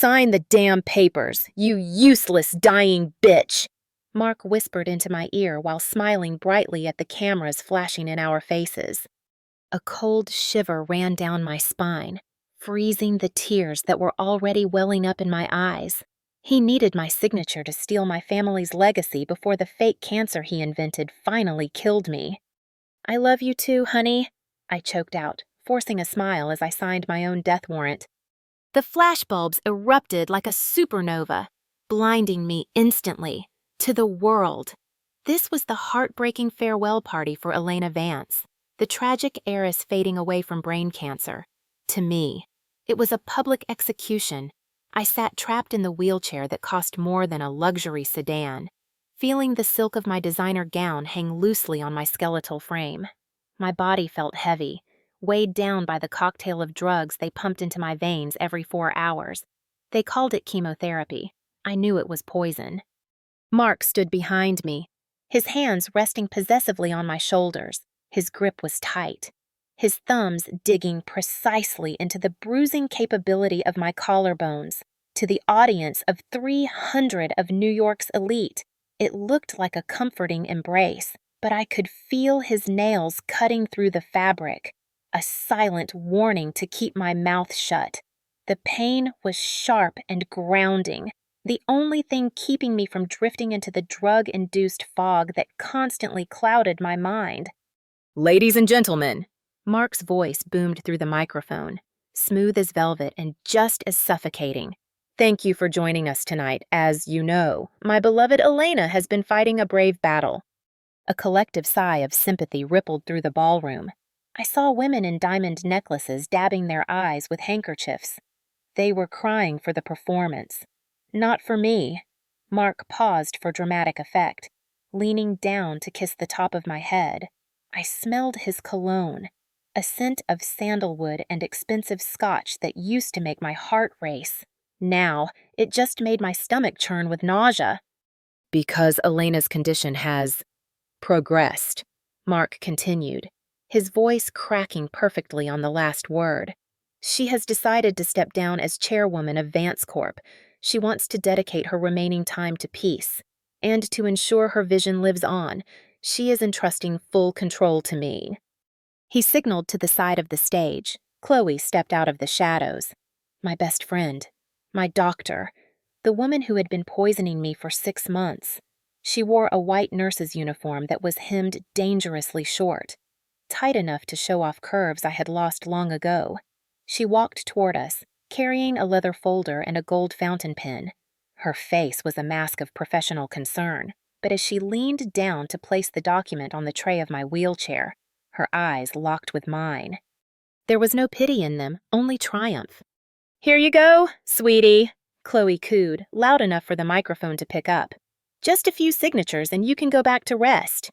Sign the damn papers, you useless dying bitch! Mark whispered into my ear while smiling brightly at the cameras flashing in our faces. A cold shiver ran down my spine, freezing the tears that were already welling up in my eyes. He needed my signature to steal my family's legacy before the fake cancer he invented finally killed me. "I love you too, honey," I choked out, forcing a smile as I signed my own death warrant. The flashbulbs erupted like a supernova, blinding me instantly, to the world. This was the heartbreaking farewell party for Elena Vance, the tragic heiress fading away from brain cancer. To me, it was a public execution. I sat trapped in the wheelchair that cost more than a luxury sedan, feeling the silk of my designer gown hang loosely on my skeletal frame. My body felt heavy, weighed down by the cocktail of drugs they pumped into my veins every 4 hours. They called it chemotherapy. I knew it was poison. Mark stood behind me, his hands resting possessively on my shoulders. His grip was tight, his thumbs digging precisely into the bruising capability of my collarbones. To the audience of 300 of New York's elite, it looked like a comforting embrace, but I could feel his nails cutting through the fabric, a silent warning to keep my mouth shut. The pain was sharp and grounding, the only thing keeping me from drifting into the drug-induced fog that constantly clouded my mind. "Ladies and gentlemen," Mark's voice boomed through the microphone, smooth as velvet and just as suffocating. "Thank you for joining us tonight. As you know, my beloved Elena has been fighting a brave battle." A collective sigh of sympathy rippled through the ballroom. I saw women in diamond necklaces dabbing their eyes with handkerchiefs. They were crying for the performance. Not for me. Mark paused for dramatic effect, leaning down to kiss the top of my head. I smelled his cologne, a scent of sandalwood and expensive scotch that used to make my heart race. Now, it just made my stomach churn with nausea. "Because Elena's condition has progressed," Mark continued, his voice cracking perfectly on the last word. "She has decided to step down as chairwoman of Vance Corp. She wants to dedicate her remaining time to peace. And to ensure her vision lives on, she is entrusting full control to me." He signaled to the side of the stage. Chloe stepped out of the shadows. My best friend. My doctor. The woman who had been poisoning me for 6 months. She wore a white nurse's uniform that was hemmed dangerously short, tight enough to show off curves I had lost long ago. She walked toward us, carrying a leather folder and a gold fountain pen. Her face was a mask of professional concern, but as she leaned down to place the document on the tray of my wheelchair, her eyes locked with mine. There was no pity in them, only triumph. "Here you go, sweetie," Chloe cooed, loud enough for the microphone to pick up. "Just a few signatures and you can go back to rest."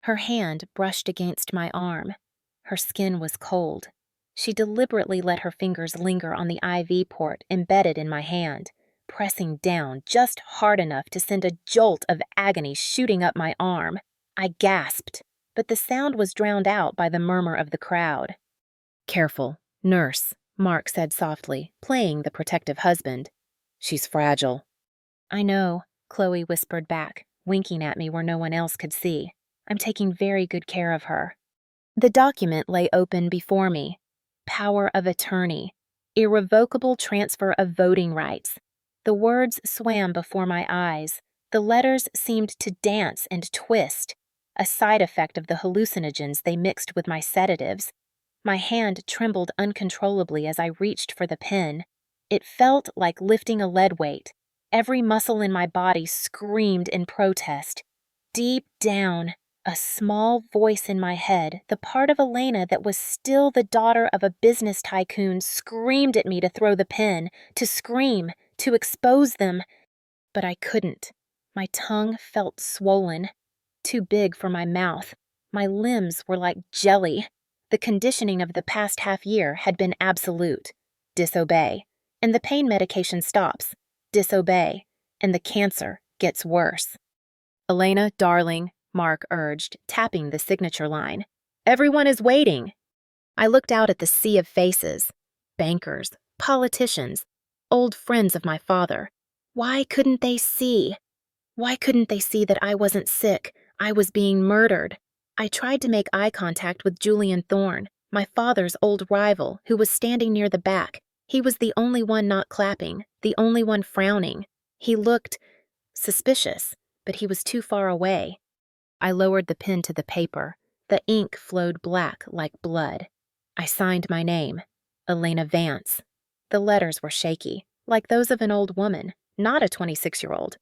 Her hand brushed against my arm. Her skin was cold. She deliberately let her fingers linger on the IV port embedded in my hand, pressing down just hard enough to send a jolt of agony shooting up my arm. I gasped, but the sound was drowned out by the murmur of the crowd. "Careful, nurse," Mark said softly, playing the protective husband. "She's fragile." "I know," Chloe whispered back, winking at me where no one else could see. "I'm taking very good care of her." The document lay open before me. Power of attorney. Irrevocable transfer of voting rights. The words swam before my eyes. The letters seemed to dance and twist, a side effect of the hallucinogens they mixed with my sedatives. My hand trembled uncontrollably as I reached for the pen. It felt like lifting a lead weight. Every muscle in my body screamed in protest. Deep down, a small voice in my head, the part of Elena that was still the daughter of a business tycoon, screamed at me to throw the pen, to scream, to expose them. But I couldn't. My tongue felt swollen, too big for my mouth. My limbs were like jelly. The conditioning of the past half-year had been absolute. Disobey. And the pain medication stops. Disobey. And the cancer gets worse. "Elena, darling," Mark urged, tapping the signature line. "Everyone is waiting." I looked out at the sea of faces. Bankers, politicians, old friends of my father. Why couldn't they see? Why couldn't they see that I wasn't sick? I was being murdered. I tried to make eye contact with Julian Thorne, my father's old rival, who was standing near the back. He was the only one not clapping, the only one frowning. He looked suspicious, but he was too far away. I lowered the pen to the paper. The ink flowed black like blood. I signed my name, Elena Vance. The letters were shaky, like those of an old woman, not a 26-year-old.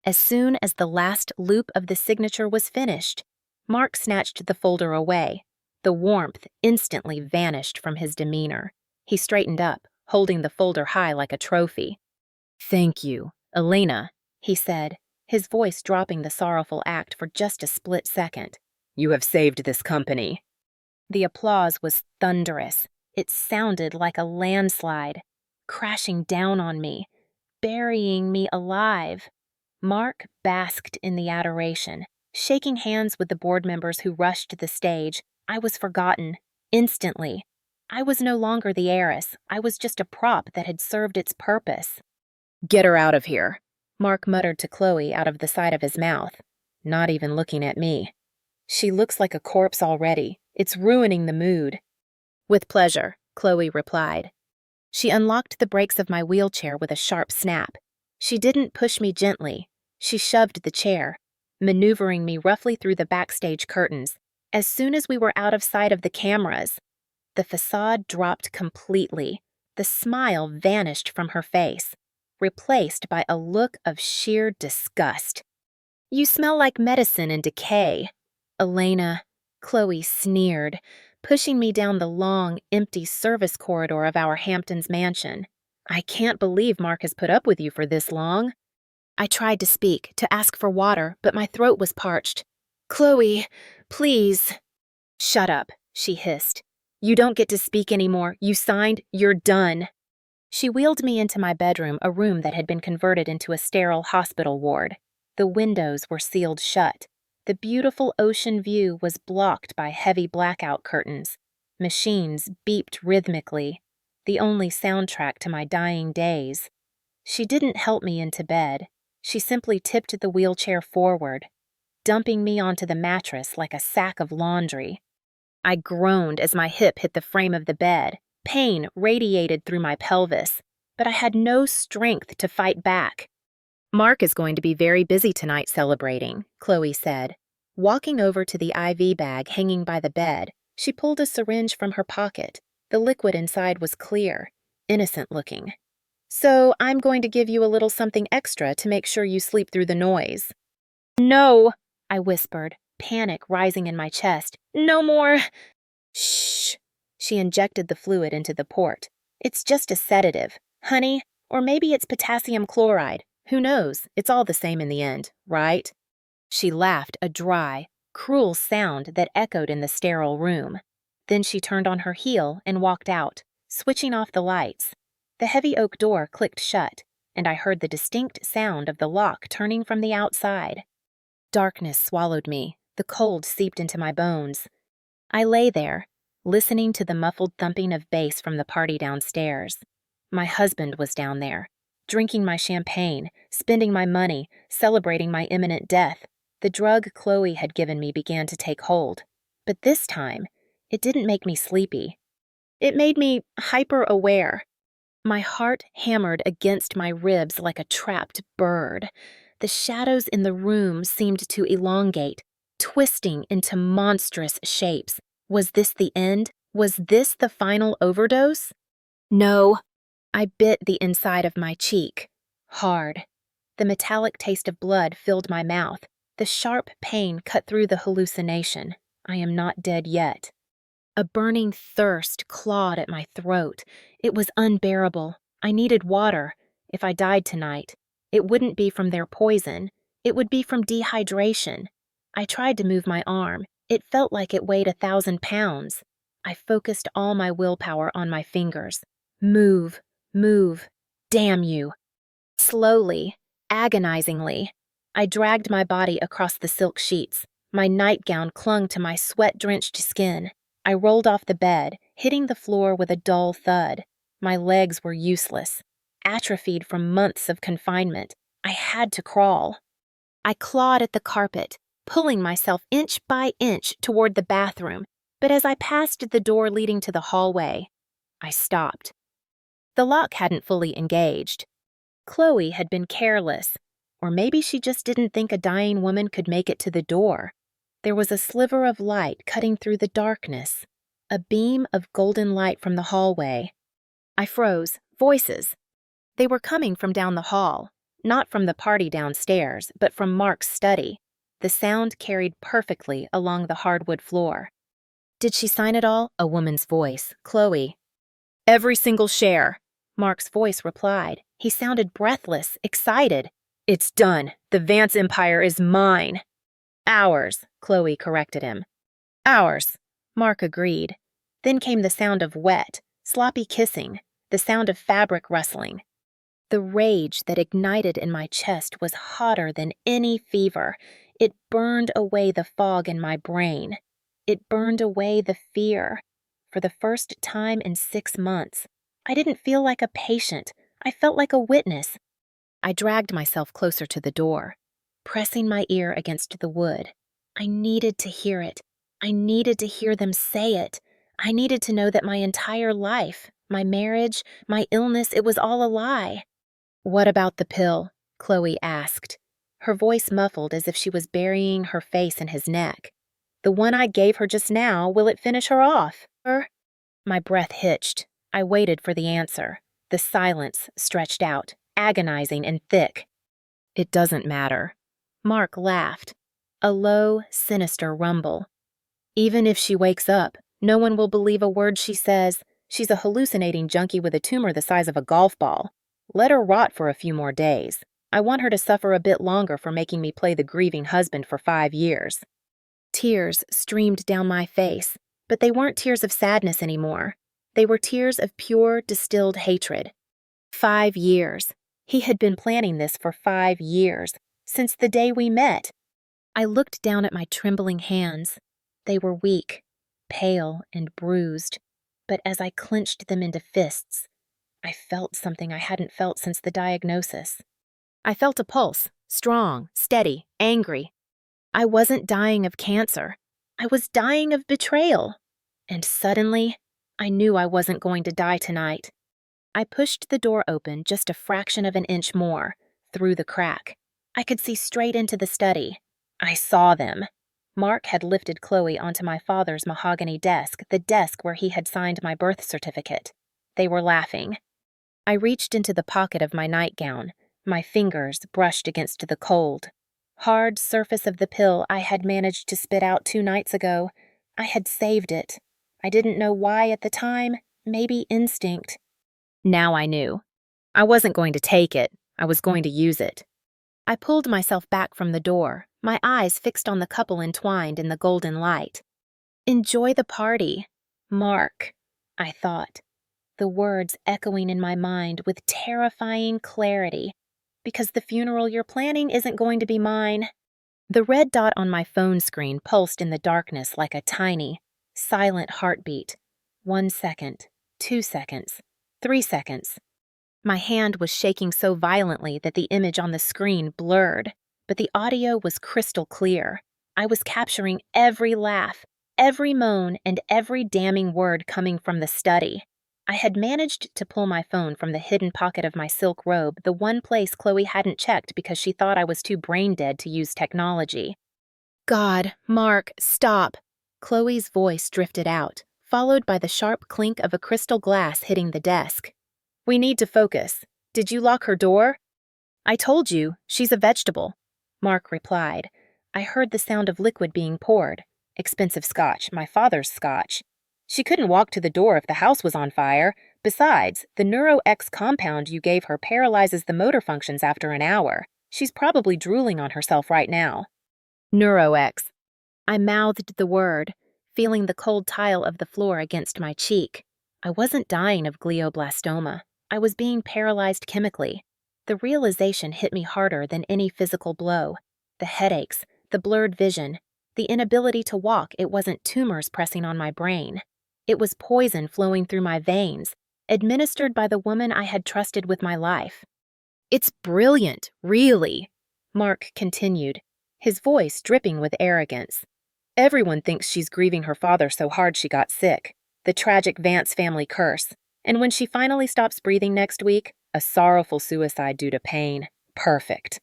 As soon as the last loop of the signature was finished, Mark snatched the folder away. The warmth instantly vanished from his demeanor. He straightened up, holding the folder high like a trophy. "Thank you, Elena," he said, his voice dropping the sorrowful act for just a split second. "You have saved this company." The applause was thunderous. It sounded like a landslide, crashing down on me, burying me alive. Mark basked in the adoration, shaking hands with the board members who rushed to the stage. I was forgotten, instantly. I was no longer the heiress. I was just a prop that had served its purpose. "Get her out of here," Mark muttered to Chloe out of the side of his mouth, not even looking at me. "She looks like a corpse already. It's ruining the mood." "With pleasure," Chloe replied. She unlocked the brakes of my wheelchair with a sharp snap. She didn't push me gently. She shoved the chair, maneuvering me roughly through the backstage curtains. As soon as we were out of sight of the cameras, the facade dropped completely. The smile vanished from her face, replaced by a look of sheer disgust. "You smell like medicine and decay, Elena," Chloe sneered, pushing me down the long, empty service corridor of our Hamptons mansion. "I can't believe Mark has put up with you for this long." I tried to speak, to ask for water, but my throat was parched. "Chloe, please." "Shut up," she hissed. "You don't get to speak anymore. You signed, you're done." She wheeled me into my bedroom, a room that had been converted into a sterile hospital ward. The windows were sealed shut. The beautiful ocean view was blocked by heavy blackout curtains. Machines beeped rhythmically, the only soundtrack to my dying days. She didn't help me into bed. She simply tipped the wheelchair forward, dumping me onto the mattress like a sack of laundry. I groaned as my hip hit the frame of the bed. Pain radiated through my pelvis, but I had no strength to fight back. "Mark is going to be very busy tonight celebrating," Chloe said. Walking over to the IV bag hanging by the bed, she pulled a syringe from her pocket. The liquid inside was clear, innocent-looking. "So I'm going to give you a little something extra to make sure you sleep through the noise." "No," I whispered, panic rising in my chest. "No more." "Shh." She injected the fluid into the port. "It's just a sedative, honey, or maybe it's potassium chloride. Who knows? It's all the same in the end, right?" She laughed, a dry, cruel sound that echoed in the sterile room. Then she turned on her heel and walked out, switching off the lights. The heavy oak door clicked shut, and I heard the distinct sound of the lock turning from the outside. Darkness swallowed me. The cold seeped into my bones. I lay there, listening to the muffled thumping of bass from the party downstairs. My husband was down there, drinking my champagne, spending my money, celebrating my imminent death. The drug Chloe had given me began to take hold. But this time, it didn't make me sleepy. It made me hyper-aware. My heart hammered against my ribs like a trapped bird. The shadows in the room seemed to elongate, twisting into monstrous shapes. Was this the end? Was this the final overdose? No. I bit the inside of my cheek. Hard. The metallic taste of blood filled my mouth. The sharp pain cut through the hallucination. I am not dead yet. A burning thirst clawed at my throat. It was unbearable. I needed water. If I died tonight, it wouldn't be from their poison. It would be from dehydration. I tried to move my arm. It felt like it weighed 1,000 pounds. I focused all my willpower on my fingers. Move, move, damn you. Slowly, agonizingly, I dragged my body across the silk sheets. My nightgown clung to my sweat-drenched skin. I rolled off the bed, hitting the floor with a dull thud. My legs were useless. atrophied from months of confinement. I had to crawl. I clawed at the carpet, pulling myself inch by inch toward the bathroom, but as I passed the door leading to the hallway, I stopped. The lock hadn't fully engaged. Chloe had been careless, or maybe she just didn't think a dying woman could make it to the door. There was a sliver of light cutting through the darkness, a beam of golden light from the hallway. I froze. Voices. They were coming from down the hall, not from the party downstairs, but from Mark's study. The sound carried perfectly along the hardwood floor. "Did she sign it all?" A woman's voice. Chloe. "Every single share," Mark's voice replied. He sounded breathless, excited. "It's done. The Vance Empire is mine." "Ours," Chloe corrected him. "Ours," Mark agreed. Then came the sound of wet, sloppy kissing, the sound of fabric rustling. The rage that ignited in my chest was hotter than any fever. It burned away the fog in my brain. It burned away the fear. For the first time in 6 months, I didn't feel like a patient. I felt like a witness. I dragged myself closer to the door, pressing my ear against the wood. I needed to hear it. I needed to hear them say it. I needed to know that my entire life, my marriage, my illness, it was all a lie. "What about the pill?" Chloe asked, her voice muffled as if she was burying her face in his neck. "The one I gave her just now, will it finish her off?" My breath hitched. I waited for the answer. The silence stretched out, agonizing and thick. "It doesn't matter." Mark laughed. A low, sinister rumble. "Even if she wakes up, no one will believe a word she says. She's a hallucinating junkie with a tumor the size of a golf ball. Let her rot for a few more days. I want her to suffer a bit longer for making me play the grieving husband for 5 years. Tears streamed down my face, but they weren't tears of sadness anymore. They were tears of pure, distilled hatred. 5 years. He had been planning this for 5 years, since the day we met. I looked down at my trembling hands. They were weak, pale, and bruised, but as I clenched them into fists, I felt something I hadn't felt since the diagnosis. I felt a pulse, strong, steady, angry. I wasn't dying of cancer. I was dying of betrayal. And suddenly, I knew I wasn't going to die tonight. I pushed the door open just a fraction of an inch more, through the crack. I could see straight into the study. I saw them. Mark had lifted Chloe onto my father's mahogany desk, the desk where he had signed my birth certificate. They were laughing. I reached into the pocket of my nightgown. My fingers brushed against the cold, hard surface of the pill I had managed to spit out 2 nights ago. I had saved it. I didn't know why at the time, maybe instinct. Now I knew. I wasn't going to take it. I was going to use it. I pulled myself back from the door, my eyes fixed on the couple entwined in the golden light. "Enjoy the party, Mark," I thought, the words echoing in my mind with terrifying clarity, "because the funeral you're planning isn't going to be mine." The red dot on my phone screen pulsed in the darkness like a tiny, silent heartbeat. 1 second, 2 seconds, 3 seconds. My hand was shaking so violently that the image on the screen blurred, but the audio was crystal clear. I was capturing every laugh, every moan, and every damning word coming from the study. I had managed to pull my phone from the hidden pocket of my silk robe, the one place Chloe hadn't checked because she thought I was too brain-dead to use technology. "God, Mark, stop!" Chloe's voice drifted out, followed by the sharp clink of a crystal glass hitting the desk. "We need to focus. Did you lock her door?" "I told you, she's a vegetable," Mark replied. I heard the sound of liquid being poured. Expensive scotch, my father's scotch. "She couldn't walk to the door if the house was on fire. Besides, the Neuro-X compound you gave her paralyzes the motor functions after an hour. She's probably drooling on herself right now." Neuro-X. I mouthed the word, feeling the cold tile of the floor against my cheek. I wasn't dying of glioblastoma. I was being paralyzed chemically. The realization hit me harder than any physical blow. The headaches, the blurred vision, the inability to walk. It wasn't tumors pressing on my brain. It was poison flowing through my veins, administered by the woman I had trusted with my life. It's brilliant, really, Mark continued, his voice dripping with arrogance. Everyone thinks she's grieving her father so hard she got sick, the tragic Vance family curse, and when she finally stops breathing next week, a sorrowful suicide due to pain. Perfect.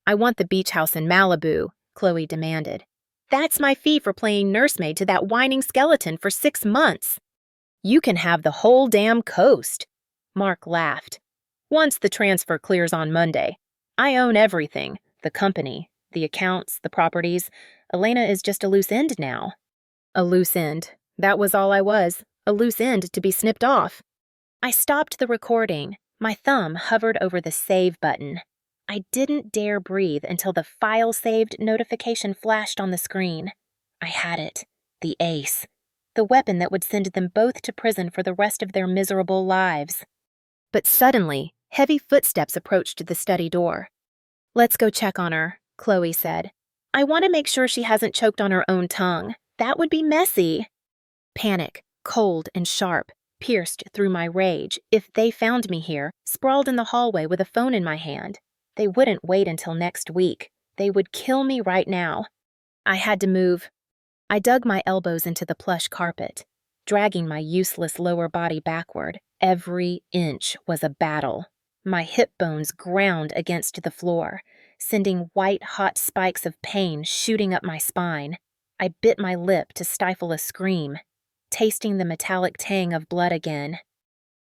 I want the beach house in Malibu, Chloe demanded. That's my fee for playing nursemaid to that whining skeleton for 6 months. You can have the whole damn coast, Mark laughed. Once the transfer clears on Monday. I own everything, the company, the accounts, the properties. Elena is just a loose end now. A loose end. That was all I was, a loose end to be snipped off. I stopped the recording. My thumb hovered over the save button. I didn't dare breathe until the file saved notification flashed on the screen. I had it. The ace. The weapon that would send them both to prison for the rest of their miserable lives. But suddenly, heavy footsteps approached the study door. Let's go check on her, Chloe said. I want to make sure she hasn't choked on her own tongue. That would be messy. Panic, cold and sharp, pierced through my rage. If they found me here, sprawled in the hallway with a phone in my hand, they wouldn't wait until next week. They would kill me right now. I had to move. I dug my elbows into the plush carpet, dragging my useless lower body backward. Every inch was a battle. My hip bones ground against the floor, sending white-hot spikes of pain shooting up my spine. I bit my lip to stifle a scream, tasting the metallic tang of blood again.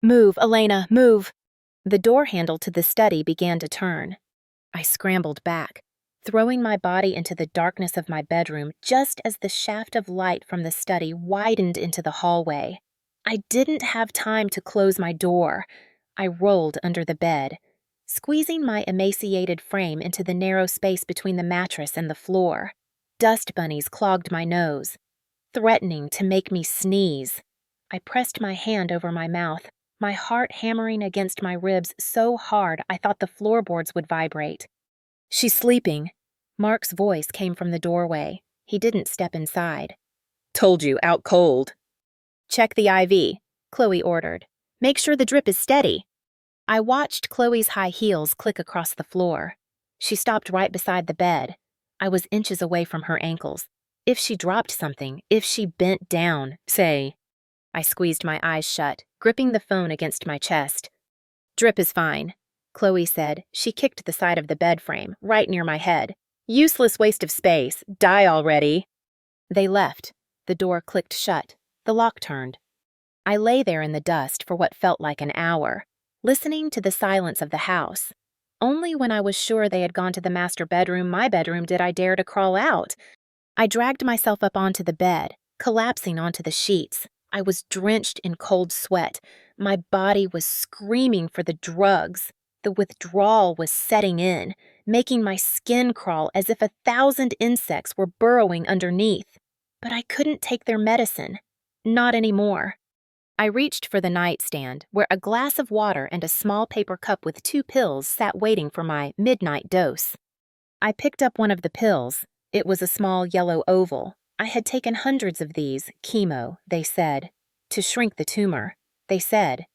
Move, Elena, move! The door handle to the study began to turn. I scrambled back, throwing my body into the darkness of my bedroom just as the shaft of light from the study widened into the hallway. I didn't have time to close my door. I rolled under the bed, squeezing my emaciated frame into the narrow space between the mattress and the floor. Dust bunnies clogged my nose, threatening to make me sneeze. I pressed my hand over my mouth, my heart hammering against my ribs so hard I thought the floorboards would vibrate. She's sleeping. Mark's voice came from the doorway. He didn't step inside. Told you, out cold. Check the IV, Chloe ordered. Make sure the drip is steady. I watched Chloe's high heels click across the floor. She stopped right beside the bed. I was inches away from her ankles. If she dropped something, if she bent down, say. I squeezed my eyes shut, gripping the phone against my chest. Drip is fine, Chloe said. She kicked the side of the bed frame, right near my head. Useless waste of space. Die already. They left. The door clicked shut. The lock turned. I lay there in the dust for what felt like an hour, listening to the silence of the house. Only when I was sure they had gone to the master bedroom, my bedroom, did I dare to crawl out. I dragged myself up onto the bed, collapsing onto the sheets. I was drenched in cold sweat. My body was screaming for the drugs. The withdrawal was setting in, making my skin crawl as if 1,000 insects were burrowing underneath. But I couldn't take their medicine. Not anymore. I reached for the nightstand, where a glass of water and a small paper cup with 2 pills sat waiting for my midnight dose. I picked up one of the pills. It was a small yellow oval. I had taken hundreds of these, chemo, they said, to shrink the tumor, they said.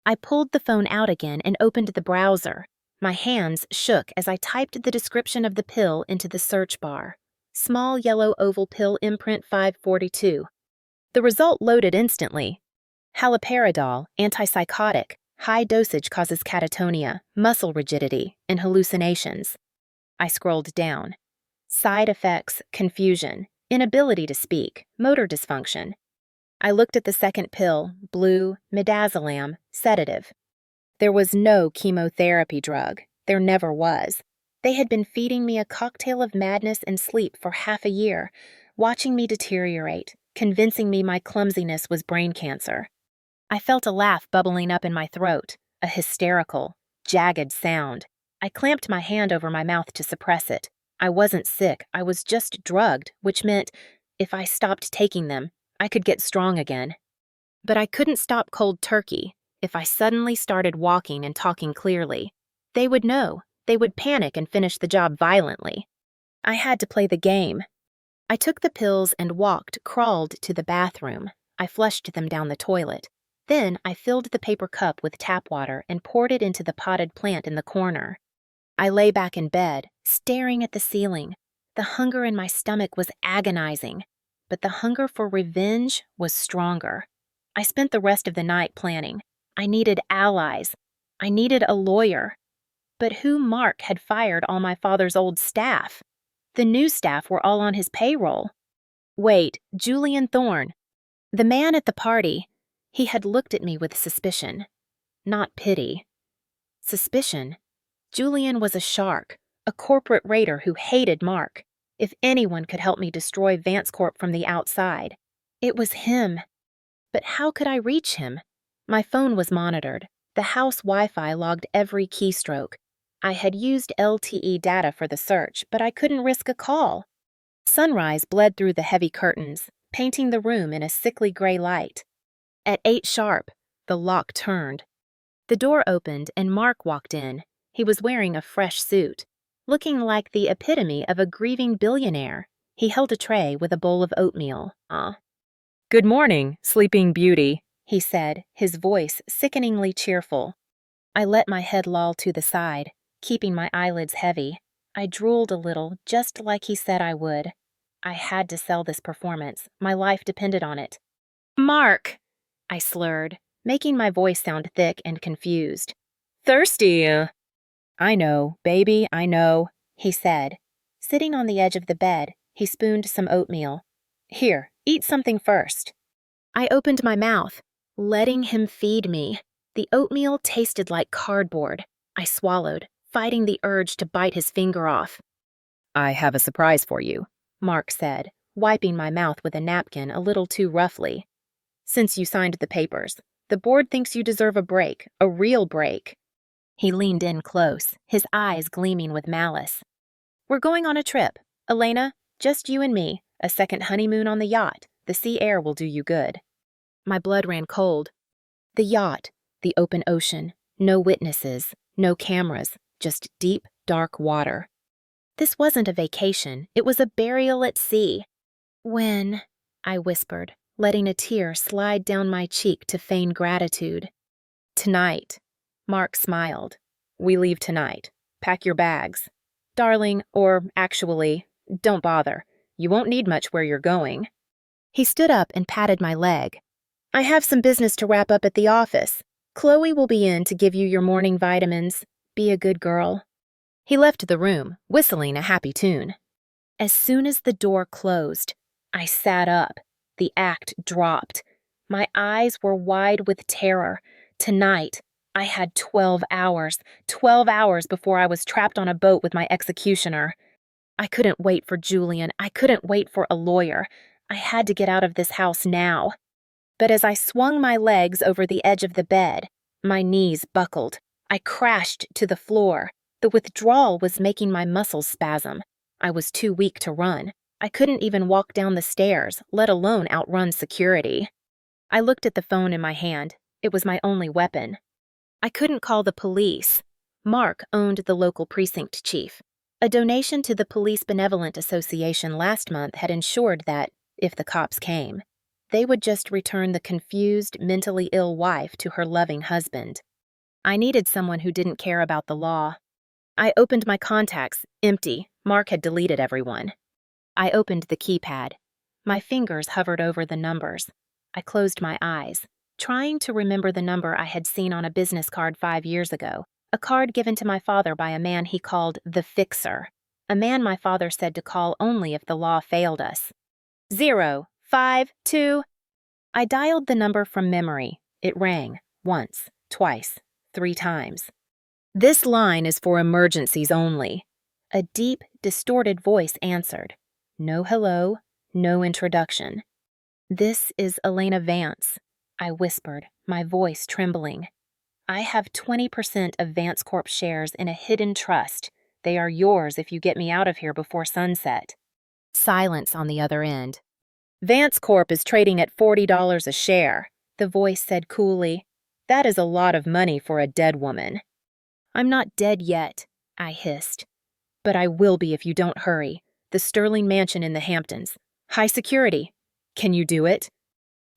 I pulled the phone out again and opened the browser. My hands shook as I typed the description of the pill into the search bar. Small yellow oval pill imprint 542. The result loaded instantly. Haloperidol, antipsychotic, high dosage causes catatonia, muscle rigidity, and hallucinations. I scrolled down. Side effects, confusion, inability to speak, motor dysfunction. I looked at the second pill, blue, midazolam, sedative. There was no chemotherapy drug. There never was. They had been feeding me a cocktail of madness and sleep for half a year, watching me deteriorate, convincing me my clumsiness was brain cancer. I felt a laugh bubbling up in my throat, a hysterical, jagged sound. I clamped my hand over my mouth to suppress it. I wasn't sick, I was just drugged, which meant, if I stopped taking them, I could get strong again. But I couldn't stop cold turkey. If I suddenly started walking and talking clearly, they would know. They would panic and finish the job violently. I had to play the game. I took the pills and crawled to the bathroom. I flushed them down the toilet. Then I filled the paper cup with tap water and poured it into the potted plant in the corner. I lay back in bed, staring at the ceiling. The hunger in my stomach was agonizing, but the hunger for revenge was stronger. I spent the rest of the night planning. I needed allies. I needed a lawyer. But who Mark had fired all my father's old staff? The new staff were all on his payroll. Wait, Julian Thorne. The man at the party, he had looked at me with suspicion. Not pity. Suspicion. Julian was a shark, a corporate raider who hated Mark. If anyone could help me destroy Vance Corp from the outside, it was him. But how could I reach him? My phone was monitored. The house Wi-Fi logged every keystroke. I had used LTE data for the search, but I couldn't risk a call. Sunrise bled through the heavy curtains, painting the room in a sickly gray light. At 8 sharp, the lock turned. The door opened and Mark walked in. He was wearing a fresh suit, looking like the epitome of a grieving billionaire. He held a tray with a bowl of oatmeal. "Good morning, Sleeping Beauty," he said, his voice sickeningly cheerful. I let my head loll to the side, keeping my eyelids heavy. I drooled a little, just like he said I would. I had to sell this performance. My life depended on it. "Mark," I slurred, making my voice sound thick and confused. "Thirsty?" "I know, baby, I know," he said. Sitting on the edge of the bed, he spooned some oatmeal. "Here, eat something first." I opened my mouth, letting him feed me. The oatmeal tasted like cardboard. I swallowed, fighting the urge to bite his finger off. "I have a surprise for you," Mark said, wiping my mouth with a napkin a little too roughly. "Since you signed the papers, the board thinks you deserve a break, a real break." He leaned in close, his eyes gleaming with malice. "We're going on a trip. Elena, just you and me, a second honeymoon on the yacht. The sea air will do you good." My blood ran cold. The yacht, the open ocean, no witnesses, no cameras, just deep, dark water. This wasn't a vacation, it was a burial at sea. "When?" I whispered, letting a tear slide down my cheek to feign gratitude. "Tonight." Mark smiled. "We leave tonight. Pack your bags. Darling, or actually, don't bother. You won't need much where you're going." He stood up and patted my leg. "I have some business to wrap up at the office. Chloe will be in to give you your morning vitamins. Be a good girl." He left the room, whistling a happy tune. As soon as the door closed, I sat up. The act dropped. My eyes were wide with terror. Tonight, I had 12 hours before I was trapped on a boat with my executioner. I couldn't wait for Julian. I couldn't wait for a lawyer. I had to get out of this house now. But as I swung my legs over the edge of the bed, my knees buckled. I crashed to the floor. The withdrawal was making my muscles spasm. I was too weak to run. I couldn't even walk down the stairs, let alone outrun security. I looked at the phone in my hand. It was my only weapon. I couldn't call the police. Mark owned the local precinct chief. A donation to the Police Benevolent Association last month had ensured that, if the cops came, they would just return the confused, mentally ill wife to her loving husband. I needed someone who didn't care about the law. I opened my contacts, empty. Mark had deleted everyone. I opened the keypad. My fingers hovered over the numbers. I closed my eyes, trying to remember the number I had seen on a business card 5 years ago, a card given to my father by a man he called the Fixer, a man my father said to call only if the law failed us. 052. I dialed the number from memory. It rang, once, twice, 3 times. "This line is for emergencies only." A deep, distorted voice answered. No hello, no introduction. "This is Elena Vance," I whispered, my voice trembling. "I have 20% of Vance Corp shares in a hidden trust. They are yours if you get me out of here before sunset." Silence on the other end. "Vance Corp is trading at $40 a share," the voice said coolly. "That is a lot of money for a dead woman." "I'm not dead yet," I hissed. "But I will be if you don't hurry. The Sterling Mansion in the Hamptons. High security. Can you do it?"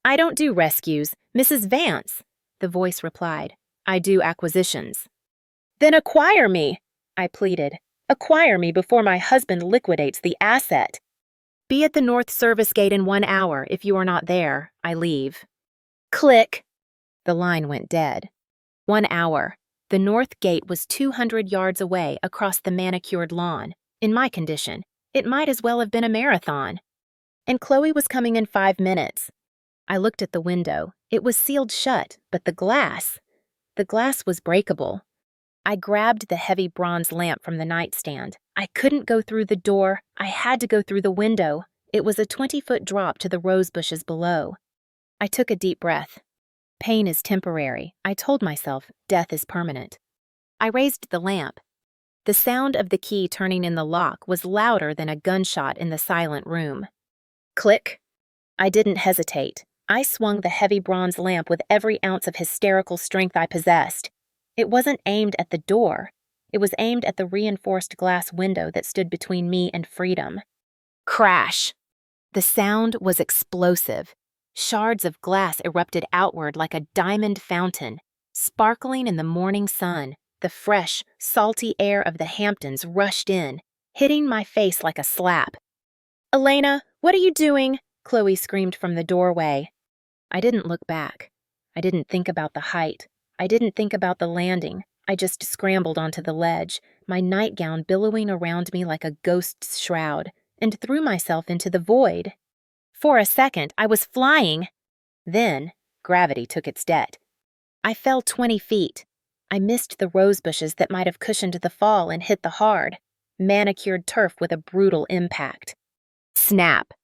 I don't do rescues, Mrs. Vance, the voice replied. I do acquisitions. Then acquire me, I pleaded. Acquire me before my husband liquidates the asset. Be at the North Service Gate in 1 hour. If you are not there, I leave. Click. The line went dead. 1 hour. The North Gate was 200 yards away across the manicured lawn. In my condition, it might as well have been a marathon. And Chloe was coming in 5 minutes. I looked at the window. It was sealed shut, but the glass was breakable. I grabbed the heavy bronze lamp from the nightstand. I couldn't go through the door. I had to go through the window. It was a 20-foot drop to the rose bushes below. I took a deep breath. Pain is temporary. I told myself death is permanent. I raised the lamp. The sound of the key turning in the lock was louder than a gunshot in the silent room. Click. I didn't hesitate. I swung the heavy bronze lamp with every ounce of hysterical strength I possessed. It wasn't aimed at the door. It was aimed at the reinforced glass window that stood between me and freedom. Crash! The sound was explosive. Shards of glass erupted outward like a diamond fountain, sparkling in the morning sun. The fresh, salty air of the Hamptons rushed in, hitting my face like a slap. Elena, what are you doing? Chloe screamed from the doorway. I didn't look back. I didn't think about the height. I didn't think about the landing. I just scrambled onto the ledge, my nightgown billowing around me like a ghost's shroud, and threw myself into the void. For a second, I was flying. Then, gravity took its debt. I fell 20 feet. I missed the rose bushes that might have cushioned the fall and hit the hard, manicured turf with a brutal impact. Snap!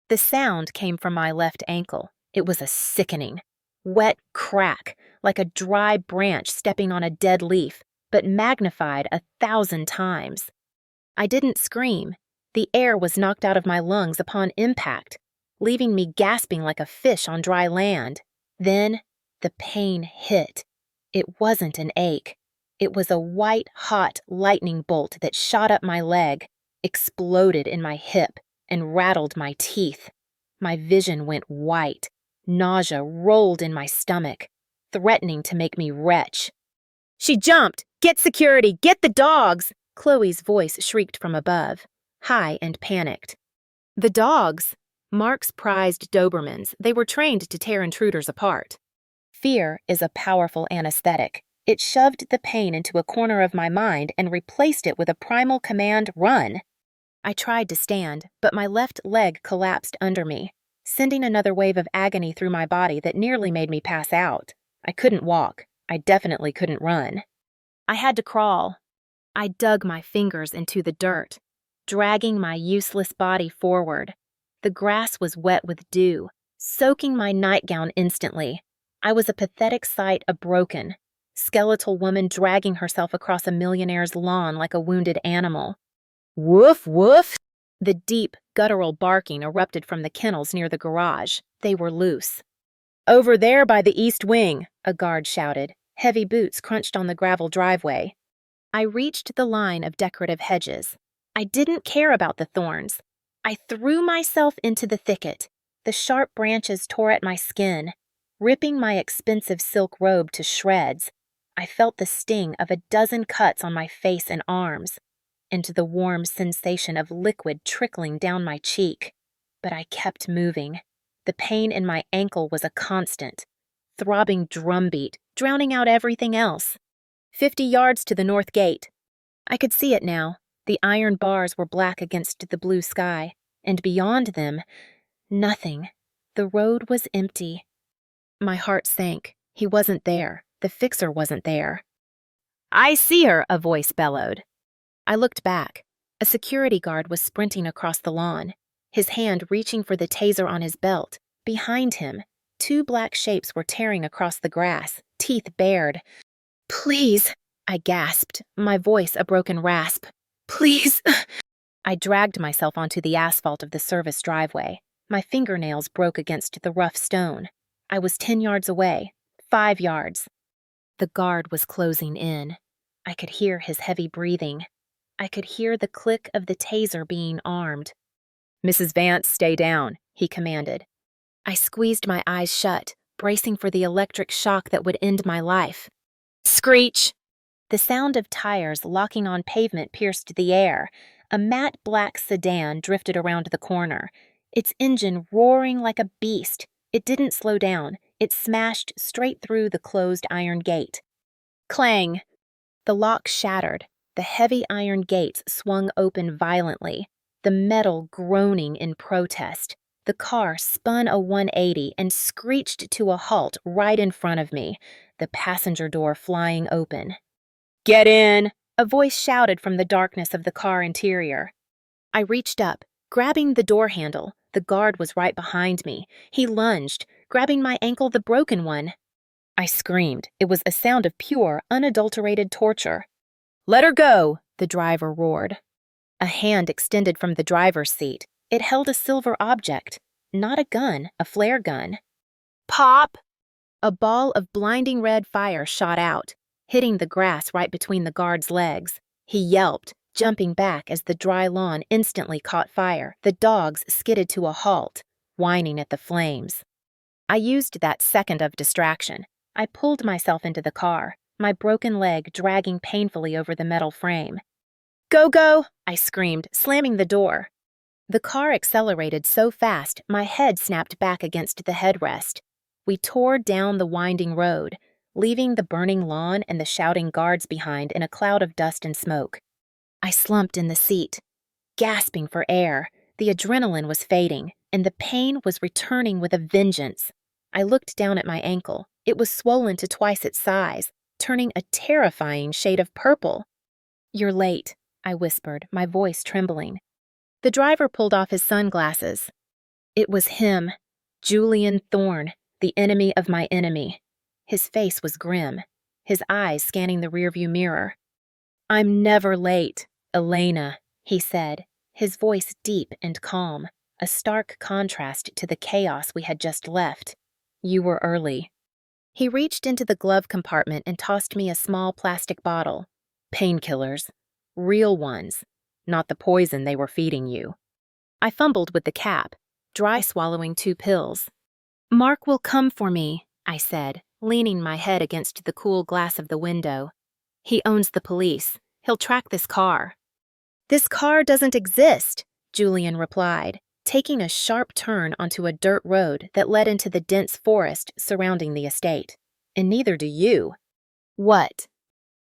The sound came from my left ankle. It was a sickening, wet crack, like a dry branch stepping on a dead leaf, but magnified 1,000 times. I didn't scream. The air was knocked out of my lungs upon impact, leaving me gasping like a fish on dry land. Then, the pain hit. It wasn't an ache. It was a white-hot lightning bolt that shot up my leg, exploded in my hip, and rattled my teeth. My vision went white. Nausea rolled in my stomach, threatening to make me retch. She jumped! Get security! Get the dogs! Chloe's voice shrieked from above, high and panicked. The dogs! Mark's prized Dobermans. They were trained to tear intruders apart. Fear is a powerful anesthetic. It shoved the pain into a corner of my mind and replaced it with a primal command, run. I tried to stand, but my left leg collapsed under me, sending another wave of agony through my body that nearly made me pass out. I couldn't walk. I definitely couldn't run. I had to crawl. I dug my fingers into the dirt, dragging my useless body forward. The grass was wet with dew, soaking my nightgown instantly. I was a pathetic sight, a broken, skeletal woman dragging herself across a millionaire's lawn like a wounded animal. Woof, woof! The deep, guttural barking erupted from the kennels near the garage. They were loose. Over there by the east wing, a guard shouted. Heavy boots crunched on the gravel driveway. I reached the line of decorative hedges. I didn't care about the thorns. I threw myself into the thicket. The sharp branches tore at my skin, ripping my expensive silk robe to shreds. I felt the sting of a dozen cuts on my face and arms, and the warm sensation of liquid trickling down my cheek. But I kept moving. The pain in my ankle was a constant, throbbing drumbeat, drowning out everything else. 50 yards to the north gate. I could see it now. The iron bars were black against the blue sky, and beyond them, nothing. The road was empty. My heart sank. He wasn't there. The fixer wasn't there. I see her, a voice bellowed. I looked back. A security guard was sprinting across the lawn, his hand reaching for the taser on his belt. Behind him, 2 black shapes were tearing across the grass, teeth bared. Please, I gasped, my voice a broken rasp. Please. I dragged myself onto the asphalt of the service driveway. My fingernails broke against the rough stone. I was 10 yards away, 5 yards. The guard was closing in. I could hear his heavy breathing. I could hear the click of the taser being armed. Mrs. Vance, stay down, he commanded. I squeezed my eyes shut, bracing for the electric shock that would end my life. Screech! The sound of tires locking on pavement pierced the air. A matte black sedan drifted around the corner, its engine roaring like a beast. It didn't slow down. It smashed straight through the closed iron gate. Clang! The lock shattered. The heavy iron gates swung open violently, the metal groaning in protest. The car spun a 180 and screeched to a halt right in front of me, the passenger door flying open. Get in! A voice shouted from the darkness of the car interior. I reached up, grabbing the door handle. The guard was right behind me. He lunged, grabbing my ankle, the broken one. I screamed. It was a sound of pure, unadulterated torture. Let her go, the driver roared. A hand extended from the driver's seat. It held a silver object. Not a gun, a flare gun. Pop! A ball of blinding red fire shot out, hitting the grass right between the guard's legs. He yelped, jumping back as the dry lawn instantly caught fire. The dogs skidded to a halt, whining at the flames. I used that second of distraction. I pulled myself into the car, my broken leg dragging painfully over the metal frame. Go, go! I screamed, slamming the door. The car accelerated so fast, my head snapped back against the headrest. We tore down the winding road, leaving the burning lawn and the shouting guards behind in a cloud of dust and smoke. I slumped in the seat, gasping for air. The adrenaline was fading, and the pain was returning with a vengeance. I looked down at my ankle. It was swollen to twice its size, turning a terrifying shade of purple. You're late, I whispered, my voice trembling. The driver pulled off his sunglasses. It was him, Julian Thorne, the enemy of my enemy. His face was grim, his eyes scanning the rearview mirror. I'm never late, Elena, he said, his voice deep and calm, a stark contrast to the chaos we had just left. You were early. He reached into the glove compartment and tossed me a small plastic bottle. Painkillers. Real ones. Not the poison they were feeding you. I fumbled with the cap, dry swallowing 2 pills. Mark will come for me, I said, leaning my head against the cool glass of the window. He owns the police. He'll track this car. This car doesn't exist, Julian replied, taking a sharp turn onto a dirt road that led into the dense forest surrounding the estate. And neither do you. What?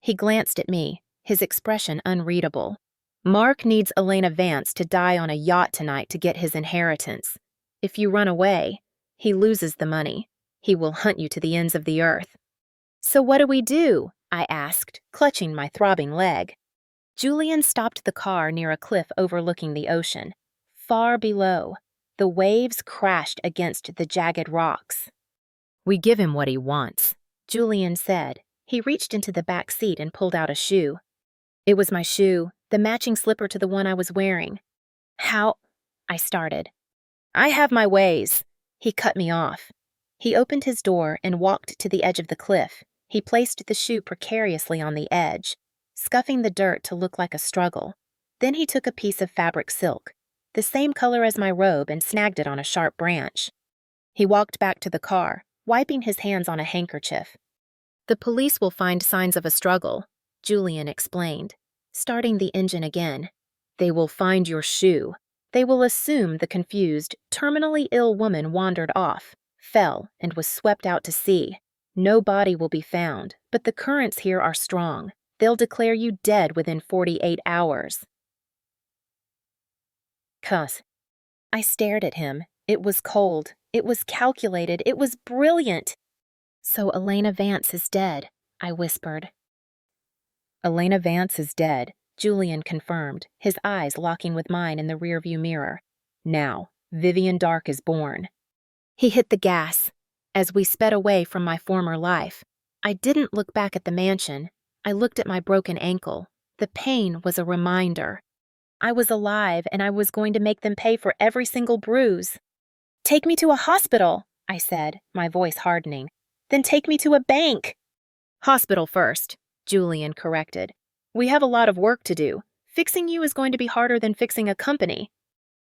He glanced at me, his expression unreadable. Mark needs Elena Vance to die on a yacht tonight to get his inheritance. If you run away, he loses the money. He will hunt you to the ends of the earth. So what do we do? I asked, clutching my throbbing leg. Julian stopped the car near a cliff overlooking the ocean. Far below, the waves crashed against the jagged rocks. We give him what he wants, Julian said. He reached into the back seat and pulled out a shoe. It was my shoe, the matching slipper to the one I was wearing. How? I started. I have my ways. He cut me off. He opened his door and walked to the edge of the cliff. He placed the shoe precariously on the edge, scuffing the dirt to look like a struggle. Then he took a piece of fabric silk, the same color as my robe, and snagged it on a sharp branch. He walked back to the car, wiping his hands on a handkerchief. The police will find signs of a struggle, Julian explained, starting the engine again. They will find your shoe. They will assume the confused, terminally ill woman wandered off, fell, and was swept out to sea. No body will be found, but the currents here are strong. They'll declare you dead within 48 hours. Cuss. I stared at him. It was cold. It was calculated. It was brilliant. So Elena Vance is dead, I whispered. Elena Vance is dead, Julian confirmed, his eyes locking with mine in the rearview mirror. Now, Vivian Dark is born. He hit the gas. As we sped away from my former life, I didn't look back at the mansion. I looked at my broken ankle. The pain was a reminder. I was alive, and I was going to make them pay for every single bruise. Take me to a hospital, I said, my voice hardening. Then take me to a bank. Hospital first, Julian corrected. We have a lot of work to do. Fixing you is going to be harder than fixing a company.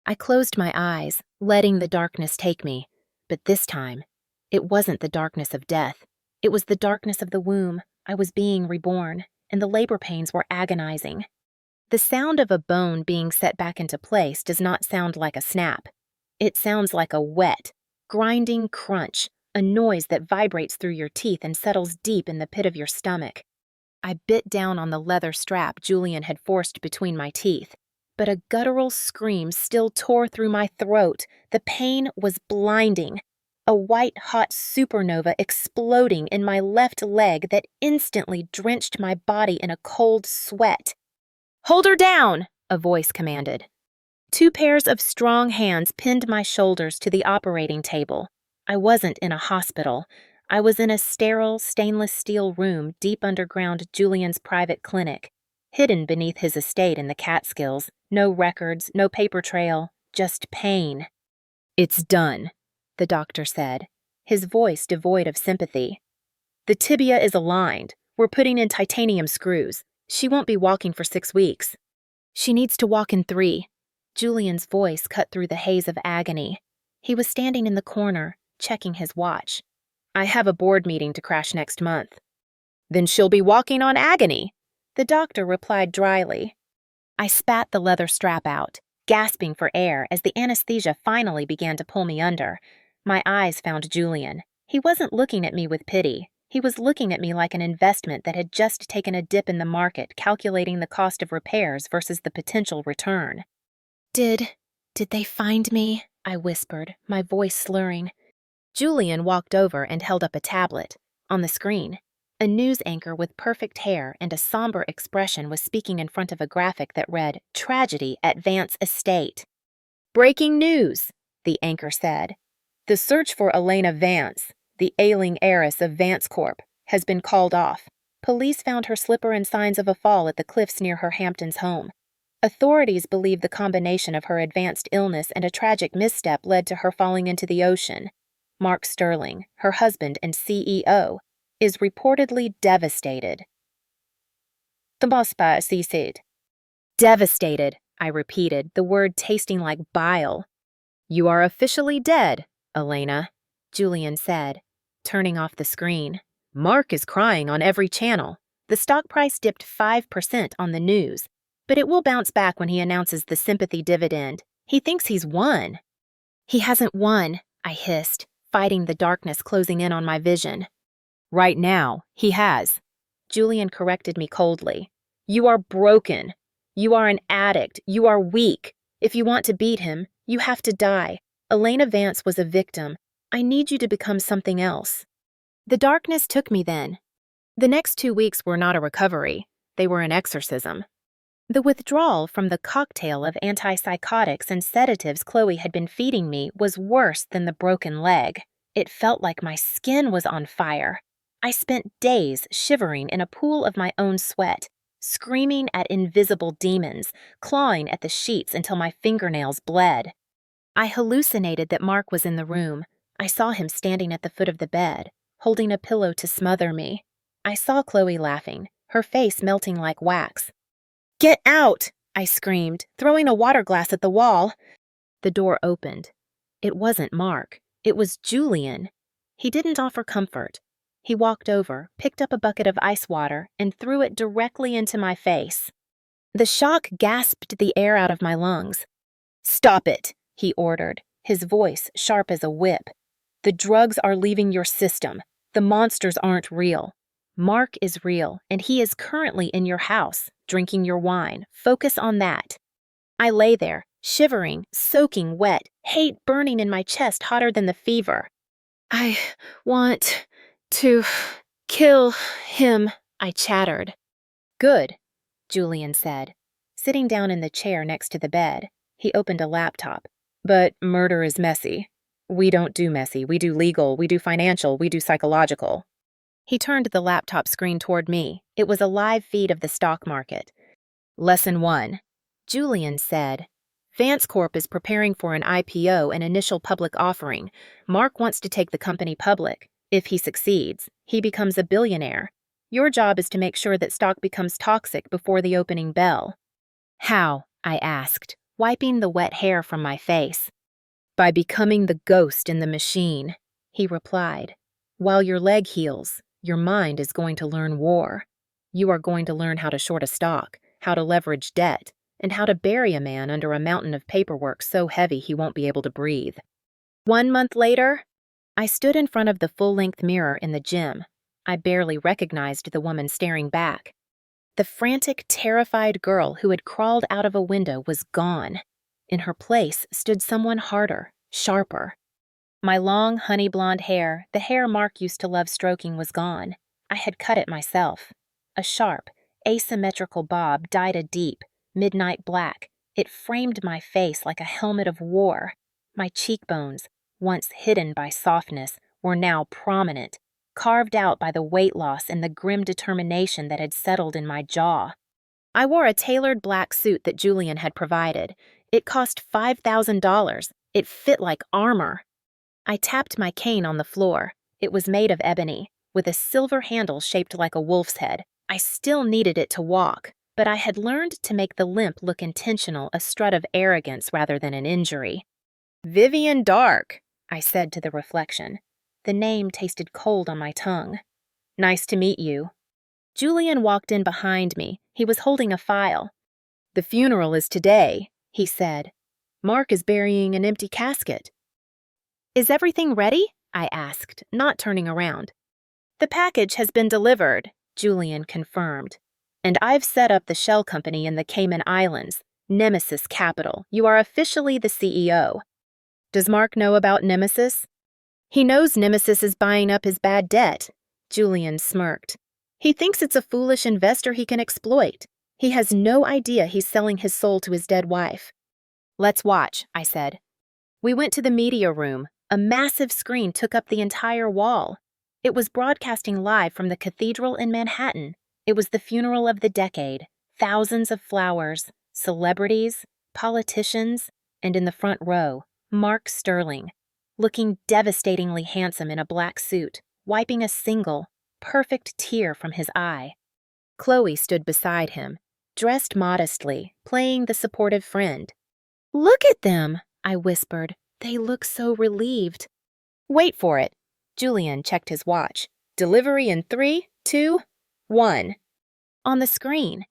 I closed my eyes, letting the darkness take me. But this time, it wasn't the darkness of death. It was the darkness of the womb. I was being reborn, and the labor pains were agonizing. The sound of a bone being set back into place does not sound like a snap. It sounds like a wet, grinding crunch, a noise that vibrates through your teeth and settles deep in the pit of your stomach. I bit down on the leather strap Julian had forced between my teeth, but a guttural scream still tore through my throat. The pain was blinding. A white-hot supernova exploding in my left leg that instantly drenched my body in a cold sweat. "Hold her down!" a voice commanded. 2 pairs of strong hands pinned my shoulders to the operating table. I wasn't in a hospital. I was in a sterile, stainless steel room deep underground Julian's private clinic, hidden beneath his estate in the Catskills. No records, no paper trail, just pain. "It's done," the doctor said, his voice devoid of sympathy. "The tibia is aligned. We're putting in titanium screws. She won't be walking for 6 weeks. She needs to walk in 3. Julian's voice cut through the haze of agony. He was standing in the corner, checking his watch. "I have a board meeting to crash next month." "Then she'll be walking on agony," the doctor replied dryly. I spat the leather strap out, gasping for air as the anesthesia finally began to pull me under. My eyes found Julian. He wasn't looking at me with pity. He was looking at me like an investment that had just taken a dip in the market, calculating the cost of repairs versus the potential return. Did they find me?" I whispered, my voice slurring. Julian walked over and held up a tablet. On the screen, a news anchor with perfect hair and a somber expression was speaking in front of a graphic that read, "Tragedy at Vance Estate." "Breaking news," the anchor said. "The search for Elena Vance, the ailing heiress of Vance Corp., has been called off. Police found her slipper and signs of a fall at the cliffs near her Hamptons home. Authorities believe the combination of her advanced illness and a tragic misstep led to her falling into the ocean. Mark Sterling, her husband and CEO, is reportedly devastated." "The Mospa said." "Devastated," I repeated, the word tasting like bile. "You are officially dead, Elena," Julian said, turning off the screen. "Mark is crying on every channel. The stock price dipped 5% on the news, but it will bounce back when he announces the sympathy dividend. He thinks he's won." "He hasn't won," I hissed, fighting the darkness closing in on my vision. "Right now, he has." Julian corrected me coldly. "You are broken. You are an addict. You are weak. If you want to beat him, you have to die. Elena Vance was a victim. I need you to become something else." The darkness took me then. The next 2 weeks were not a recovery. They were an exorcism. The withdrawal from the cocktail of antipsychotics and sedatives Chloe had been feeding me was worse than the broken leg. It felt like my skin was on fire. I spent days shivering in a pool of my own sweat, screaming at invisible demons, clawing at the sheets until my fingernails bled. I hallucinated that Mark was in the room. I saw him standing at the foot of the bed, holding a pillow to smother me. I saw Chloe laughing, her face melting like wax. "Get out!" I screamed, throwing a water glass at the wall. The door opened. It wasn't Mark. It was Julian. He didn't offer comfort. He walked over, picked up a bucket of ice water, and threw it directly into my face. The shock gasped the air out of my lungs. "Stop it," he ordered, his voice sharp as a whip. "The drugs are leaving your system. The monsters aren't real. Mark is real, and he is currently in your house, drinking your wine. Focus on that." I lay there, shivering, soaking wet, hate burning in my chest hotter than the fever. "I want to kill him," I chattered. "Good," Julian said, sitting down in the chair next to the bed. He opened a laptop. "But murder is messy. We don't do messy. We do legal. We do financial. We do psychological." He turned the laptop screen toward me. It was a live feed of the stock market. "Lesson 1. Julian said, Vance Corp is preparing for an IPO, an initial public offering. Mark wants to take the company public. If he succeeds, he becomes a billionaire. Your job is to make sure that stock becomes toxic before the opening bell." "How?" I asked, wiping the wet hair from my face. By becoming the ghost in the machine, he replied. While your leg heals, your mind is going to learn war. You are going to learn how to short a stock, how to leverage debt, and how to bury a man under a mountain of paperwork so heavy he won't be able to breathe. 1 month later, I stood in front of the full-length mirror in the gym. I barely recognized the woman staring back. The frantic, terrified girl who had crawled out of a window was gone. In her place stood someone harder, sharper. My long, honey blonde hair, the hair Mark used to love stroking, was gone. I had cut it myself. A sharp, asymmetrical bob dyed a deep, midnight black. It framed my face like a helmet of war. My cheekbones, once hidden by softness, were now prominent, carved out by the weight loss and the grim determination that had settled in my jaw. I wore a tailored black suit that Julian had provided. It cost $5,000. It fit like armor. I tapped my cane on the floor. It was made of ebony, with a silver handle shaped like a wolf's head. I still needed it to walk, but I had learned to make the limp look intentional, a strut of arrogance rather than an injury. "Vivian Dark," I said to the reflection. The name tasted cold on my tongue. "Nice to meet you." Julian walked in behind me. He was holding a file. "The funeral is today," he said. "Mark is burying an empty casket." "Is everything ready?" I asked, not turning around. "The package has been delivered," Julian confirmed. "And I've set up the shell company in the Cayman Islands, Nemesis Capital. You are officially the CEO." "Does Mark know about Nemesis?" "He knows Nemesis is buying up his bad debt," Julian smirked. "He thinks it's a foolish investor he can exploit. He has no idea he's selling his soul to his dead wife." "Let's watch," I said. We went to the media room. A massive screen took up the entire wall. It was broadcasting live from the cathedral in Manhattan. It was the funeral of the decade. Thousands of flowers, celebrities, politicians, and in the front row, Mark Sterling, looking devastatingly handsome in a black suit, wiping a single, perfect tear from his eye. Chloe stood beside him, dressed modestly, playing the supportive friend. "Look at them," I whispered. "They look so relieved." "Wait for it." Julian checked his watch. "Delivery in 3, 2, 1. On the screen,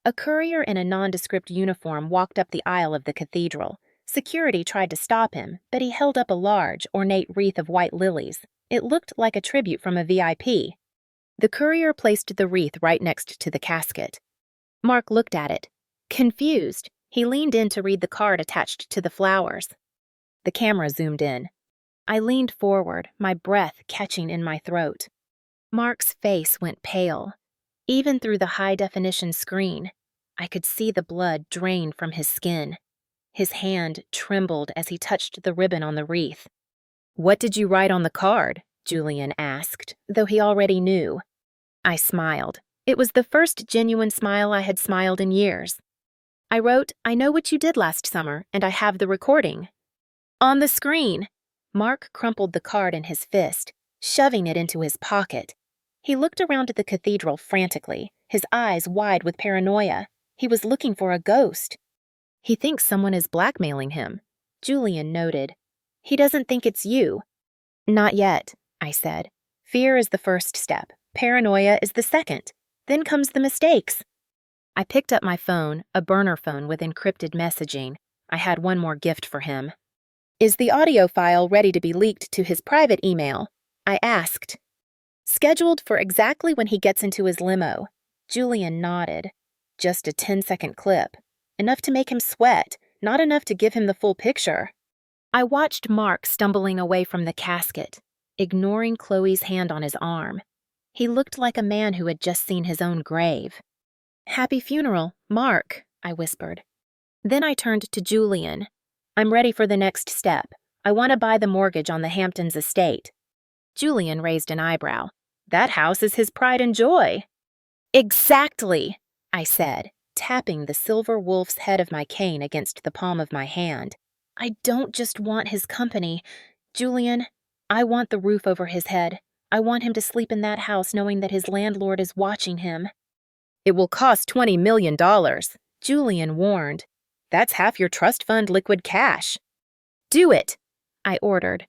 a courier in a nondescript uniform walked up the aisle of the cathedral. Security tried to stop him, but he held up a large, ornate wreath of white lilies. It looked like a tribute from a VIP. The courier placed the wreath right next to the casket. Mark looked at it. Confused, he leaned in to read the card attached to the flowers. The camera zoomed in. I leaned forward, my breath catching in my throat. Mark's face went pale. Even through the high-definition screen, I could see the blood drain from his skin. His hand trembled as he touched the ribbon on the wreath. "What did you write on the card?" Julian asked, though he already knew. I smiled. It was the first genuine smile I had smiled in years. I wrote, "I know what you did last summer, and I have the recording." On the screen, Mark crumpled the card in his fist, shoving it into his pocket. He looked around the cathedral frantically, his eyes wide with paranoia. He was looking for a ghost. "He thinks someone is blackmailing him," Julian noted. "He doesn't think it's you." "Not yet," I said. "Fear is the first step. Paranoia is the second. Then comes the mistakes." I picked up my phone, a burner phone with encrypted messaging. I had one more gift for him. "Is the audio file ready to be leaked to his private email?" I asked. "Scheduled for exactly when he gets into his limo." Julian nodded. "Just a 10-second clip. Enough to make him sweat, not enough to give him the full picture." I watched Mark stumbling away from the casket, ignoring Chloe's hand on his arm. He looked like a man who had just seen his own grave. "Happy funeral, Mark," I whispered. Then I turned to Julian. "I'm ready for the next step. I want to buy the mortgage on the Hamptons estate." Julian raised an eyebrow. "That house is his pride and joy." "Exactly," I said, tapping the silver wolf's head of my cane against the palm of my hand. "I don't just want his company, Julian. I want the roof over his head. I want him to sleep in that house knowing that his landlord is watching him." "It will cost $20 million, Julian warned. "That's half your trust fund liquid cash." "Do it," I ordered.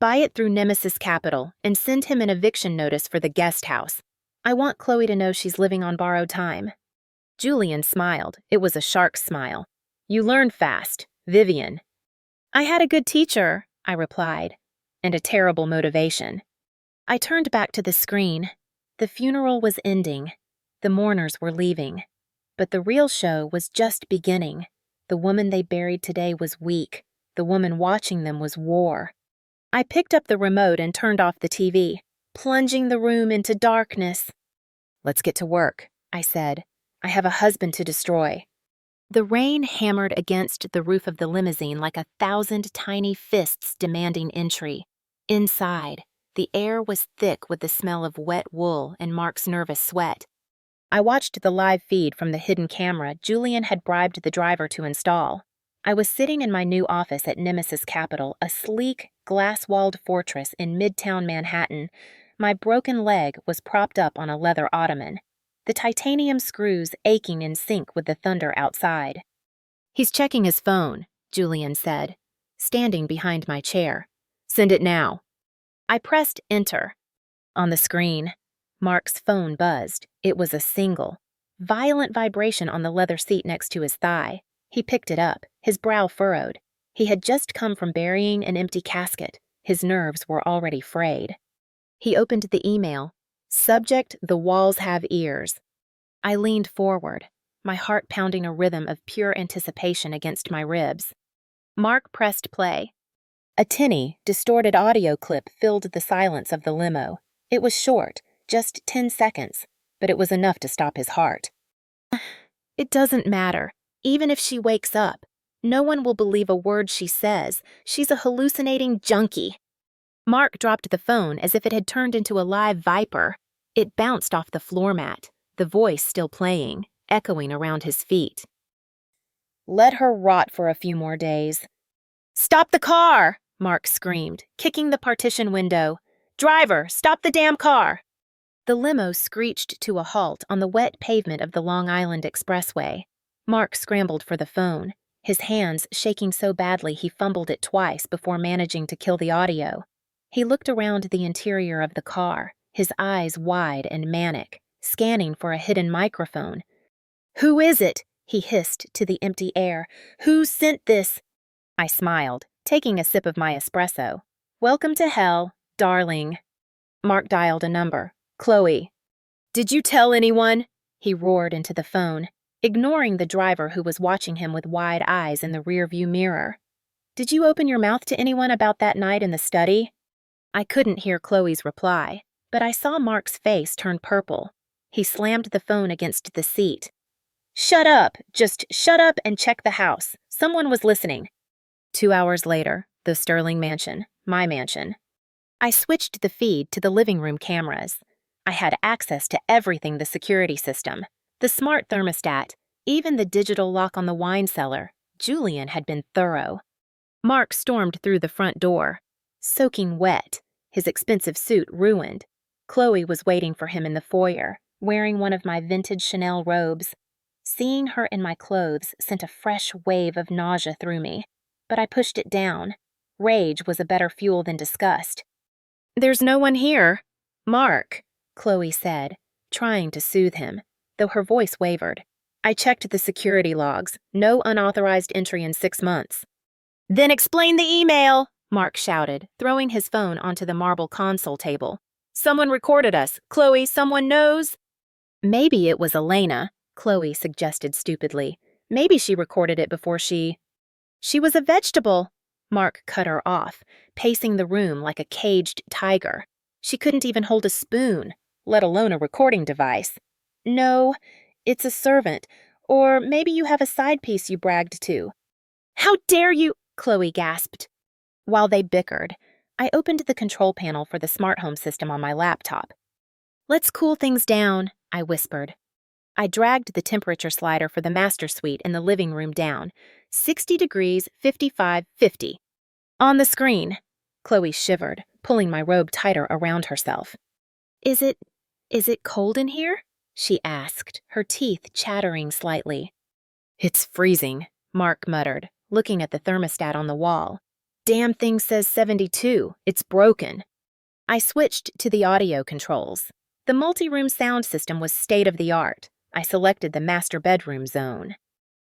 Buy it through Nemesis Capital and send him an eviction notice for the guest house. I want Chloe to know she's living on borrowed time. Julian smiled. It was a shark's smile. You learn fast, Vivian. I had a good teacher, I replied, and a terrible motivation. I turned back to the screen. The funeral was ending. The mourners were leaving. But the real show was just beginning. The woman they buried today was weak. The woman watching them was war. I picked up the remote and turned off the TV, plunging the room into darkness. Let's get to work, I said. I have a husband to destroy. The rain hammered against the roof of the limousine like 1,000 tiny fists demanding entry. Inside, the air was thick with the smell of wet wool and Mark's nervous sweat. I watched the live feed from the hidden camera Julian had bribed the driver to install. I was sitting in my new office at Nemesis Capital, a sleek, glass-walled fortress in Midtown Manhattan. My broken leg was propped up on a leather ottoman, the titanium screws aching in sync with the thunder outside. He's checking his phone, Julian said, standing behind my chair. Send it now. I pressed enter. On the screen, Mark's phone buzzed. It was a single, violent vibration on the leather seat next to his thigh. He picked it up, his brow furrowed. He had just come from burying an empty casket. His nerves were already frayed. He opened the email. Subject, the walls have ears. I leaned forward, my heart pounding a rhythm of pure anticipation against my ribs. Mark pressed play. A tinny, distorted audio clip filled the silence of the limo. It was short, just 10 seconds, but it was enough to stop his heart. It doesn't matter. Even if she wakes up, no one will believe a word she says. She's a hallucinating junkie. Mark dropped the phone as if it had turned into a live viper. It bounced off the floor mat, the voice still playing, echoing around his feet. Let her rot for a few more days. Stop the car! Mark screamed, kicking the partition window. Driver, stop the damn car! The limo screeched to a halt on the wet pavement of the Long Island Expressway. Mark scrambled for the phone, his hands shaking so badly he fumbled it twice before managing to kill the audio. He looked around the interior of the car, his eyes wide and manic, scanning for a hidden microphone. Who is it? He hissed to the empty air. Who sent this? I smiled, taking a sip of my espresso. Welcome to hell, darling. Mark dialed a number. Chloe. Did you tell anyone? He roared into the phone, ignoring the driver who was watching him with wide eyes in the rearview mirror. Did you open your mouth to anyone about that night in the study? I couldn't hear Chloe's reply, but I saw Mark's face turn purple. He slammed the phone against the seat. Shut up! Just shut up and check the house. Someone was listening. 2 hours later, the Sterling mansion, my mansion. I switched the feed to the living room cameras. I had access to everything, the security system, the smart thermostat, even the digital lock on the wine cellar. Julian had been thorough. Mark stormed through the front door, soaking wet, his expensive suit ruined. Chloe was waiting for him in the foyer, wearing one of my vintage Chanel robes. Seeing her in my clothes sent a fresh wave of nausea through me, but I pushed it down. Rage was a better fuel than disgust. There's no one here. Mark, Chloe said, trying to soothe him, though her voice wavered. I checked the security logs. No unauthorized entry in 6 months. Then explain the email, Mark shouted, throwing his phone onto the marble console table. Someone recorded us. Chloe, someone knows? Maybe it was Elena, Chloe suggested stupidly. Maybe she recorded it before she was a vegetable. Mark cut her off, pacing the room like a caged tiger. She couldn't even hold a spoon, let alone a recording device. No, it's a servant. Or maybe you have a side piece you bragged to. How dare you, Chloe gasped. While they bickered, I opened the control panel for the smart home system on my laptop. Let's cool things down, I whispered. I dragged the temperature slider for the master suite in the living room down. 60 degrees, 55, 50. On the screen. Chloe shivered, pulling my robe tighter around herself. Is it cold in here? She asked, her teeth chattering slightly. It's freezing, Mark muttered, looking at the thermostat on the wall. Damn thing says 72. It's broken. I switched to the audio controls. The multi-room sound system was state-of-the-art. I selected the master bedroom zone.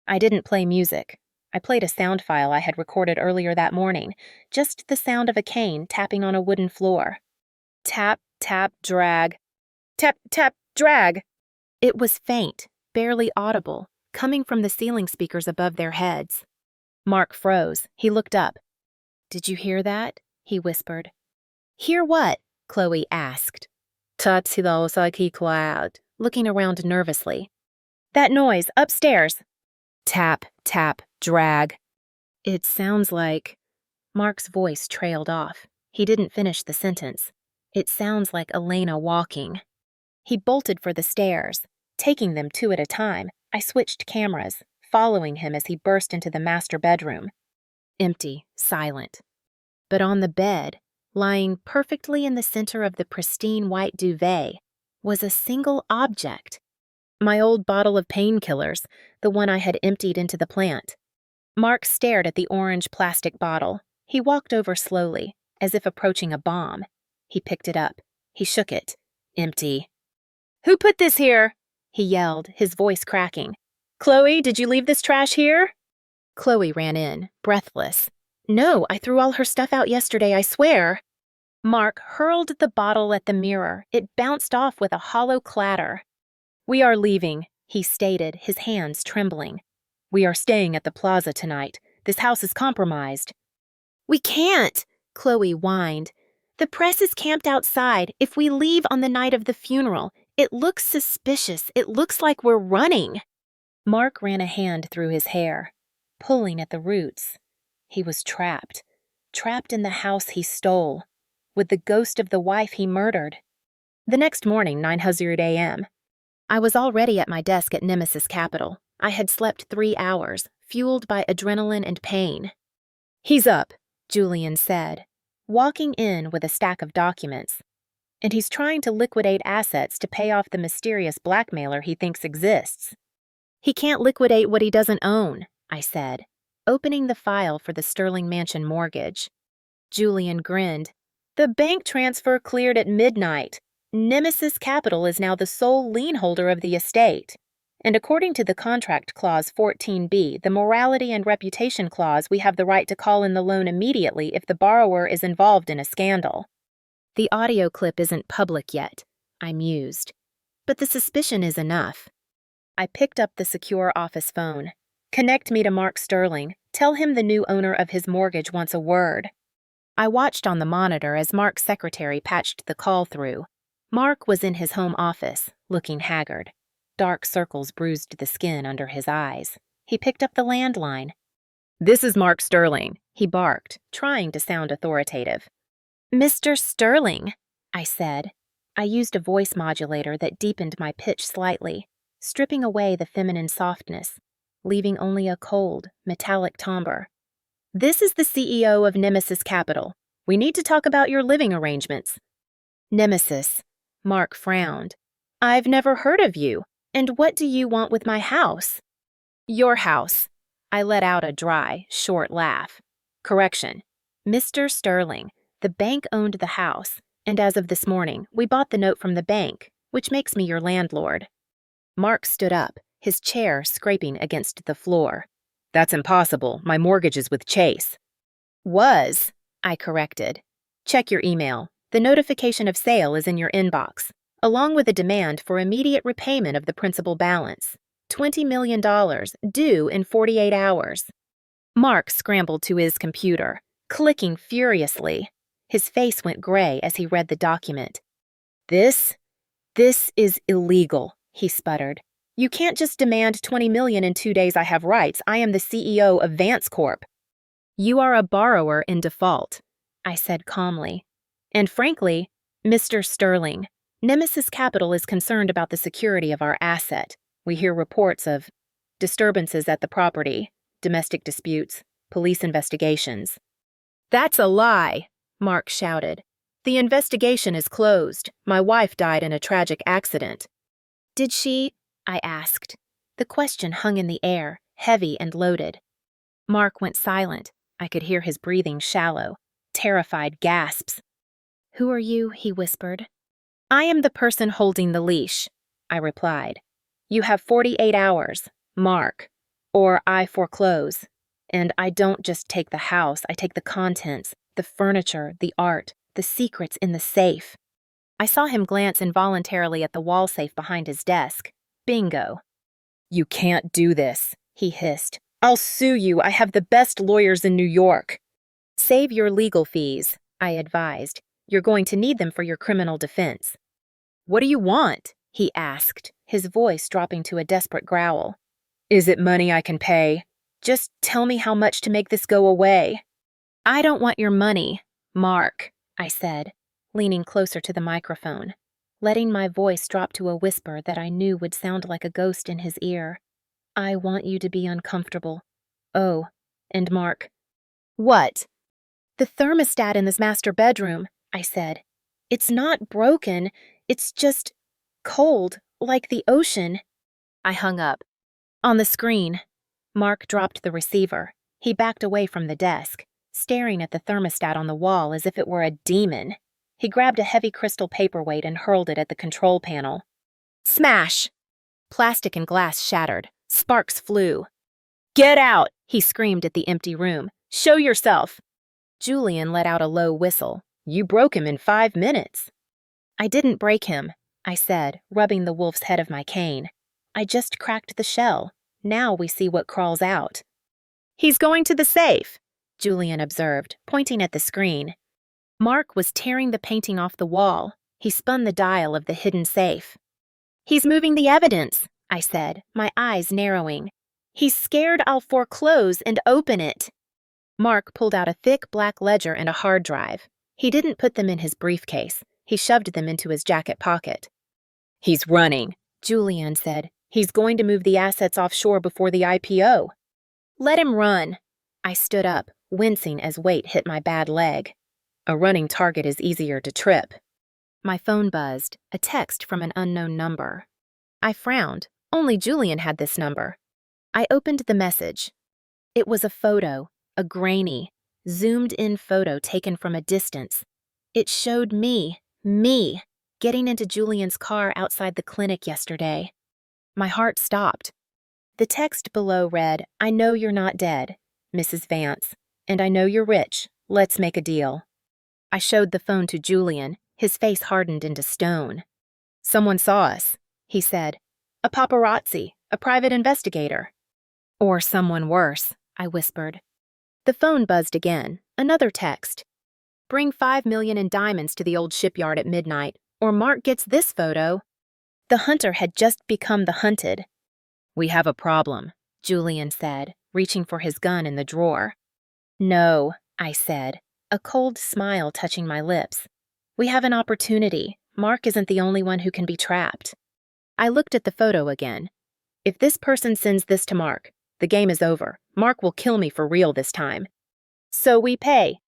I didn't play music. I played a sound file I had recorded earlier that morning, just the sound of a cane tapping on a wooden floor. Tap, tap, drag. Tap, tap, drag. It was faint, barely audible, coming from the ceiling speakers above their heads. Mark froze. He looked up. "Did you hear that?" he whispered. "Hear what?" Chloe asked. "Tatsilo cloud," looking around nervously. "That noise, upstairs." Tap, tap, drag. "It sounds like—" Mark's voice trailed off. He didn't finish the sentence. "It sounds like Elena walking." He bolted for the stairs. Taking them two at a time, I switched cameras, following him as he burst into the master bedroom. Empty, silent. But on the bed, lying perfectly in the center of the pristine white duvet, was a single object. My old bottle of painkillers, the one I had emptied into the plant. Mark stared at the orange plastic bottle. He walked over slowly, as if approaching a bomb. He picked it up. He shook it. Empty. "Who put this here?" he yelled, his voice cracking. "Chloe, did you leave this trash here?" Chloe ran in, breathless. "No, I threw all her stuff out yesterday, I swear." Mark hurled the bottle at the mirror. It bounced off with a hollow clatter. "We are leaving," he stated, his hands trembling. "We are staying at the plaza tonight. This house is compromised." "We can't," Chloe whined. "The press is camped outside. If we leave on the night of the funeral, it looks suspicious. It looks like we're running." Mark ran a hand through his hair, pulling at the roots. He was trapped in the house he stole, with the ghost of the wife he murdered. The next morning, 9:00 a.m., I was already at my desk at Nemesis Capital. I had slept 3 hours, fueled by adrenaline and pain. "He's up," Julian said, walking in with a stack of documents. "And he's trying to liquidate assets to pay off the mysterious blackmailer he thinks exists." "He can't liquidate what he doesn't own," I said, opening the file for the Sterling Mansion mortgage. Julian grinned. "The bank transfer cleared at midnight. Nemesis Capital is now the sole lien holder of the estate. And according to the contract clause 14B, the morality and reputation clause, we have the right to call in the loan immediately if the borrower is involved in a scandal." The audio clip isn't public yet, I mused. But the suspicion is enough. I picked up the secure office phone. "Connect me to Mark Sterling. Tell him the new owner of his mortgage wants a word." I watched on the monitor as Mark's secretary patched the call through. Mark was in his home office, looking haggard. Dark circles bruised the skin under his eyes. He picked up the landline. "This is Mark Sterling," he barked, trying to sound authoritative. "Mr. Sterling," I said. I used a voice modulator that deepened my pitch slightly, stripping away the feminine softness, leaving only a cold, metallic timbre. "This is the CEO of Nemesis Capital. We need to talk about your living arrangements." "Nemesis." Mark frowned. "I've never heard of you. And what do you want with my house?" "Your house." I let out a dry, short laugh. "Correction. Mr. Sterling, the bank owned the house, and as of this morning, we bought the note from the bank, which makes me your landlord." Mark stood up, his chair scraping against the floor. "That's impossible. My mortgage is with Chase." "Was," I corrected. "Check your email. The notification of sale is in your inbox, along with a demand for immediate repayment of the principal balance. $20 million, due in 48 hours. Mark scrambled to his computer, clicking furiously. His face went gray as he read the document. This is illegal," he sputtered. "You can't just demand $20 million in 2 days. I have rights. I am the CEO of Vance Corp." "You are a borrower in default," I said calmly. "And frankly, Mr. Sterling, Nemesis Capital is concerned about the security of our asset. We hear reports of disturbances at the property, domestic disputes, police investigations." "That's a lie," Mark shouted. "The investigation is closed. My wife died in a tragic accident." "Did she?" I asked. The question hung in the air, heavy and loaded. Mark went silent. I could hear his breathing shallow, terrified gasps. "Who are you?" he whispered. "I am the person holding the leash," I replied. "You have 48 hours, Mark, or I foreclose. And I don't just take the house, I take the contents, the furniture, the art, the secrets in the safe." I saw him glance involuntarily at the wall safe behind his desk. Bingo. "You can't do this," he hissed. "I'll sue you. I have the best lawyers in New York." "Save your legal fees," I advised. "You're going to need them for your criminal defense." "What do you want?" he asked, his voice dropping to a desperate growl. "Is it money I can pay? Just tell me how much to make this go away." "I don't want your money, Mark," I said, leaning closer to the microphone, letting my voice drop to a whisper that I knew would sound like a ghost in his ear. "I want you to be uncomfortable. Oh, and Mark." "What?" "The thermostat in this master bedroom," I said. "It's not broken. It's just cold, like the ocean." I hung up. On the screen, Mark dropped the receiver. He backed away from the desk, staring at the thermostat on the wall as if it were a demon. He grabbed a heavy crystal paperweight and hurled it at the control panel. Smash! Plastic and glass shattered. Sparks flew. "Get out!" he screamed at the empty room. "Show yourself!" Julian let out a low whistle. "You broke him in 5 minutes." "I didn't break him," I said, rubbing the wolf's head of my cane. "I just cracked the shell. Now we see what crawls out." "He's going to the safe," Julian observed, pointing at the screen. Mark was tearing the painting off the wall. He spun the dial of the hidden safe. "He's moving the evidence," I said, my eyes narrowing. "He's scared I'll foreclose and open it." Mark pulled out a thick black ledger and a hard drive. He didn't put them in his briefcase. He shoved them into his jacket pocket. "He's running," Julian said. "He's going to move the assets offshore before the IPO." "Let him run." I stood up, wincing as weight hit my bad leg. A running target is easier to trip. My phone buzzed, a text from an unknown number. I frowned. Only Julian had this number. I opened the message. It was a photo, a grainy, zoomed-in photo taken from a distance. It showed me, getting into Julian's car outside the clinic yesterday. My heart stopped. The text below read, "I know you're not dead, Mrs. Vance, and I know you're rich. Let's make a deal." I showed the phone to Julian. His face hardened into stone. "Someone saw us," he said. "A paparazzi, a private investigator." "Or someone worse," I whispered. The phone buzzed again. Another text. "Bring 5 million in diamonds to the old shipyard at midnight, or Mark gets this photo." The hunter had just become the hunted. "We have a problem," Julian said, reaching for his gun in the drawer. "No," I said, a cold smile touching my lips. "We have an opportunity. Mark isn't the only one who can be trapped." I looked at the photo again. "If this person sends this to Mark, the game is over. Mark will kill me for real this time." "So we pay."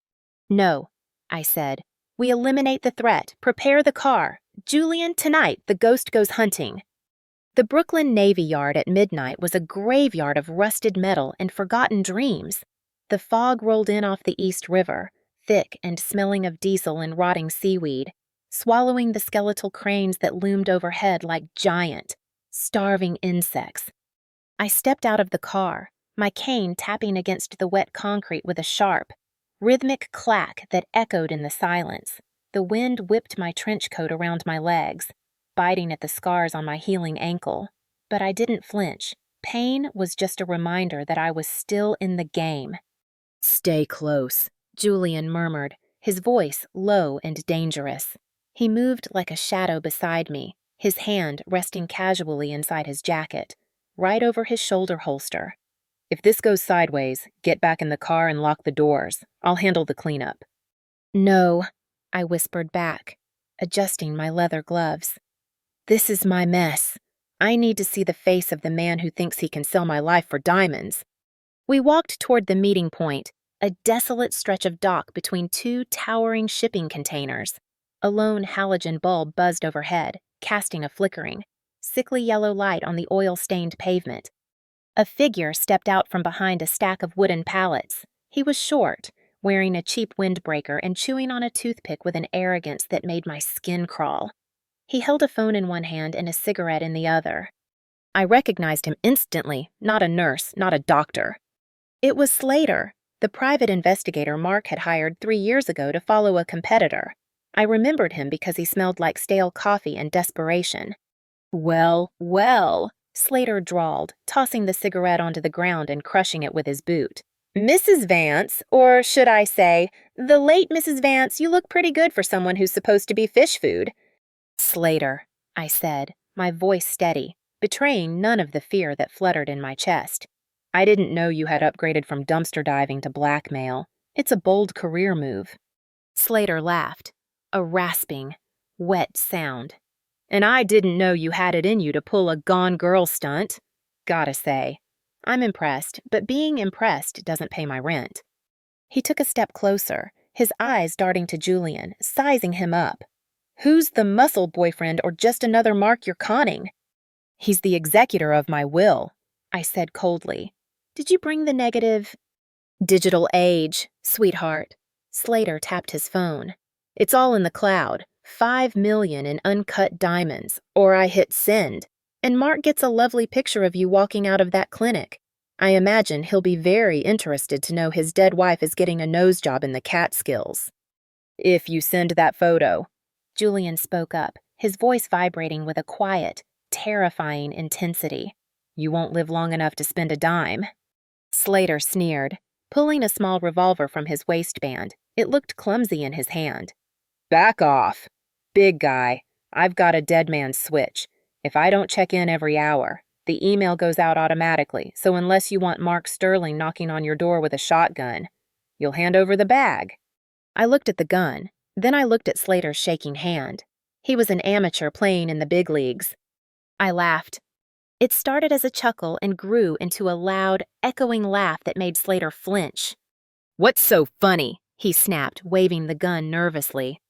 "No," I said. "We eliminate the threat. Prepare the car. Julian, tonight the ghost goes hunting." The Brooklyn Navy Yard at midnight was a graveyard of rusted metal and forgotten dreams. The fog rolled in off the East River, thick and smelling of diesel and rotting seaweed, swallowing the skeletal cranes that loomed overhead like giant, starving insects. I stepped out of the car, my cane tapping against the wet concrete with a sharp, rhythmic clack that echoed in the silence. The wind whipped my trench coat around my legs, biting at the scars on my healing ankle. But I didn't flinch. Pain was just a reminder that I was still in the game. "Stay close," Julian murmured, his voice low and dangerous. He moved like a shadow beside me, his hand resting casually inside his jacket, right over his shoulder holster. "If this goes sideways, get back in the car and lock the doors. I'll handle the cleanup." "No," I whispered back, adjusting my leather gloves. "This is my mess. I need to see the face of the man who thinks he can sell my life for diamonds." We walked toward the meeting point, a desolate stretch of dock between two towering shipping containers. A lone halogen bulb buzzed overhead, casting a flickering, sickly yellow light on the oil-stained pavement. A figure stepped out from behind a stack of wooden pallets. He was short, wearing a cheap windbreaker and chewing on a toothpick with an arrogance that made my skin crawl. He held a phone in one hand and a cigarette in the other. I recognized him instantly, not a nurse, not a doctor. It was Slater, the private investigator Mark had hired 3 years ago to follow a competitor. I remembered him because he smelled like stale coffee and desperation. Well, well, Slater drawled, tossing the cigarette onto the ground and crushing it with his boot. Mrs. Vance, or should I say, the late Mrs. Vance, you look pretty good for someone who's supposed to be fish food. Slater, I said, my voice steady, betraying none of the fear that fluttered in my chest. I didn't know you had upgraded from dumpster diving to blackmail. It's a bold career move. Slater laughed, a rasping, wet sound. And I didn't know you had it in you to pull a gone girl stunt. Gotta say, I'm impressed, but being impressed doesn't pay my rent. He took a step closer, his eyes darting to Julian, sizing him up. Who's the muscle boyfriend or just another Mark you're conning? He's the executor of my will, I said coldly. Did you bring the negative? Digital age, sweetheart. Slater tapped his phone. It's all in the cloud. 5 million in uncut diamonds, or I hit send, and Mark gets a lovely picture of you walking out of that clinic. I imagine he'll be very interested to know his dead wife is getting a nose job in the Catskills. If you send that photo, Julian spoke up, his voice vibrating with a quiet, terrifying intensity. You won't live long enough to spend a dime. Slater sneered, pulling a small revolver from his waistband. It looked clumsy in his hand. Back off. Big guy, I've got a dead man's switch. If I don't check in every hour, the email goes out automatically, so unless you want Mark Sterling knocking on your door with a shotgun, you'll hand over the bag. I looked at the gun, then I looked at Slater's shaking hand. He was an amateur playing in the big leagues. I laughed. It started as a chuckle and grew into a loud, echoing laugh that made Slater flinch. What's so funny? He snapped, waving the gun nervously.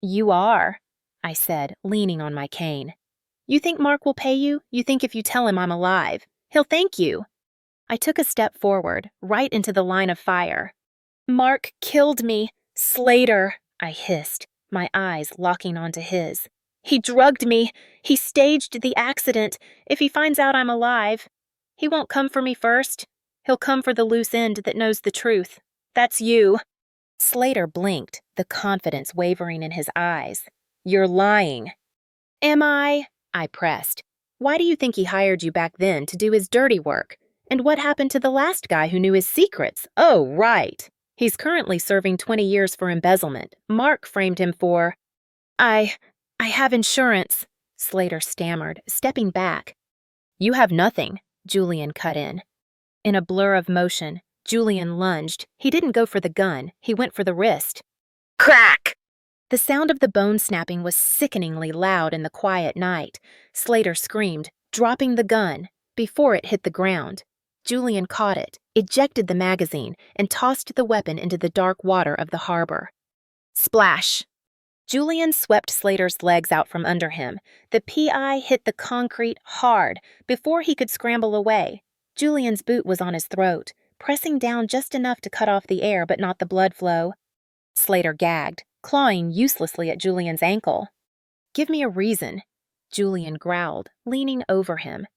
You are, I said, leaning on my cane. You think Mark will pay you? You think if you tell him I'm alive, he'll thank you. I took a step forward, right into the line of fire. Mark killed me. Slater, I hissed, my eyes locking onto his. He drugged me. He staged the accident. If he finds out I'm alive, he won't come for me first. He'll come for the loose end that knows the truth. That's you. Slater blinked, the confidence wavering in his eyes. You're lying. Am I? I pressed. Why do you think he hired you back then to do his dirty work? And what happened to the last guy who knew his secrets? Oh, right. He's currently serving 20 years for embezzlement. Mark framed him for... I have insurance, Slater stammered, stepping back. You have nothing, Julian cut in. In a blur of motion, Julian lunged. He didn't go for the gun. He went for the wrist. Crack! The sound of the bone snapping was sickeningly loud in the quiet night. Slater screamed, dropping the gun, before it hit the ground. Julian caught it, ejected the magazine, and tossed the weapon into the dark water of the harbor. Splash! Julian swept Slater's legs out from under him. The PI hit the concrete hard before he could scramble away. Julian's boot was on his throat, pressing down just enough to cut off the air but not the blood flow. Slater gagged, clawing uselessly at Julian's ankle. Give me a reason, Julian growled, leaning over him.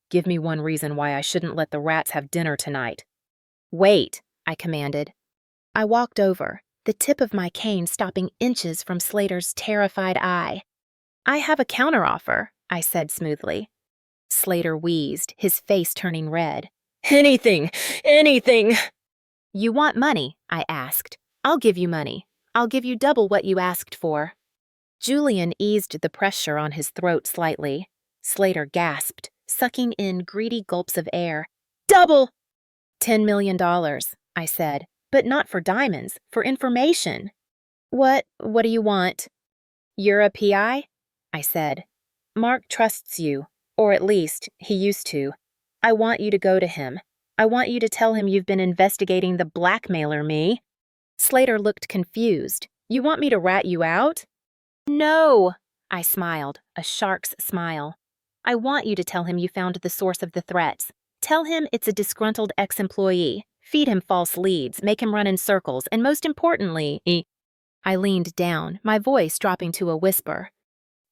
Give me one reason why I shouldn't let the rats have dinner tonight. Wait, I commanded. I walked over, the tip of my cane stopping inches from Slater's terrified eye. I have a counteroffer, I said smoothly. Slater wheezed, his face turning red. Anything! You want money? I asked. I'll give you money. I'll give you double what you asked for. Julian eased the pressure on his throat slightly. Slater gasped, sucking in greedy gulps of air. Double! $10 million, I said, but not for diamonds, for information. What do you want? You're a PI? I said. Mark trusts you, or at least, he used to. I want you to go to him. I want you to tell him you've been investigating the blackmailer me. Slater looked confused. You want me to rat you out? No, I smiled, a shark's smile. I want you to tell him you found the source of the threats. Tell him it's a disgruntled ex-employee, Feed him false leads, make him run in circles, and most importantly, I leaned down, my voice dropping to a whisper.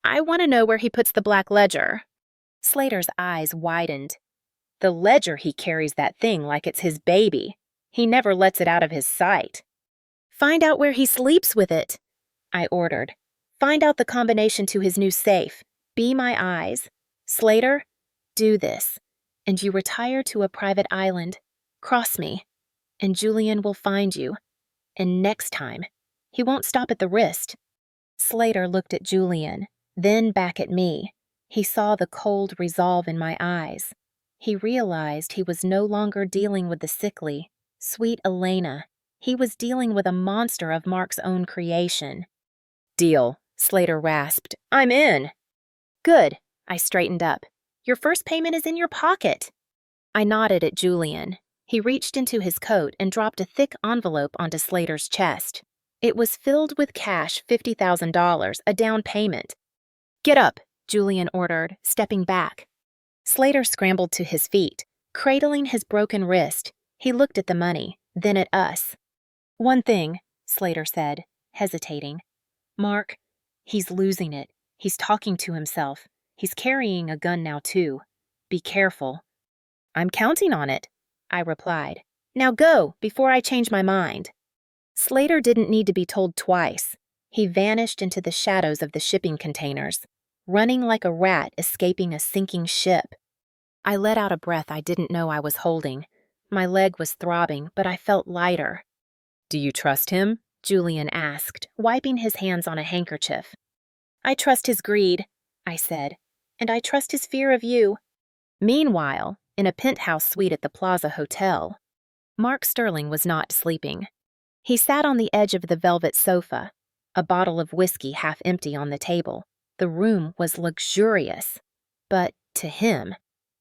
I want to know where he puts the black ledger. Slater's eyes widened. The ledger, he carries that thing like it's his baby. He never lets it out of his sight. Find out where he sleeps with it, I ordered. Find out the combination to his new safe. Be my eyes. Slater, do this. And you retire to a private island. Cross me. And Julian will find you. And next time, he won't stop at the wrist. Slater looked at Julian, then back at me. He saw the cold resolve in my eyes. He realized he was no longer dealing with the sickly, sweet Elena. He was dealing with a monster of Mark's own creation. Deal, Slater rasped. I'm in. Good, I straightened up. Your first payment is in your pocket. I nodded at Julian. He reached into his coat and dropped a thick envelope onto Slater's chest. It was filled with cash, $50,000, a down payment. Get up, Julian ordered, stepping back. Slater scrambled to his feet, cradling his broken wrist. He looked at the money, then at us. One thing, Slater said, hesitating. Mark, he's losing it. He's talking to himself. He's carrying a gun now, too. Be careful. I'm counting on it, I replied. Now go, before I change my mind. Slater didn't need to be told twice. He vanished into the shadows of the shipping containers, running like a rat escaping a sinking ship. I let out a breath I didn't know I was holding. My leg was throbbing, but I felt lighter. Do you trust him? Julian asked, wiping his hands on a handkerchief. I trust his greed, I said, and I trust his fear of you. Meanwhile, in a penthouse suite at the Plaza Hotel, Mark Sterling was not sleeping. He sat on the edge of the velvet sofa, a bottle of whiskey half empty on the table. The room was luxurious, but to him,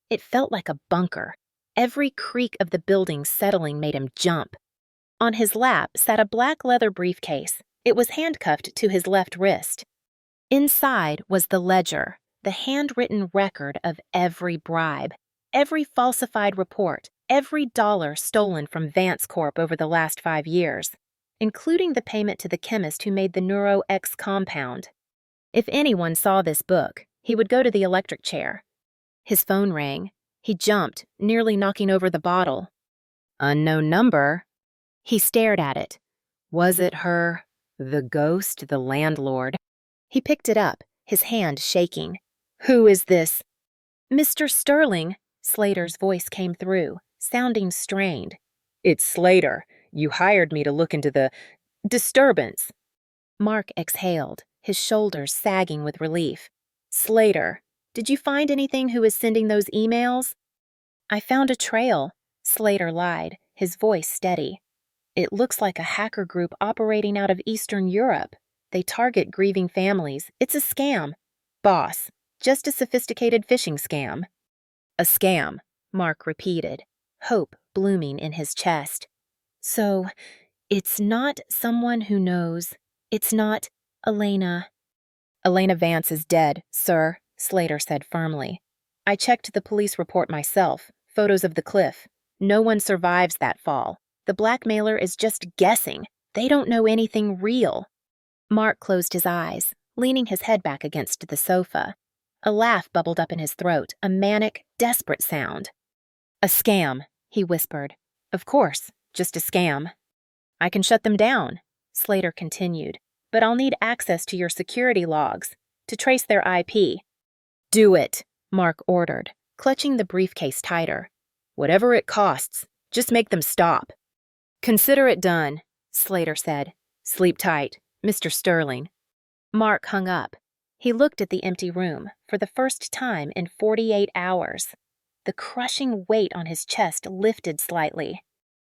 it felt like a bunker. Every creak of the building settling made him jump. On his lap sat a black leather briefcase. It was handcuffed to his left wrist. Inside was the ledger, the handwritten record of every bribe, every falsified report, every dollar stolen from Vance Corp over the last 5 years, including the payment to the chemist who made the Neuro X compound. If anyone saw this book, he would go to the electric chair. His phone rang. He jumped, nearly knocking over the bottle. Unknown number. He stared at it. Was it her? The ghost, the landlord. He picked it up, his hand shaking. Who is this? Mr. Sterling, Slater's voice came through, sounding strained. It's Slater. You hired me to look into the disturbance. Mark exhaled, his shoulders sagging with relief. Slater, did you find anything who is sending those emails? I found a trail, Slater lied, his voice steady. It looks like a hacker group operating out of Eastern Europe. They target grieving families. It's a scam. Boss, just a sophisticated phishing scam. A scam, Mark repeated, hope blooming in his chest. So, it's not someone who knows. It's not Elena. Elena Vance is dead, sir, Slater said firmly. I checked the police report myself, photos of the cliff. No one survives that fall. The blackmailer is just guessing. They don't know anything real. Mark closed his eyes, leaning his head back against the sofa. A laugh bubbled up in his throat, a manic, desperate sound. A scam, he whispered. Of course, just a scam. I can shut them down, Slater continued, but I'll need access to your security logs to trace their IP. Do it, Mark ordered, clutching the briefcase tighter. Whatever it costs, just make them stop. Consider it done, Slater said. Sleep tight, Mr. Sterling. Mark hung up. He looked at the empty room for the first time in 48 hours. The crushing weight on his chest lifted slightly.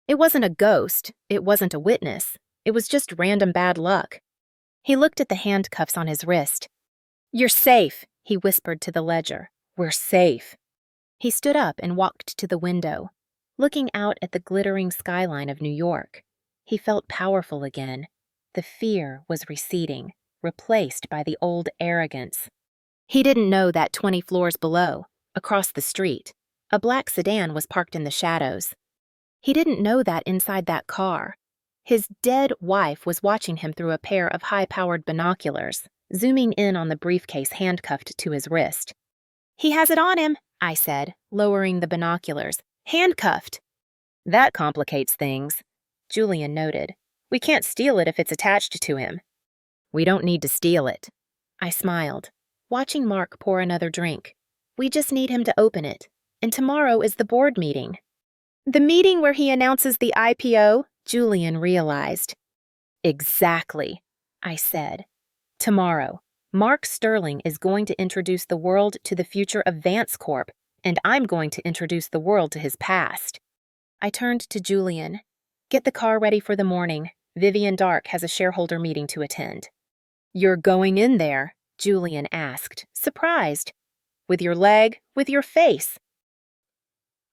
It wasn't a ghost. It wasn't a witness. It was just random bad luck. He looked at the handcuffs on his wrist. You're safe, he whispered to the ledger. We're safe. He stood up and walked to the window, looking out at the glittering skyline of New York. He felt powerful again. The fear was receding, replaced by the old arrogance. He didn't know that 20 floors below, across the street, a black sedan was parked in the shadows. He didn't know that inside that car. His dead wife was watching him through a pair of high-powered binoculars, zooming in on the briefcase handcuffed to his wrist. "He has it on him," I said, lowering the binoculars. "Handcuffed." "That complicates things," Julian noted. "We can't steal it if it's attached to him." "We don't need to steal it." I smiled, watching Mark pour another drink. "We just need him to open it. And tomorrow is the board meeting." "The meeting where he announces the IPO?" Julian realized. "Exactly," I said. "Tomorrow, Mark Sterling is going to introduce the world to the future of Vance Corp, and I'm going to introduce the world to his past." I turned to Julian. "Get the car ready for the morning. Vivian Dark has a shareholder meeting to attend." "You're going in there?" Julian asked, surprised. "With your leg? With your face?"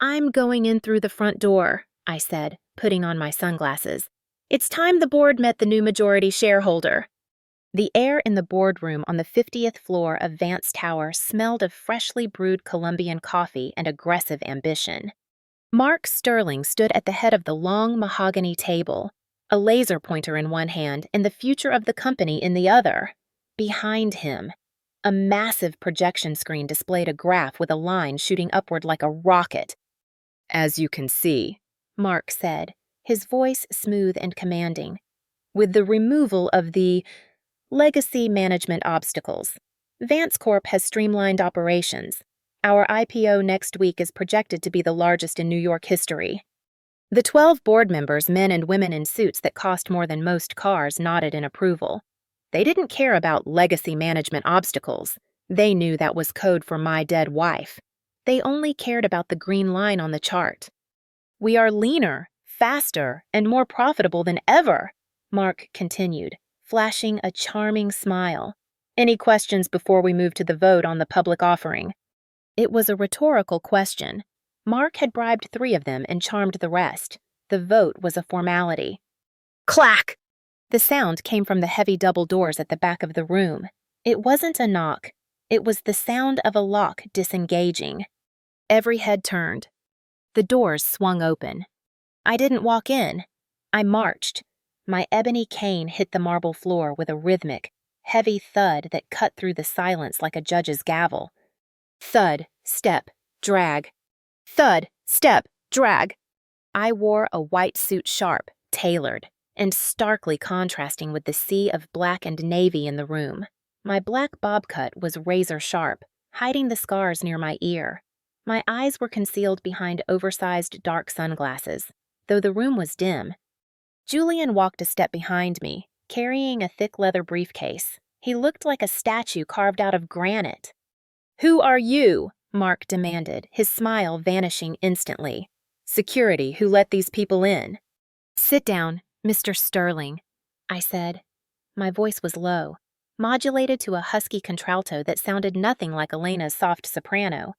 "I'm going in through the front door," I said, putting on my sunglasses. "It's time the board met the new majority shareholder." The air in the boardroom on the 50th floor of Vance Tower smelled of freshly brewed Colombian coffee and aggressive ambition. Mark Sterling stood at the head of the long mahogany table, a laser pointer in one hand and the future of the company in the other. Behind him, a massive projection screen displayed a graph with a line shooting upward like a rocket. "As you can see," Mark said, his voice smooth and commanding, "with the removal of the legacy management obstacles, Vance Corp has streamlined operations. Our IPO next week is projected to be the largest in New York history." The 12 board members, men and women in suits that cost more than most cars, nodded in approval. They didn't care about legacy management obstacles. They knew that was code for my dead wife. They only cared about the green line on the chart. "We are leaner, faster, and more profitable than ever," Mark continued, flashing a charming smile. "Any questions before we move to the vote on the public offering?" It was a rhetorical question. Mark had bribed 3 of them and charmed the rest. The vote was a formality. Clack! The sound came from the heavy double doors at the back of the room. It wasn't a knock. It was the sound of a lock disengaging. Every head turned. The doors swung open. I didn't walk in. I marched. My ebony cane hit the marble floor with a rhythmic, heavy thud that cut through the silence like a judge's gavel. Thud, step, drag. Thud, step, drag. I wore a white suit sharp, tailored, and starkly contrasting with the sea of black and navy in the room. My black bob cut was razor sharp, hiding the scars near my ear. My eyes were concealed behind oversized dark sunglasses, though the room was dim. Julian walked a step behind me, carrying a thick leather briefcase. He looked like a statue carved out of granite. "Who are you?" Mark demanded, his smile vanishing instantly. "Security who let these people in." "Sit down, Mr. Sterling," I said. My voice was low, modulated to a husky contralto that sounded nothing like Elena's soft soprano.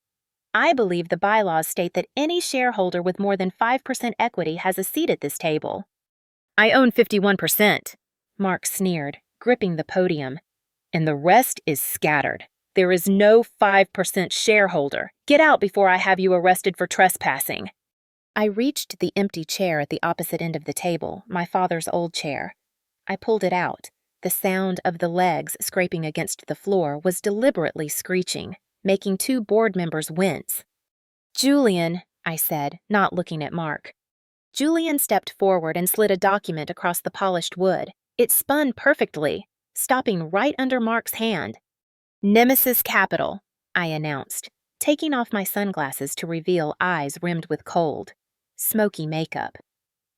"I believe the bylaws state that any shareholder with more than 5% equity has a seat at this table." "I own 51%, Mark sneered, gripping the podium. "And the rest is scattered. There is no 5% shareholder. Get out before I have you arrested for trespassing." I reached the empty chair at the opposite end of the table, my father's old chair. I pulled it out. The sound of the legs scraping against the floor was deliberately screeching, making 2 board members wince. "Julian," I said, not looking at Mark. Julian stepped forward and slid a document across the polished wood. It spun perfectly, stopping right under Mark's hand. "Nemesis Capital," I announced, taking off my sunglasses to reveal eyes rimmed with cold, smoky makeup.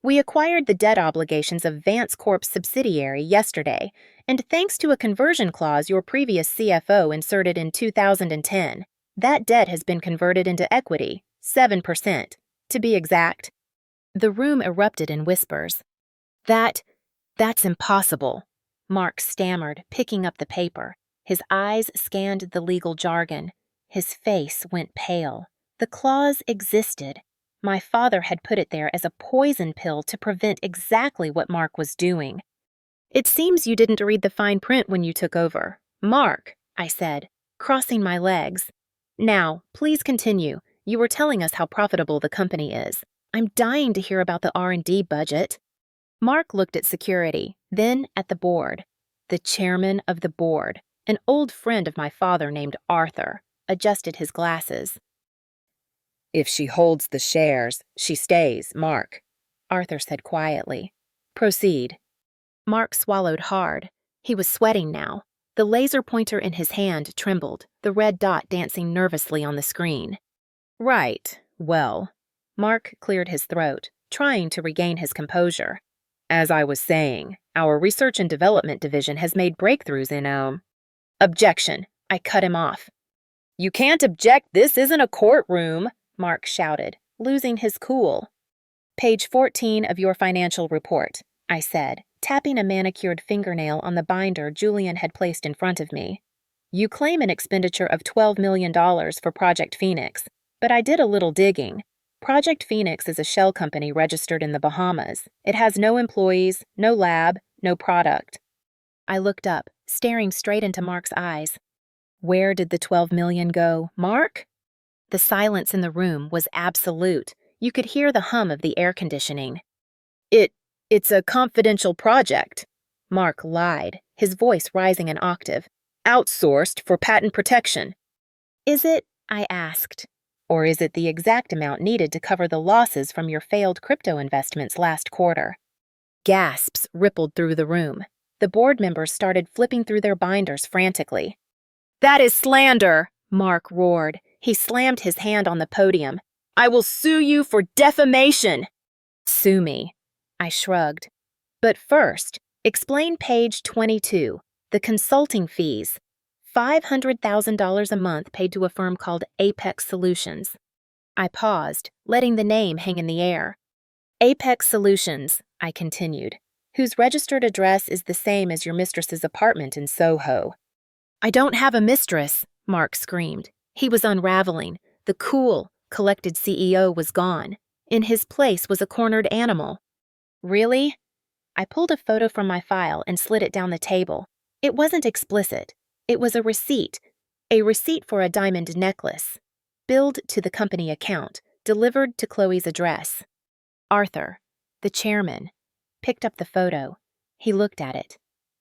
"We acquired the debt obligations of Vance Corp's subsidiary yesterday, and thanks to a conversion clause your previous CFO inserted in 2010, that debt has been converted into equity, 7%, to be exact." The room erupted in whispers. That's impossible," Mark stammered, picking up the paper. His eyes scanned the legal jargon. His face went pale. The clause existed. My father had put it there as a poison pill to prevent exactly what Mark was doing. "It seems you didn't read the fine print when you took over." "Mark," I said, crossing my legs. "Now, please continue. You were telling us how profitable the company is." I'm dying to hear about the R&D budget. Mark looked at security, then at the board. The chairman of the board, an old friend of my father named Arthur, adjusted his glasses. If she holds the shares, she stays, Mark, Arthur said quietly. Proceed. Mark swallowed hard. He was sweating now. The laser pointer in his hand trembled, the red dot dancing nervously on the screen. Right. Well, Mark cleared his throat, trying to regain his composure. As I was saying, our research and development division has made breakthroughs in, Objection. I cut him off. You can't object. This isn't a courtroom, Mark shouted, losing his cool. Page 14 of your financial report, I said, tapping a manicured fingernail on the binder Julian had placed in front of me. You claim an expenditure of $12 million for Project Phoenix, but I did a little digging. Project Phoenix is a shell company registered in the Bahamas. It has no employees, no lab, no product. I looked up, staring straight into Mark's eyes. Where did the $12 million go, Mark? The silence in the room was absolute. You could hear the hum of the air conditioning. It's a confidential project, Mark lied, his voice rising an octave. Outsourced for patent protection. Is it? I asked. Or is it the exact amount needed to cover the losses from your failed crypto investments last quarter? Gasps rippled through the room. The board members started flipping through their binders frantically. That is slander, Mark roared. He slammed his hand on the podium. I will sue you for defamation. Sue me. I shrugged. But first, explain page 22, the consulting fees. $500,000 a month paid to a firm called Apex Solutions. I paused, letting the name hang in the air. Apex Solutions, I continued, whose registered address is the same as your mistress's apartment in Soho. I don't have a mistress, Mark screamed. He was unraveling. The cool, collected CEO was gone. In his place was a cornered animal. Really? I pulled a photo from my file and slid it down the table. It wasn't explicit. It was a receipt for a diamond necklace, billed to the company account, delivered to Chloe's address. Arthur, the chairman, picked up the photo. He looked at it,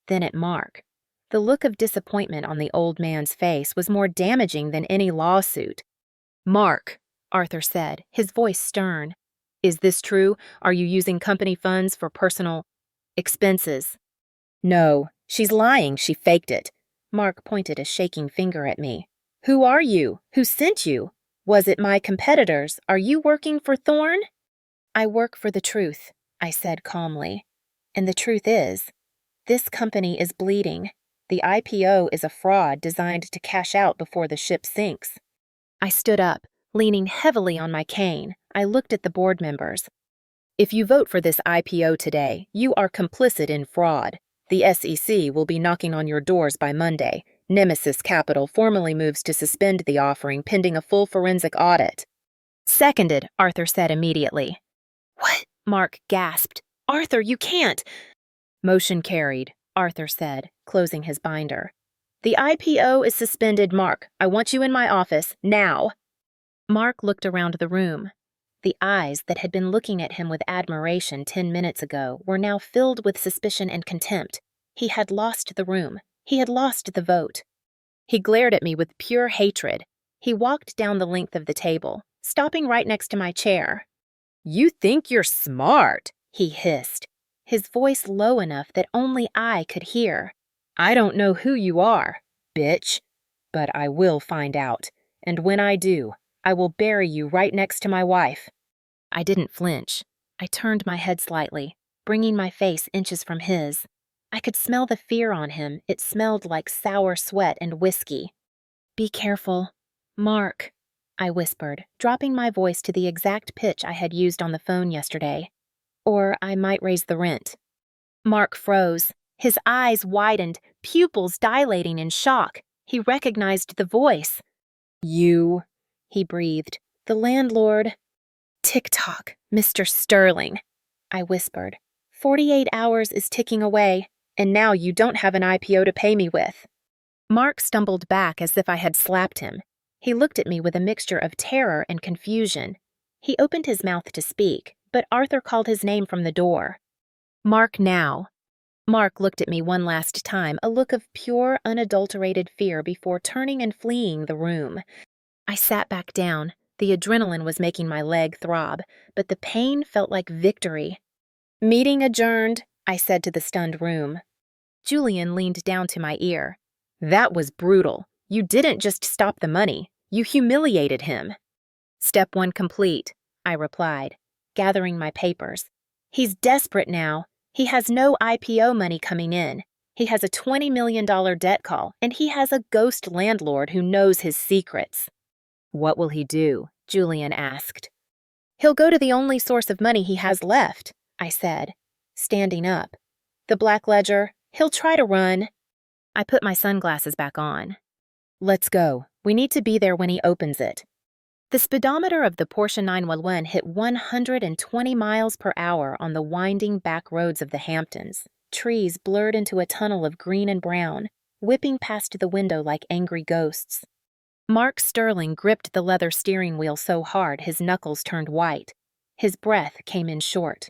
then at Mark. The look of disappointment on the old man's face was more damaging than any lawsuit. Mark, Arthur said, his voice stern. Is this true? Are you using company funds for personal expenses? No, she's lying. She faked it. Mark pointed a shaking finger at me. Who are you? Who sent you? Was it my competitors? Are you working for Thorne? I work for the truth, I said calmly. And the truth is, this company is bleeding. The IPO is a fraud designed to cash out before the ship sinks. I stood up, leaning heavily on my cane. I looked at the board members. If you vote for this IPO today, you are complicit in fraud. The SEC will be knocking on your doors by Monday. Nemesis Capital formally moves to suspend the offering pending a full forensic audit. Seconded, Arthur said immediately. What? Mark gasped. Arthur, you can't. Motion carried, Arthur said, closing his binder. The IPO is suspended, Mark. I want you in my office, now. Mark looked around the room. The eyes that had been looking at him with admiration 10 minutes ago were now filled with suspicion and contempt. He had lost the room. He had lost the vote. He glared at me with pure hatred. He walked down the length of the table, stopping right next to my chair. You think you're smart, he hissed, his voice low enough that only I could hear. I don't know who you are, bitch, but I will find out, and when I do, I will bury you right next to my wife. I didn't flinch. I turned my head slightly, bringing my face inches from his. I could smell the fear on him. It smelled like sour sweat and whiskey. Be careful, Mark, I whispered, dropping my voice to the exact pitch I had used on the phone yesterday. Or I might raise the rent. Mark froze. His eyes widened, pupils dilating in shock. He recognized the voice. You, he breathed. The landlord. Tick-tock, Mr. Sterling, I whispered. 48 hours is ticking away, and now you don't have an IPO to pay me with. Mark stumbled back as if I had slapped him. He looked at me with a mixture of terror and confusion. He opened his mouth to speak, but Arthur called his name from the door. Mark now. Mark looked at me one last time, a look of pure, unadulterated fear before turning and fleeing the room. I sat back down. The adrenaline was making my leg throb, but the pain felt like victory. "Meeting adjourned," I said to the stunned room. Julian leaned down to my ear. "That was brutal. You didn't just stop the money. You humiliated him." "Step 1 complete," I replied, gathering my papers. "He's desperate now. He has no IPO money coming in. He has a $20 million debt call, and he has a ghost landlord who knows his secrets." "What will he do?" Julian asked. "He'll go to the only source of money he has left," I said, standing up. "The Black Ledger. He'll try to run." I put my sunglasses back on. "Let's go. We need to be there when he opens it." The speedometer of the Porsche 911 hit 120 miles per hour on the winding back roads of the Hamptons. Trees blurred into a tunnel of green and brown, whipping past the window like angry ghosts. Mark Sterling gripped the leather steering wheel so hard his knuckles turned white. His breath came in short.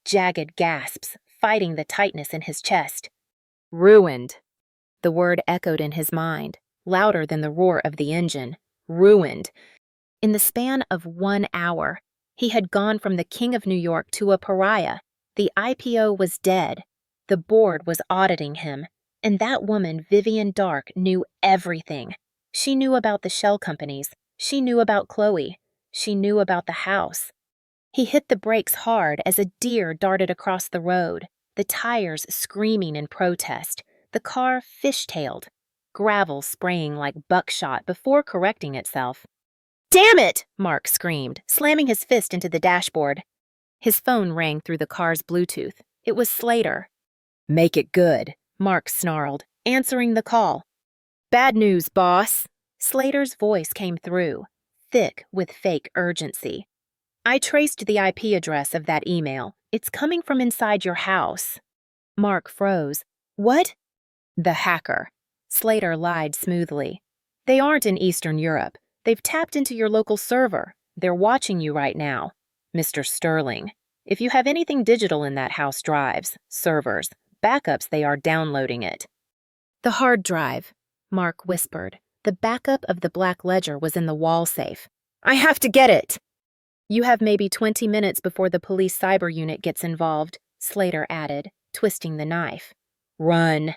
Jagged gasps, fighting the tightness in his chest. "Ruined." The word echoed in his mind, louder than the roar of the engine. Ruined. In the span of 1 hour, he had gone from the king of New York to a pariah. The IPO was dead. The board was auditing him. And that woman, Vivian Dark, knew everything. She knew about the shell companies. She knew about Chloe. She knew about the house. He hit the brakes hard as a deer darted across the road, the tires screaming in protest, the car fishtailed, gravel spraying like buckshot before correcting itself. "Damn it!" Mark screamed, slamming his fist into the dashboard. His phone rang through the car's Bluetooth. It was Slater. "Make it good," Mark snarled, answering the call. "Bad news, boss." Slater's voice came through, thick with fake urgency. "I traced the IP address of that email. It's coming from inside your house." Mark froze. "What?" "The hacker." Slater lied smoothly. "They aren't in Eastern Europe. They've tapped into your local server. They're watching you right now. Mr. Sterling. If you have anything digital in that house, drives, servers, backups, they are downloading it." "The hard drive," Mark whispered. "The backup of the Black Ledger was in the wall safe." "I have to get it!" "You have maybe 20 minutes before the police cyber unit gets involved," Slater added, twisting the knife. "Run."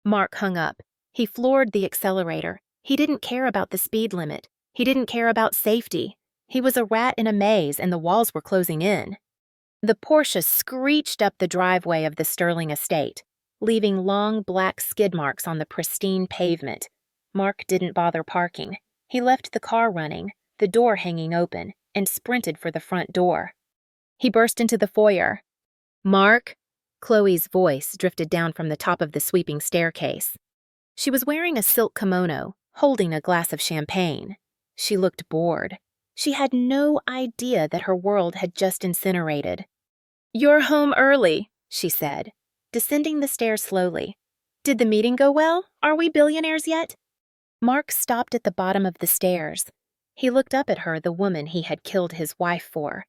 Mark hung up. He floored the accelerator. He didn't care about the speed limit. He didn't care about safety. He was a rat in a maze and the walls were closing in. The Porsche screeched up the driveway of the Sterling estate, leaving long black skid marks on the pristine pavement. Mark didn't bother parking. He left the car running, the door hanging open, and sprinted for the front door. He burst into the foyer. "Mark?" Chloe's voice drifted down from the top of the sweeping staircase. She was wearing a silk kimono, holding a glass of champagne. She looked bored. She had no idea that her world had just incinerated. "You're home early," she said, descending the stairs slowly. "Did the meeting go well? Are we billionaires yet?" Mark stopped at the bottom of the stairs. He looked up at her, the woman he had killed his wife for.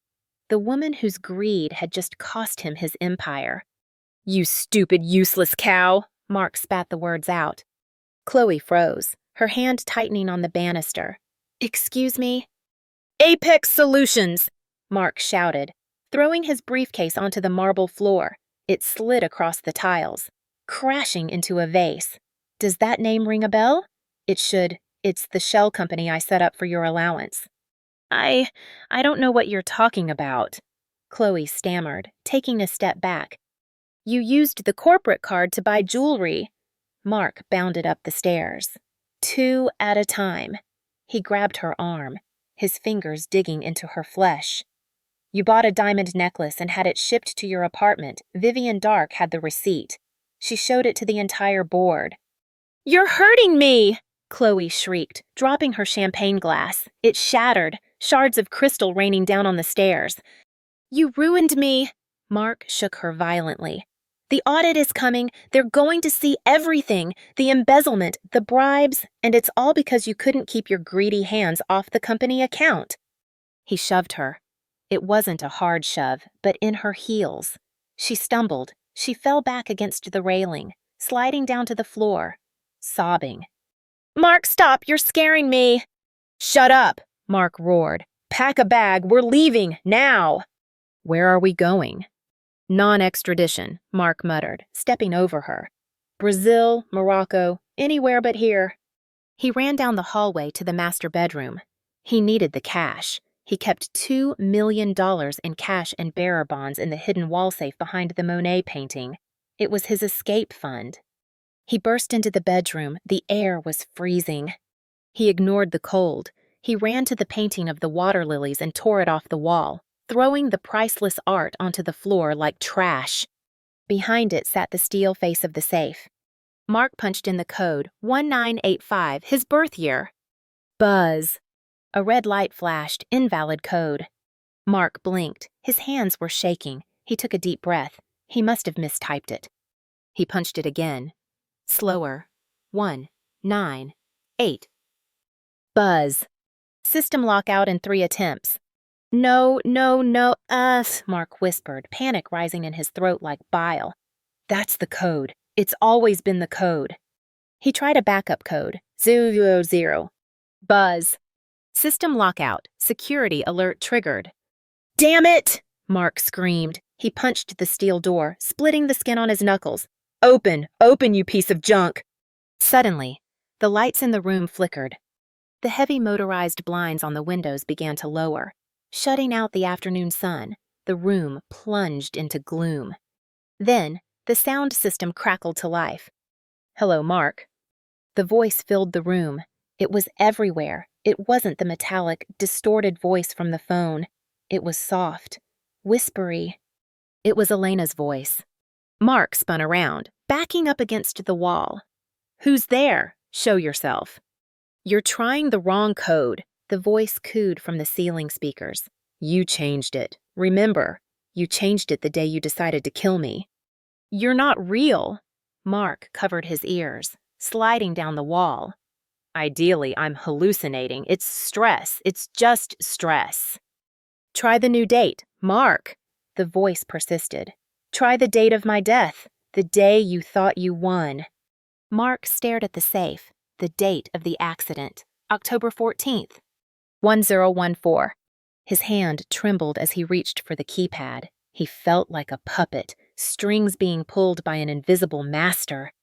The woman whose greed had just cost him his empire. "You stupid, useless cow!" Mark spat the words out. Chloe froze, her hand tightening on the banister. "Excuse me?" "Apex Solutions!" Mark shouted, throwing his briefcase onto the marble floor. It slid across the tiles, crashing into a vase. "Does that name ring a bell?" "It should. It's the shell company I set up for your allowance." I don't know what you're talking about," Chloe stammered, taking a step back. "You used the corporate card to buy jewelry." Mark bounded up the stairs. 2 at a time. He grabbed her arm, his fingers digging into her flesh. "You bought a diamond necklace and had it shipped to your apartment. Vivian Dark had the receipt. She showed it to the entire board." "You're hurting me!" Chloe shrieked, dropping her champagne glass. It shattered, shards of crystal raining down on the stairs. "You ruined me!" Mark shook her violently. "The audit is coming. They're going to see everything. The embezzlement, the bribes, and it's all because you couldn't keep your greedy hands off the company account." He shoved her, It wasn't a hard shove, but in her heels. She stumbled. She fell back against the railing, sliding down to the floor, sobbing. "Mark, stop! You're scaring me!" "Shut up!" Mark roared. "Pack a bag. We're leaving, now!" "Where are we going?" "Non-extradition," Mark muttered, stepping over her. "Brazil, Morocco, anywhere but here." He ran down the hallway to the master bedroom. He needed the cash. He kept $2 million in cash and bearer bonds in the hidden wall safe behind the Monet painting. It was his escape fund. He burst into the bedroom. The air was freezing. He ignored the cold. He ran to the painting of the water lilies and tore it off the wall, throwing the priceless art onto the floor like trash. Behind it sat the steel face of the safe. Mark punched in the code 1985, his birth year. Buzz. A red light flashed, invalid code. Mark blinked. His hands were shaking. He took a deep breath. He must have mistyped it. He punched it again. Slower. 198. Buzz. System lockout in 3 attempts. No, Mark whispered, panic rising in his throat like bile. That's the code. It's always been the code. He tried a backup code, 000. Buzz. System lockout. Security alert triggered. "Damn it!" Mark screamed. He punched the steel door, splitting the skin on his knuckles. "Open! Open, you piece of junk!" Suddenly, the lights in the room flickered. The heavy motorized blinds on the windows began to lower, shutting out the afternoon sun. The room plunged into gloom. Then, the sound system crackled to life. "Hello, Mark." The voice filled the room. It was everywhere. It wasn't the metallic, distorted voice from the phone. It was soft, whispery. It was Elena's voice. Mark spun around, backing up against the wall. "Who's there? Show yourself." "You're trying the wrong code," the voice cooed from the ceiling speakers. "You changed it. Remember, you changed it the day you decided to kill me." "You're not real." Mark covered his ears, sliding down the wall. "Ideally, I'm hallucinating. It's stress. It's just stress." "Try the new date, Mark." The voice persisted. "Try the date of my death, the day you thought you won." Mark stared at the safe. The date of the accident, October 14th. 1014. His hand trembled as he reached for the keypad. He felt like a puppet, strings being pulled by an invisible master.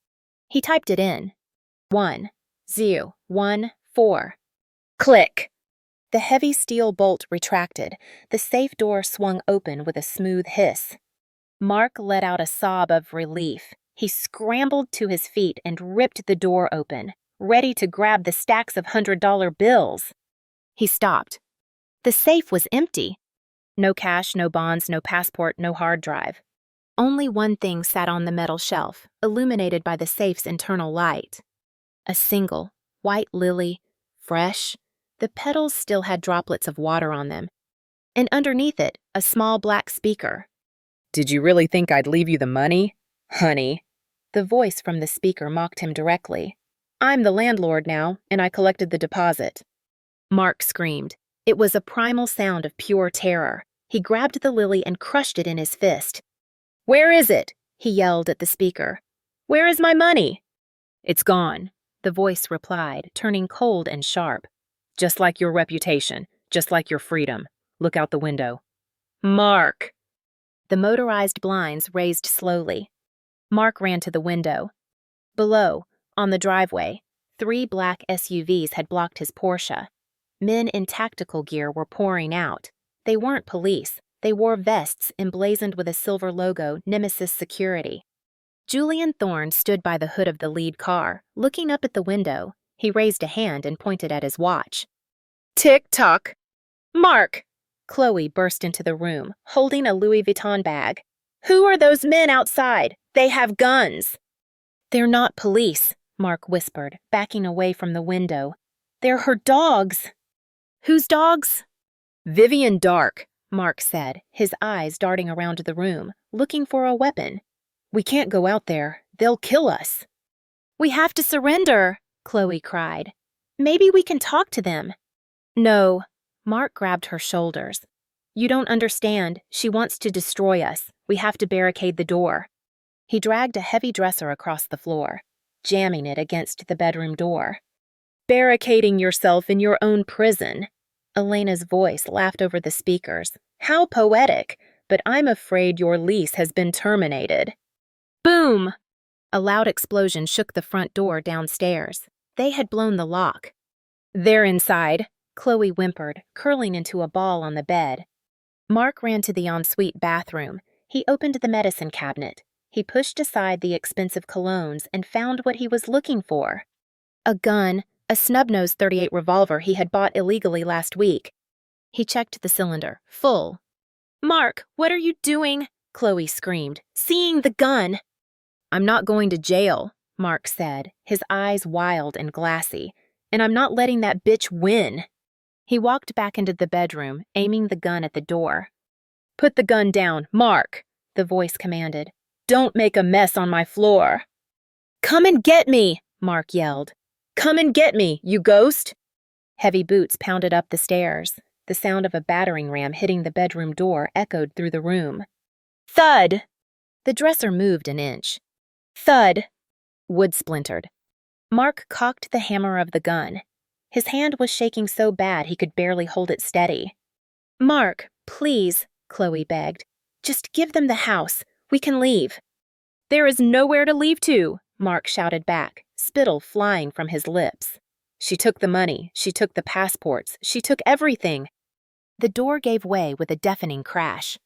He typed it in. 1014. Click! The heavy steel bolt retracted. The safe door swung open with a smooth hiss. Mark let out a sob of relief. He scrambled to his feet and ripped the door open, ready to grab the stacks of $100 bills. He stopped. The safe was empty. No cash, no bonds, no passport, no hard drive. Only one thing sat on the metal shelf, illuminated by the safe's internal light. A single, white lily, fresh. The petals still had droplets of water on them. And underneath it, a small black speaker. "Did you really think I'd leave you the money? Honey." The voice from the speaker mocked him directly. "I'm the landlord now, and I collected the deposit." Mark screamed. It was a primal sound of pure terror. He grabbed the lily and crushed it in his fist. "Where is it?" he yelled at the speaker. "Where is my money?" "It's gone," the voice replied, turning cold and sharp. "Just like your reputation, just like your freedom. Look out the window." "Mark!" The motorized blinds raised slowly. Mark ran to the window. Below, on the driveway, 3 black SUVs had blocked his Porsche. Men in tactical gear were pouring out. They weren't police. They wore vests emblazoned with a silver logo, Nemesis Security. Julian Thorne stood by the hood of the lead car, looking up at the window. He raised a hand and pointed at his watch. "Tick-tock!" "Mark!" Chloe burst into the room, holding a Louis Vuitton bag. "Who are those men outside? They have guns!" "They're not police," Mark whispered, backing away from the window. "They're her dogs." "Whose dogs?" "Vivian Dark," Mark said, his eyes darting around the room, looking for a weapon. "We can't go out there. They'll kill us." "We have to surrender," Chloe cried. "Maybe we can talk to them." "No." Mark grabbed her shoulders. You don't understand. She wants to destroy us. We have to barricade the door. He dragged a heavy dresser across the floor, jamming it against the bedroom door. Barricading yourself in your own prison. Elena's voice laughed over the speakers. How poetic, but I'm afraid your lease has been terminated. Boom! A loud explosion shook the front door downstairs. They had blown the lock. They're inside, Chloe whimpered, curling into a ball on the bed. Mark ran to the ensuite bathroom. He opened the medicine cabinet. He pushed aside the expensive colognes and found what he was looking for. A gun, a snub-nose .38 revolver he had bought illegally last week. He checked the cylinder, full. Mark, what are you doing? Chloe screamed, seeing the gun. I'm not going to jail, Mark said, his eyes wild and glassy, and I'm not letting that bitch win. He walked back into the bedroom, aiming the gun at the door. Put the gun down, Mark, the voice commanded. Don't make a mess on my floor. Come and get me, Mark yelled. Come and get me, you ghost! Heavy boots pounded up the stairs. The sound of a battering ram hitting the bedroom door echoed through the room. Thud! The dresser moved an inch. Thud! Wood splintered. Mark cocked the hammer of the gun. His hand was shaking so bad he could barely hold it steady. Mark, please, Chloe begged. Just give them the house. We can leave. There is nowhere to leave to, Mark shouted back, spittle flying from his lips. She took the money, she took the passports, she took everything. The door gave way with a deafening crash.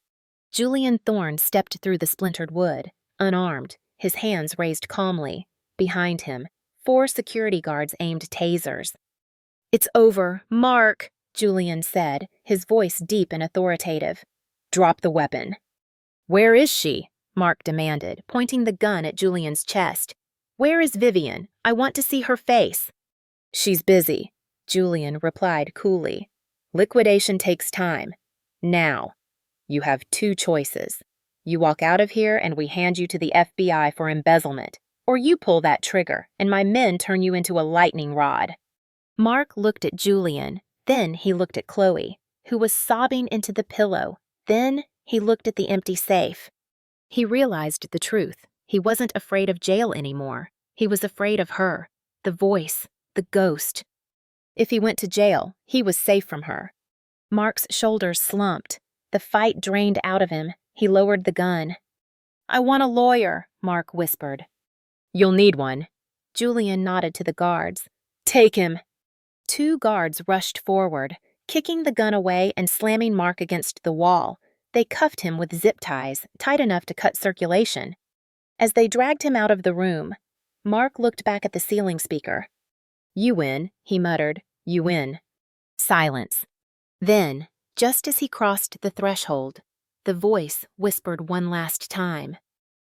Julian Thorne stepped through the splintered wood, unarmed, his hands raised calmly. Behind him, 4 security guards aimed tasers. It's over, Mark, Julian said, his voice deep and authoritative. Drop the weapon. Where is she? Mark demanded, pointing the gun at Julian's chest. Where is Vivian? I want to see her face. She's busy, Julian replied coolly. Liquidation takes time. Now, you have 2 choices. You walk out of here and we hand you to the FBI for embezzlement, or you pull that trigger and my men turn you into a lightning rod. Mark looked at Julian, then he looked at Chloe, who was sobbing into the pillow. Then he looked at the empty safe. He realized the truth. He wasn't afraid of jail anymore. He was afraid of her, the voice, the ghost. If he went to jail, he was safe from her. Mark's shoulders slumped. The fight drained out of him. He lowered the gun. I want a lawyer, Mark whispered. You'll need one. Julian nodded to the guards. Take him. 2 guards rushed forward, kicking the gun away and slamming Mark against the wall. They cuffed him with zip ties, tight enough to cut circulation. As they dragged him out of the room, Mark looked back at the ceiling speaker. You win, he muttered. You win. Silence. Then, just as he crossed the threshold, the voice whispered one last time.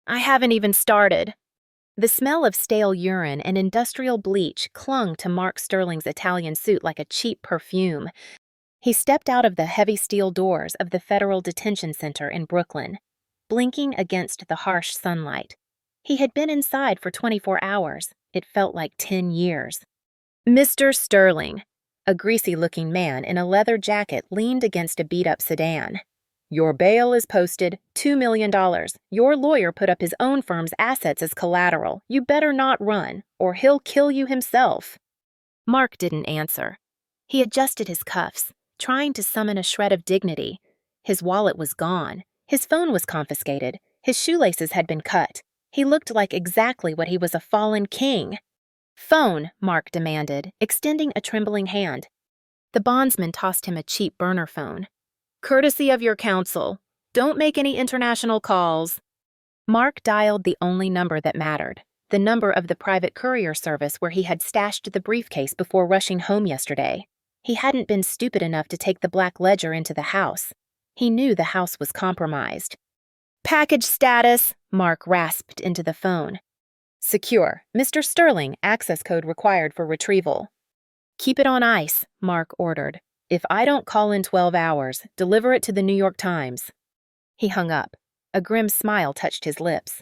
I haven't even started. The smell of stale urine and industrial bleach clung to Mark Sterling's Italian suit like a cheap perfume. He stepped out of the heavy steel doors of the Federal Detention Center in Brooklyn, blinking against the harsh sunlight. He had been inside for 24 hours. It felt like 10 years. Mr. Sterling, a greasy-looking man in a leather jacket leaned against a beat-up sedan. Your bail is posted, $2 million. Your lawyer put up his own firm's assets as collateral. You better not run, or he'll kill you himself. Mark didn't answer. He adjusted his cuffs, trying to summon a shred of dignity. His wallet was gone. His phone was confiscated. His shoelaces had been cut. He looked like exactly what he was, a fallen king. Phone, Mark demanded, extending a trembling hand. The bondsman tossed him a cheap burner phone. Courtesy of your counsel. Don't make any international calls. Mark dialed the only number that mattered, the number of the private courier service where he had stashed the briefcase before rushing home yesterday. He hadn't been stupid enough to take the black ledger into the house. He knew the house was compromised. Package status, Mark rasped into the phone. Secure. Mr. Sterling, access code required for retrieval. Keep it on ice, Mark ordered. If I don't call in 12 hours, deliver it to the New York Times. He hung up. A grim smile touched his lips.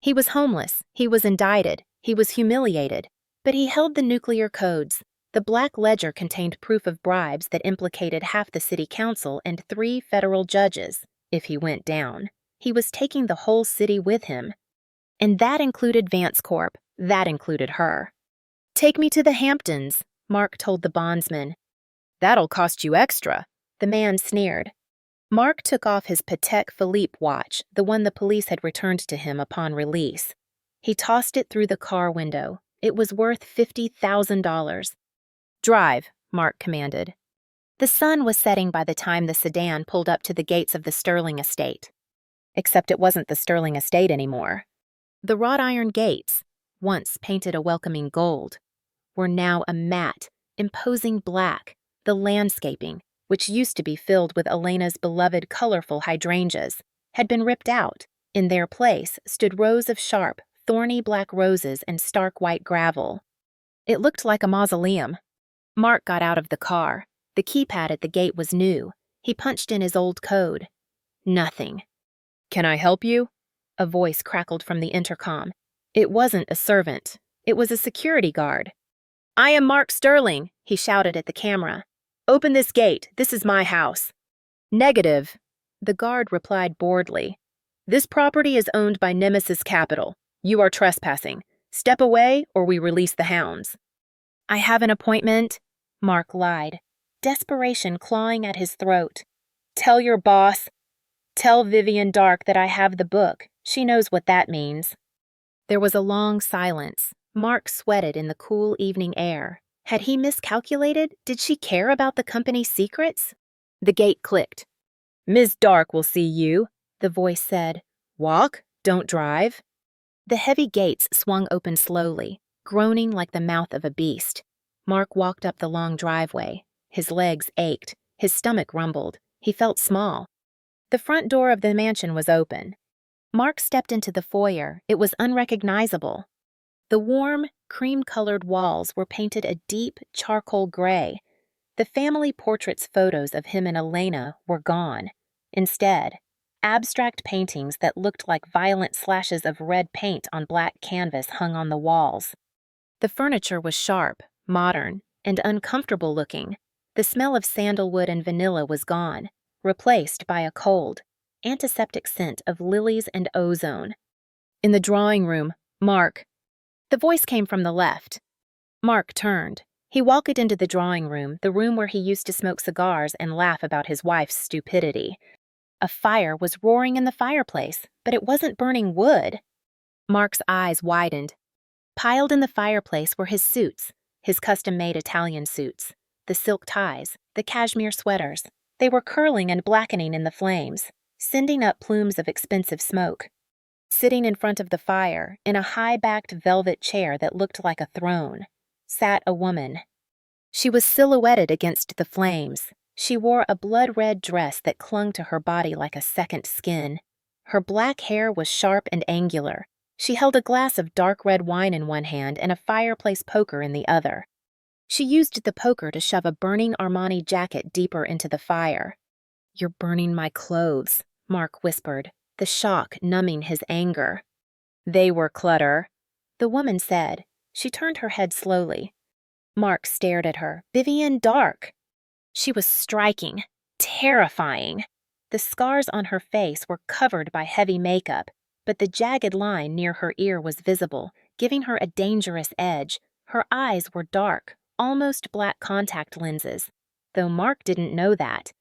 He was homeless, he was indicted, he was humiliated, but he held the nuclear codes. The black ledger contained proof of bribes that implicated half the city council and 3 federal judges. If he went down, he was taking the whole city with him. And that included Vance Corp. That included her. "Take me to the Hamptons," Mark told the bondsman. "That'll cost you extra," the man sneered. Mark took off his Patek Philippe watch, the one the police had returned to him upon release. He tossed it through the car window. It was worth $50,000. "Drive," Mark commanded. The sun was setting by the time the sedan pulled up to the gates of the Sterling estate. Except it wasn't the Sterling estate anymore. The wrought iron gates, once painted a welcoming gold, were now a matte, imposing black. The landscaping, which used to be filled with Elena's beloved colorful hydrangeas, had been ripped out. In their place stood rows of sharp, thorny black roses and stark white gravel. It looked like a mausoleum. Mark got out of the car. The keypad at the gate was new. He punched in his old code. Nothing. "Can I help you?" A voice crackled from the intercom. It wasn't a servant. It was a security guard. "I am Mark Sterling," he shouted at the camera. "Open this gate. This is my house." "Negative," the guard replied boredly. "This property is owned by Nemesis Capital. You are trespassing. Step away or we release the hounds." "I have an appointment," Mark lied, desperation clawing at his throat. "Tell your boss. Tell Vivian Dark that I have the book. She knows what that means." There was a long silence. Mark sweated in the cool evening air. Had he miscalculated? Did she care about the company's secrets? The gate clicked. "Ms. Dark will see you," the voice said. "Walk, don't drive." The heavy gates swung open slowly, groaning like the mouth of a beast. Mark walked up the long driveway. His legs ached. His stomach rumbled. He felt small. The front door of the mansion was open. Mark stepped into the foyer. It was unrecognizable. The warm, cream-colored walls were painted a deep charcoal gray. The family portraits photos of him and Elena were gone. Instead, abstract paintings that looked like violent slashes of red paint on black canvas hung on the walls. The furniture was sharp, modern, and uncomfortable looking. The smell of sandalwood and vanilla was gone, replaced by a cold, antiseptic scent of lilies and ozone. In the drawing room, Mark. The voice came from the left. Mark turned. He walked into the drawing room, the room where he used to smoke cigars and laugh about his wife's stupidity. A fire was roaring in the fireplace, but it wasn't burning wood. Mark's eyes widened. Piled in the fireplace were his suits, his custom-made Italian suits, the silk ties, the cashmere sweaters. They were curling and blackening in the flames, sending up plumes of expensive smoke. Sitting in front of the fire, in a high-backed velvet chair that looked like a throne, sat a woman. She was silhouetted against the flames. She wore a blood-red dress that clung to her body like a second skin. Her black hair was sharp and angular. She held a glass of dark red wine in one hand and a fireplace poker in the other. She used the poker to shove a burning Armani jacket deeper into the fire. "You're burning my clothes," Mark whispered, the shock numbing his anger. "They were clutter," the woman said. She turned her head slowly. Mark stared at her. Vivian Dark. She was striking, terrifying. The scars on her face were covered by heavy makeup, but the jagged line near her ear was visible, giving her a dangerous edge. Her eyes were dark, almost black contact lenses, though Mark didn't know that.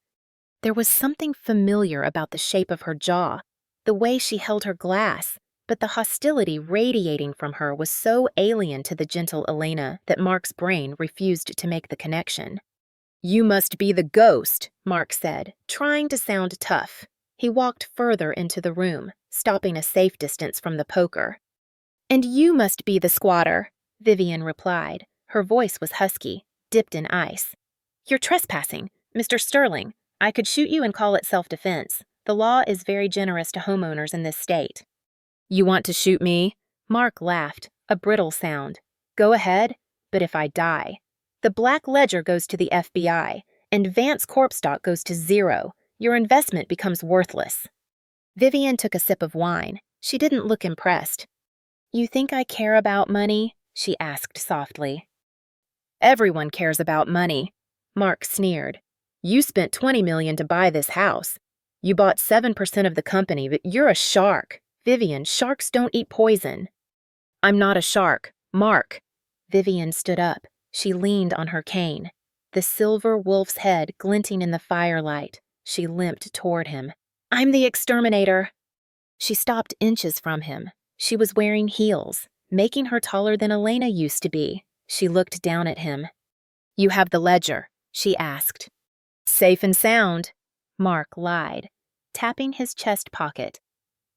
There was something familiar about the shape of her jaw, the way she held her glass, but the hostility radiating from her was so alien to the gentle Elena that Mark's brain refused to make the connection. "You must be the ghost," Mark said, trying to sound tough. He walked further into the room, stopping a safe distance from the poker. "And you must be the squatter," Vivian replied. Her voice was husky, dipped in ice. "You're trespassing, Mr. Sterling. I could shoot you and call it self-defense. The law is very generous to homeowners in this state." "You want to shoot me?" Mark laughed, a brittle sound. "Go ahead, but if I die. The black ledger goes to the FBI, and Vance Corp stock goes to zero. Your investment becomes worthless." Vivian took a sip of wine. She didn't look impressed. "You think I care about money?" she asked softly. Everyone cares about money. Mark sneered. You spent $20 million to buy this house. You bought 7% of the company, but you're a shark. Vivian, sharks don't eat poison. I'm not a shark. Mark. Vivian stood up. She leaned on her cane. The silver wolf's head glinting in the firelight. She limped toward him. I'm the exterminator. She stopped inches from him. She was wearing heels, making her taller than Elena used to be. She looked down at him. You have the ledger, she asked. Safe and sound, Mark lied, tapping his chest pocket.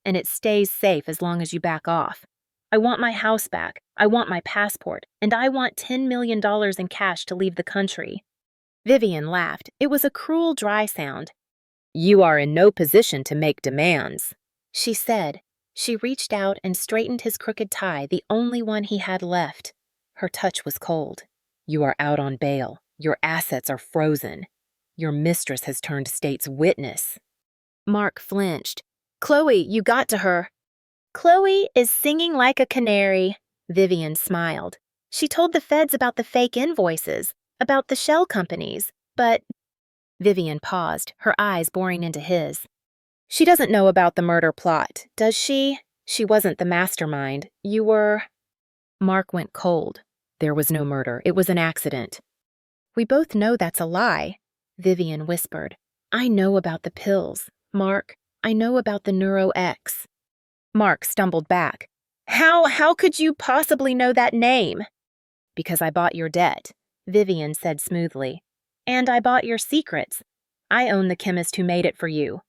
And it stays safe as long as you back off. I want my house back, I want my passport, and I want $10 million in cash to leave the country. Vivian laughed. It was a cruel, dry sound. You are in no position to make demands, she said. She reached out and straightened his crooked tie, the only one he had left. Her touch was cold. You are out on bail. Your assets are frozen. Your mistress has turned state's witness. Mark flinched. Chloe, you got to her. Chloe is singing like a canary, Vivian smiled. She told the feds about the fake invoices, about the shell companies, but... Vivian paused, her eyes boring into his. She doesn't know about the murder plot, does she? She wasn't the mastermind. You were... Mark went cold. There was no murder. It was an accident. We both know that's a lie, Vivian whispered. I know about the pills, Mark. I know about the Neuro X. Mark stumbled back. How could you possibly know that name? Because I bought your debt, Vivian said smoothly. And I bought your secrets. I own the chemist who made it for you.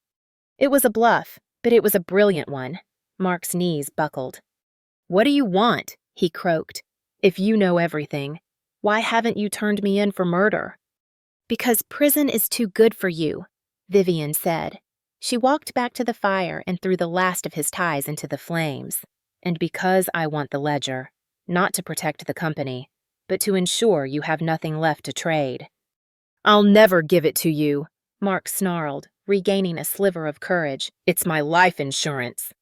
It was a bluff, but it was a brilliant one. Mark's knees buckled. What do you want? He croaked. If you know everything, why haven't you turned me in for murder? Because prison is too good for you, Vivian said. She walked back to the fire and threw the last of his ties into the flames. And because I want the ledger, not to protect the company, but to ensure you have nothing left to trade. I'll never give it to you, Mark snarled, regaining a sliver of courage. It's my life insurance.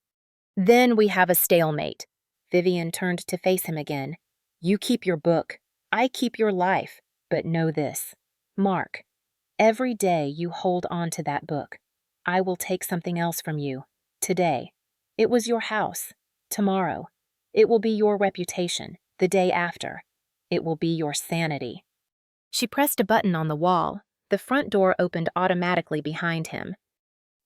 Then we have a stalemate. Vivian turned to face him again. You keep your book. I keep your life. But know this, Mark, every day you hold on to that book, I will take something else from you. Today, it was your house. Tomorrow, it will be your reputation. The day after, it will be your sanity. She pressed a button on the wall. The front door opened automatically behind him.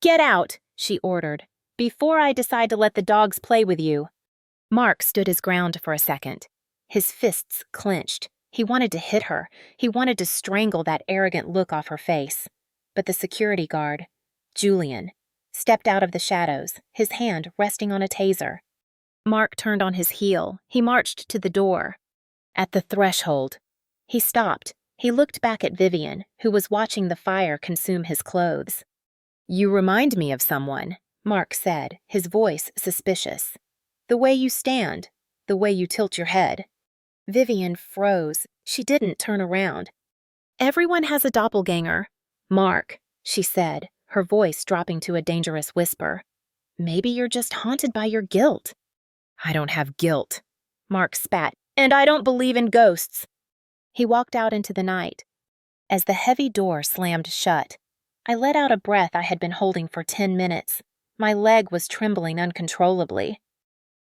Get out, she ordered, before I decide to let the dogs play with you. Mark stood his ground for a second. His fists clenched. He wanted to hit her. He wanted to strangle that arrogant look off her face. But the security guard, Julian, stepped out of the shadows, his hand resting on a taser. Mark turned on his heel. He marched to the door. At the threshold, he stopped. He looked back at Vivian, who was watching the fire consume his clothes. You remind me of someone, Mark said, his voice suspicious. The way you stand, the way you tilt your head. Vivian froze. She didn't turn around. Everyone has a doppelganger. Mark, she said, her voice dropping to a dangerous whisper. Maybe you're just haunted by your guilt. I don't have guilt, Mark spat, and I don't believe in ghosts. He walked out into the night. As the heavy door slammed shut, I let out a breath I had been holding for 10 minutes. My leg was trembling uncontrollably.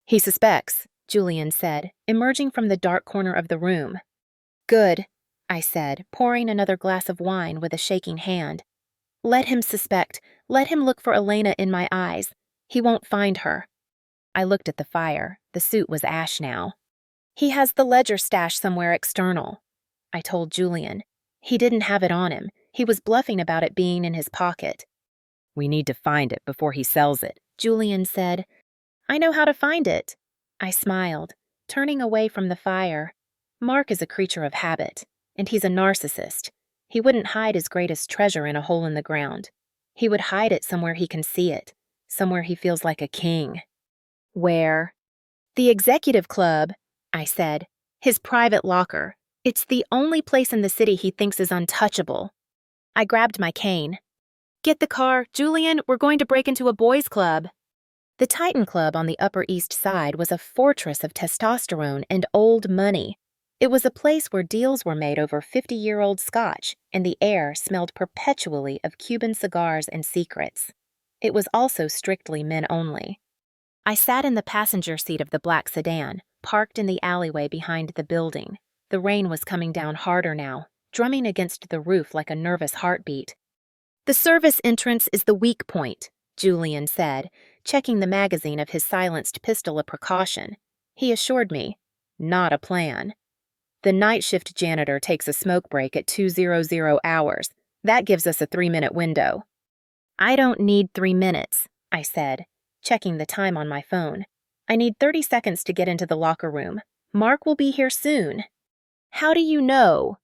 He suspects, Julian said, emerging from the dark corner of the room. Good, I said, pouring another glass of wine with a shaking hand. Let him suspect. Let him look for Elena in my eyes. He won't find her. I looked at the fire. The suit was ash now. He has the ledger stashed somewhere external, I told Julian. He didn't have it on him. He was bluffing about it being in his pocket. We need to find it before he sells it, Julian said. I know how to find it. I smiled, turning away from the fire. Mark is a creature of habit, and he's a narcissist. He wouldn't hide his greatest treasure in a hole in the ground. He would hide it somewhere he can see it, somewhere he feels like a king. Where? The executive club, I said. His private locker. It's the only place in the city he thinks is untouchable. I grabbed my cane. Get the car, Julian, we're going to break into a boys' club. The Titan Club on the Upper East Side was a fortress of testosterone and old money. It was a place where deals were made over 50-year-old scotch, and the air smelled perpetually of Cuban cigars and secrets. It was also strictly men only. I sat in the passenger seat of the black sedan, parked in the alleyway behind the building. The rain was coming down harder now, drumming against the roof like a nervous heartbeat. "The service entrance is the weak point," Julian said, checking the magazine of his silenced pistol a precaution. He assured me, "Not a plan. The night shift janitor takes a smoke break at 2:00 hours. That gives us a 3-minute window." "I don't need 3 minutes," I said, checking the time on my phone. "I need 30 seconds to get into the locker room. Mark will be here soon." "How do you know?"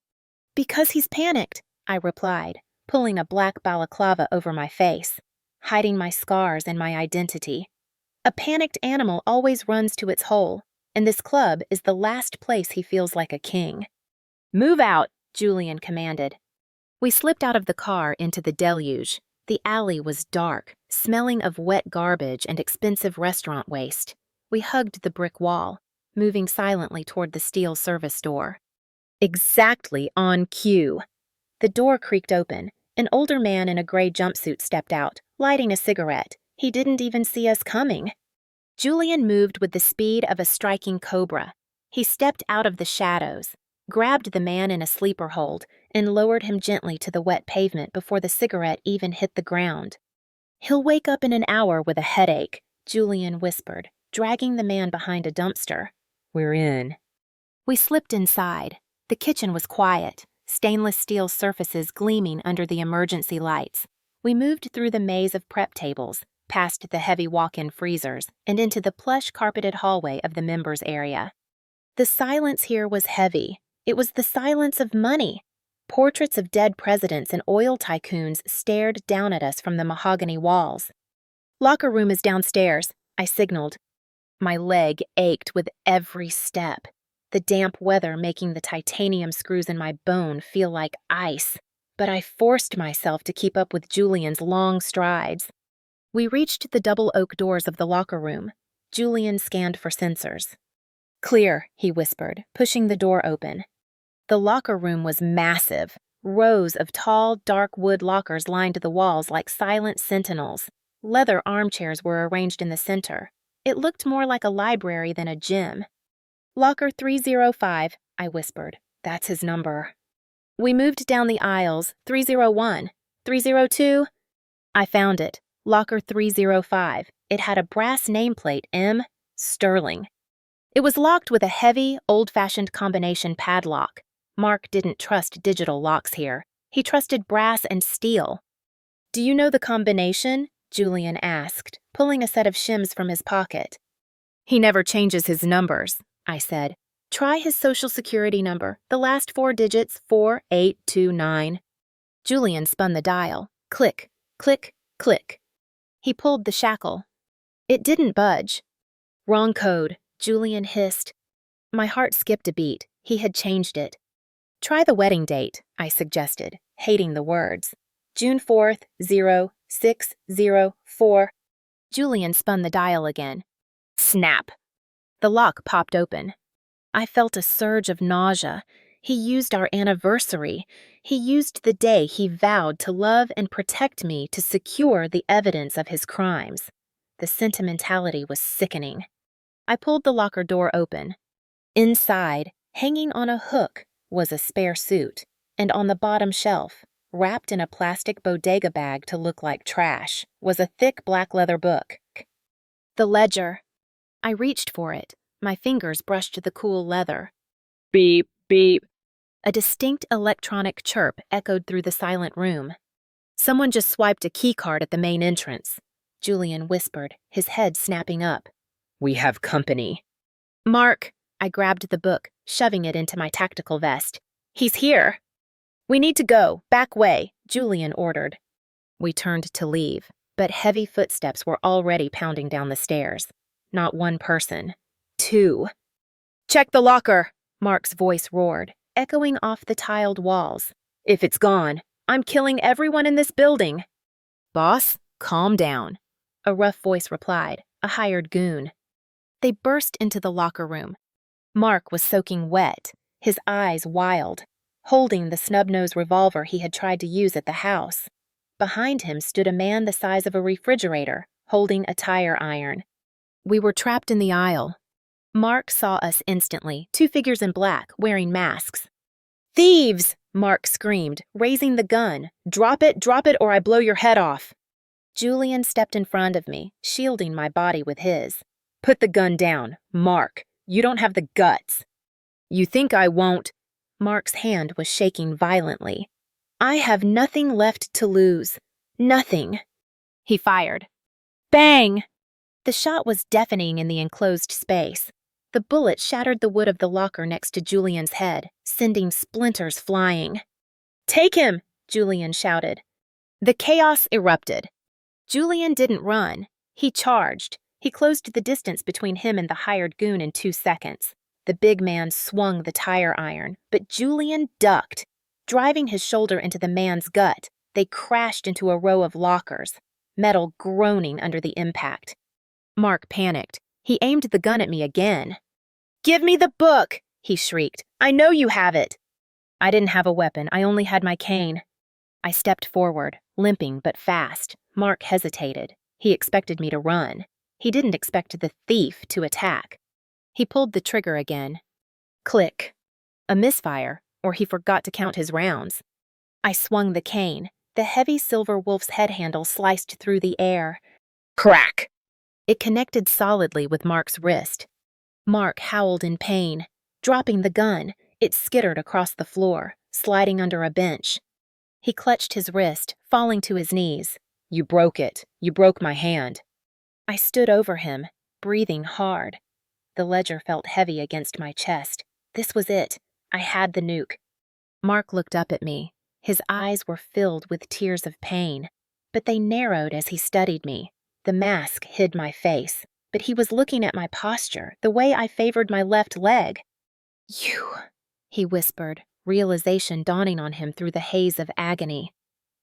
"Because he's panicked," I replied, pulling a black balaclava over my face, hiding my scars and my identity. A panicked animal always runs to its hole, and this club is the last place he feels like a king. "Move out," Julian commanded. We slipped out of the car into the deluge. The alley was dark, smelling of wet garbage and expensive restaurant waste. We hugged the brick wall, moving silently toward the steel service door. Exactly on cue. The door creaked open. An older man in a gray jumpsuit stepped out, lighting a cigarette. He didn't even see us coming. Julian moved with the speed of a striking cobra. He stepped out of the shadows, grabbed the man in a sleeper hold, and lowered him gently to the wet pavement before the cigarette even hit the ground. "He'll wake up in an hour with a headache," Julian whispered, dragging the man behind a dumpster. "We're in." We slipped inside. The kitchen was quiet, stainless steel surfaces gleaming under the emergency lights. We moved through the maze of prep tables, past the heavy walk-in freezers, and into the plush carpeted hallway of the members' area. The silence here was heavy. It was the silence of money. Portraits of dead presidents and oil tycoons stared down at us from the mahogany walls. "Locker room is downstairs," I signaled. My leg ached with every step, the damp weather making the titanium screws in my bone feel like ice. But I forced myself to keep up with Julian's long strides. We reached the double oak doors of the locker room. Julian scanned for sensors. "Clear," he whispered, pushing the door open. The locker room was massive. Rows of tall, dark wood lockers lined the walls like silent sentinels. Leather armchairs were arranged in the center. It looked more like a library than a gym. "Locker 305, I whispered. "That's his number." We moved down the aisles. 301, 302. I found it. Locker 305. It had a brass nameplate, M. Sterling. It was locked with a heavy, old-fashioned combination padlock. Mark didn't trust digital locks here. He trusted brass and steel. "Do you know the combination?" Julian asked, pulling a set of shims from his pocket. "He never changes his numbers," I said. "Try his social security number, the last 4 digits, 4829. Julian spun the dial. Click, click, click. He pulled the shackle. It didn't budge. "Wrong code," Julian hissed. My heart skipped a beat. He had changed it. "Try the wedding date," I suggested, hating the words. "June 4th, 0604. Julian spun the dial again. Snap. The lock popped open. I felt a surge of nausea. He used our anniversary. He used the day he vowed to love and protect me to secure the evidence of his crimes. The sentimentality was sickening. I pulled the locker door open. Inside, hanging on a hook, was a spare suit, and on the bottom shelf, wrapped in a plastic bodega bag to look like trash, was a thick black leather book. The ledger. I reached for it. My fingers brushed the cool leather. Beep, beep. A distinct electronic chirp echoed through the silent room. "Someone just swiped a keycard at the main entrance," Julian whispered, his head snapping up. "We have company." "Mark," I grabbed the book, shoving it into my tactical vest. "He's here." "We need to go, back way," Julian ordered. We turned to leave, but heavy footsteps were already pounding down the stairs. Not one person. 2. "Check the locker," Mark's voice roared, echoing off the tiled walls. "If it's gone, I'm killing everyone in this building." "Boss, calm down," a rough voice replied, a hired goon. They burst into the locker room. Mark was soaking wet. his eyes wild, holding the snub-nosed revolver he had tried to use at the house. Behind him stood a man the size of a refrigerator, holding a tire iron. We were trapped in the aisle. Mark saw us instantly, two figures in black, wearing masks. "Thieves!" Mark screamed, raising the gun. Drop it, or I blow your head off." Julian stepped in front of me, shielding my body with his. "Put the gun down, Mark. You don't have the guts." "You think I won't?" Mark's hand was shaking violently. "I have nothing left to lose. Nothing." He fired. Bang! The shot was deafening in the enclosed space. The bullet shattered the wood of the locker next to Julian's head, sending splinters flying. "Take him!" Julian shouted. The chaos erupted. Julian didn't run. He charged. He closed the distance between him and the hired goon in 2 seconds. The big man swung the tire iron, but Julian ducked. Driving his shoulder into the man's gut, they crashed into a row of lockers, metal groaning under the impact. Mark panicked. He aimed the gun at me again. "Give me the book!" he shrieked. "I know you have it!" I didn't have a weapon. I only had my cane. I stepped forward, limping but fast. Mark hesitated. He expected me to run. He didn't expect the thief to attack. He pulled the trigger again. Click. A misfire, or he forgot to count his rounds. I swung the cane. The heavy silver wolf's head handle sliced through the air. Crack! It connected solidly with Mark's wrist. Mark howled in pain. Dropping the gun, it skittered across the floor, sliding under a bench. He clutched his wrist, falling to his knees. "You broke it. You broke my hand." I stood over him, breathing hard. The ledger felt heavy against my chest. This was it. I had the nuke. Mark looked up at me. His eyes were filled with tears of pain, but they narrowed as he studied me. The mask hid my face, but he was looking at my posture, the way I favored my left leg. "You," he whispered, realization dawning on him through the haze of agony.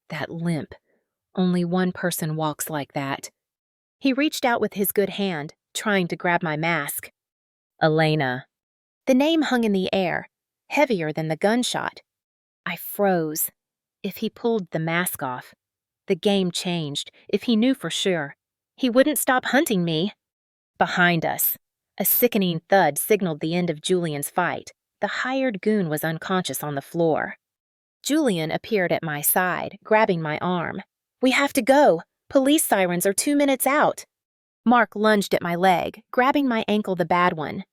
"That limp. Only one person walks like that." He reached out with his good hand, trying to grab my mask. "Elena." The name hung in the air, heavier than the gunshot. I froze. If he pulled the mask off, the game changed. If he knew for sure, he wouldn't stop hunting me. Behind us, a sickening thud signaled the end of Julian's fight. The hired goon was unconscious on the floor. Julian appeared at my side, grabbing my arm. "We have to go. Police sirens are 2 minutes out." Mark lunged at my leg, grabbing my ankle, the bad one.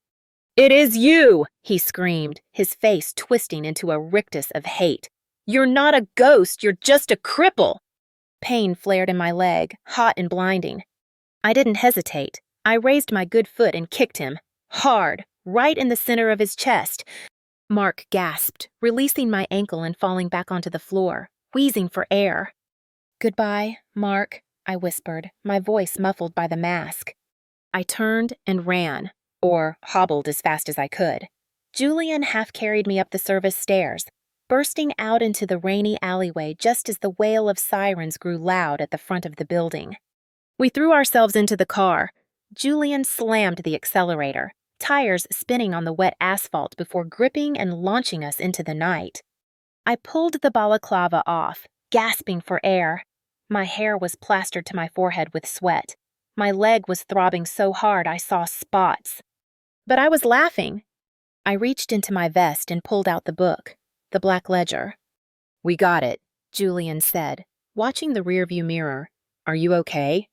"It is you!" he screamed, his face twisting into a rictus of hate. "You're not a ghost, you're just a cripple!" Pain flared in my leg, hot and blinding. I didn't hesitate. I raised my good foot and kicked him, hard, right in the center of his chest. Mark gasped, releasing my ankle and falling back onto the floor, wheezing for air. "Goodbye, Mark," I whispered, my voice muffled by the mask. I turned and ran, or hobbled as fast as I could. Julian half-carried me up the service stairs, bursting out into the rainy alleyway just as the wail of sirens grew loud at the front of the building. We threw ourselves into the car. Julian slammed the accelerator, tires spinning on the wet asphalt before gripping and launching us into the night. I pulled the balaclava off, gasping for air. My hair was plastered to my forehead with sweat. My leg was throbbing so hard I saw spots. But I was laughing. I reached into my vest and pulled out the book, the black ledger. "We got it," Julian said, watching the rearview mirror. "Are you okay?"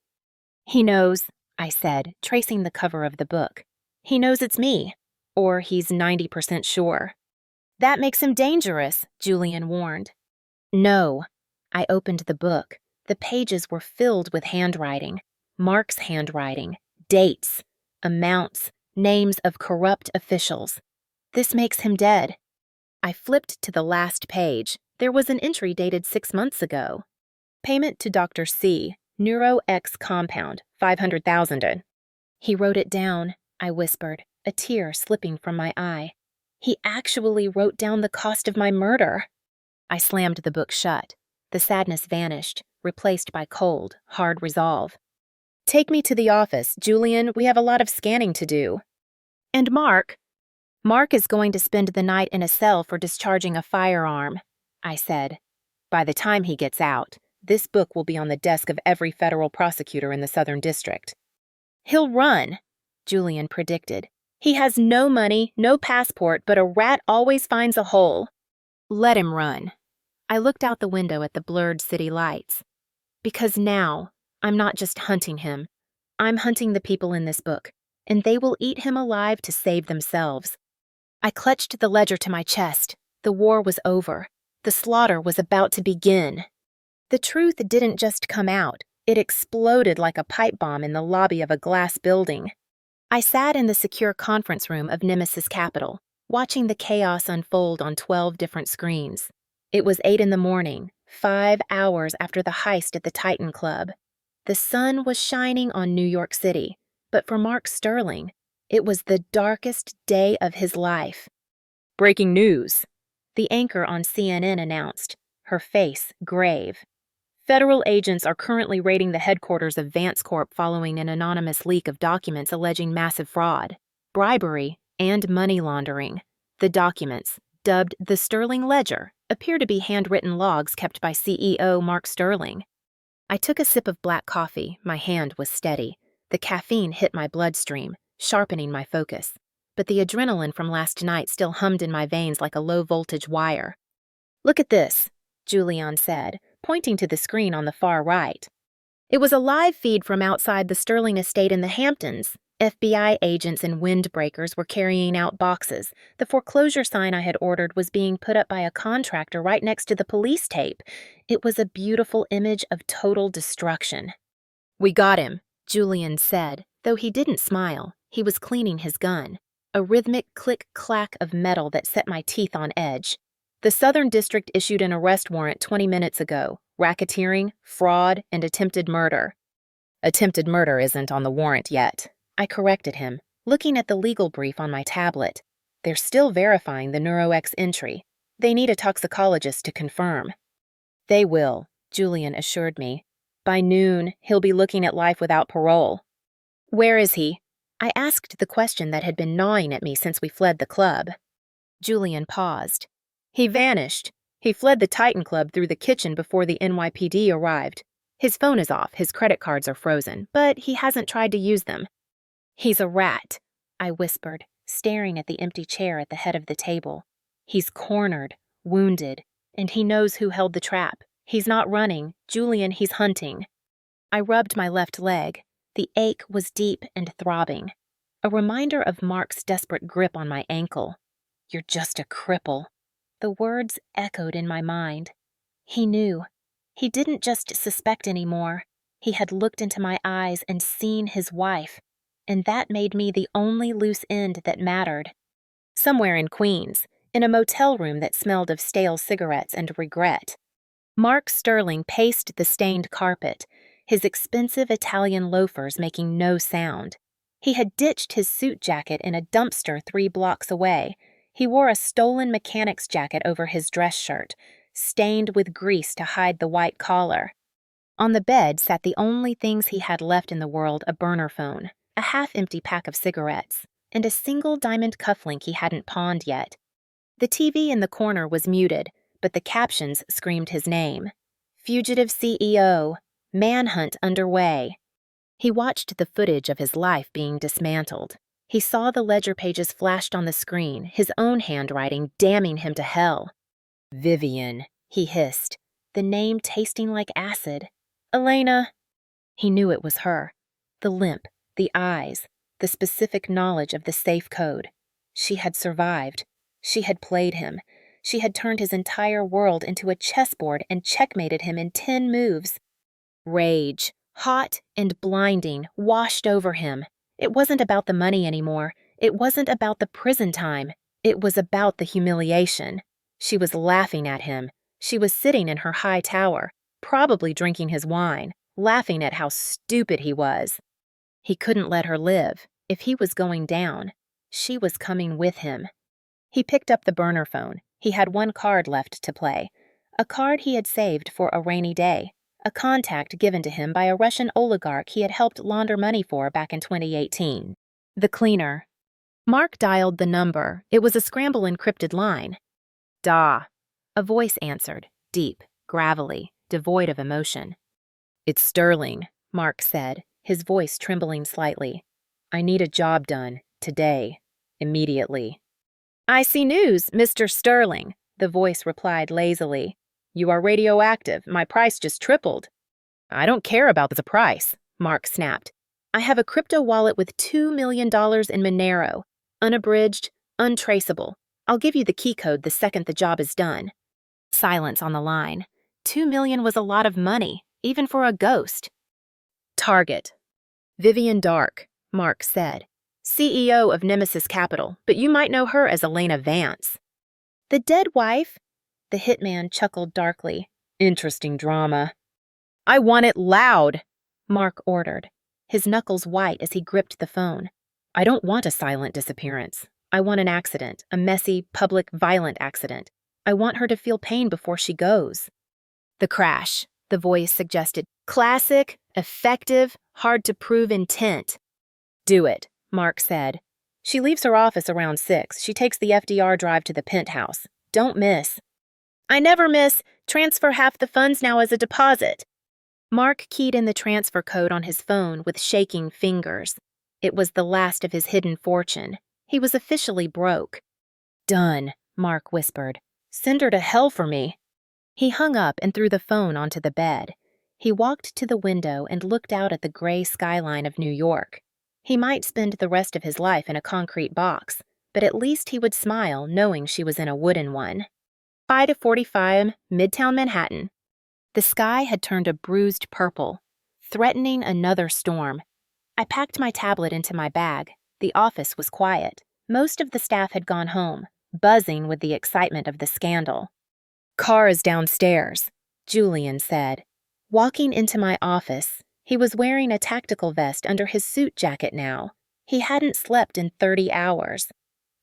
"He knows," I said, tracing the cover of the book. "He knows it's me. Or he's 90% sure." "That makes him dangerous," Julian warned. "No." I opened the book. The pages were filled with handwriting. Mark's handwriting. Dates. Amounts. Names of corrupt officials. "This makes him dead." I flipped to the last page. There was an entry dated 6 months ago. "Payment to Dr. C. Neuro X compound, 500,000. He wrote it down, I whispered, a tear slipping from my eye. He actually wrote down the cost of my murder. I slammed the book shut. The sadness vanished, replaced by cold, hard resolve. "Take me to the office, Julian. We have a lot of scanning to do." "And Mark?" Mark is going to spend the night in a cell for discharging a firearm, I said. By the time he gets out, this book will be on the desk of every federal prosecutor in the Southern District. He'll run, Julian predicted. He has no money, no passport, but a rat always finds a hole. Let him run. I looked out the window at the blurred city lights. Because now, I'm not just hunting him. I'm hunting the people in this book, and they will eat him alive to save themselves. I clutched the ledger to my chest. The war was over. The slaughter was about to begin. The truth didn't just come out. It exploded like a pipe bomb in the lobby of a glass building. I sat in the secure conference room of Nemesis Capital, watching the chaos unfold on 12 different screens. It was 8 in the morning, 5 hours after the heist at the Titan Club. The sun was shining on New York City, but for Mark Sterling, it was the darkest day of his life. Breaking news, the anchor on CNN announced, her face grave. Federal agents are currently raiding the headquarters of Vance Corp following an anonymous leak of documents alleging massive fraud, bribery, and money laundering. The documents, dubbed the Sterling Ledger, appear to be handwritten logs kept by CEO Mark Sterling. I took a sip of black coffee. My hand was steady. The caffeine hit my bloodstream, sharpening my focus. But the adrenaline from last night still hummed in my veins like a low-voltage wire. Look at this, Julian said, pointing to the screen on the far right. It was a live feed from outside the Sterling estate in the Hamptons. FBI agents and windbreakers were carrying out boxes. The foreclosure sign I had ordered was being put up by a contractor right next to the police tape. It was a beautiful image of total destruction. We got him, Julian said, though he didn't smile. He was cleaning his gun. A rhythmic click-clack of metal that set my teeth on edge. The Southern District issued an arrest warrant 20 minutes ago. Racketeering, fraud, and attempted murder. Attempted murder isn't on the warrant yet. I corrected him, looking at the legal brief on my tablet. They're still verifying the NeuroX entry. They need a toxicologist to confirm. They will, Julian assured me. By noon, he'll be looking at life without parole. Where is he? I asked the question that had been gnawing at me since we fled the club. Julian paused. He vanished. He fled the Titan Club through the kitchen before the NYPD arrived. His phone is off, his credit cards are frozen, but he hasn't tried to use them. He's a rat, I whispered, staring at the empty chair at the head of the table. He's cornered, wounded, and he knows who held the trap. He's not running. Julian, he's hunting. I rubbed my left leg. The ache was deep and throbbing. A reminder of Mark's desperate grip on my ankle. You're just a cripple. The words echoed in my mind. He knew. He didn't just suspect anymore. He had looked into my eyes and seen his wife, and that made me the only loose end that mattered. Somewhere in Queens, in a motel room that smelled of stale cigarettes and regret, Mark Sterling paced the stained carpet, his expensive Italian loafers making no sound. He had ditched his suit jacket in a dumpster 3 blocks away. He wore a stolen mechanic's jacket over his dress shirt, stained with grease to hide the white collar. On the bed sat the only things he had left in the world: a burner phone, a half-empty pack of cigarettes, and a single diamond cufflink he hadn't pawned yet. The TV in the corner was muted, but the captions screamed his name. Fugitive CEO, manhunt underway. He watched the footage of his life being dismantled. He saw the ledger pages flashed on the screen, his own handwriting damning him to hell. Vivian, he hissed, the name tasting like acid. Elena. He knew it was her. The limp, the eyes, the specific knowledge of the safe code. She had survived. She had played him. She had turned his entire world into a chessboard and checkmated him in 10 moves. Rage, hot and blinding, washed over him. It wasn't about the money anymore. It wasn't about the prison time. It was about the humiliation. She was laughing at him. She was sitting in her high tower, probably drinking his wine, laughing at how stupid he was. He couldn't let her live. If he was going down, she was coming with him. He picked up the burner phone. He had 1 card left to play. A card he had saved for a rainy day. A contact given to him by a Russian oligarch he had helped launder money for back in 2018. The cleaner. Mark dialed the number. It was a scramble encrypted line. Da. A voice answered, deep, gravelly, devoid of emotion. It's Sterling, Mark said, his voice trembling slightly. I need a job done, today, immediately. I see news, Mr. Sterling, the voice replied lazily. You are radioactive. My price just tripled. I don't care about the price, Mark snapped. I have a crypto wallet with $2 million in Monero, unabridged, untraceable. I'll give you the key code the second the job is done. Silence on the line. $2 million was a lot of money, even for a ghost. Target. Vivian Dark, Mark said. CEO of Nemesis Capital, but you might know her as Elena Vance. The dead wife? The hitman chuckled darkly. Interesting drama. I want it loud, Mark ordered, his knuckles white as he gripped the phone. I don't want a silent disappearance. I want an accident, a messy, public, violent accident. I want her to feel pain before she goes. The crash, the voice suggested. Classic, effective, hard-to-prove intent. Do it, Mark said. She leaves her office around 6. She takes the FDR drive to the penthouse. Don't miss. I never miss. Transfer half the funds now as a deposit. Mark keyed in the transfer code on his phone with shaking fingers. It was the last of his hidden fortune. He was officially broke. Done, Mark whispered. Send her to hell for me. He hung up and threw the phone onto the bed. He walked to the window and looked out at the gray skyline of New York. He might spend the rest of his life in a concrete box, but at least he would smile knowing she was in a wooden one. 5 to 45, Midtown Manhattan. The sky had turned a bruised purple, threatening another storm. I packed my tablet into my bag. The office was quiet. Most of the staff had gone home, buzzing with the excitement of the scandal. Car is downstairs, Julian said. Walking into my office, he was wearing a tactical vest under his suit jacket now. He hadn't slept in 30 hours.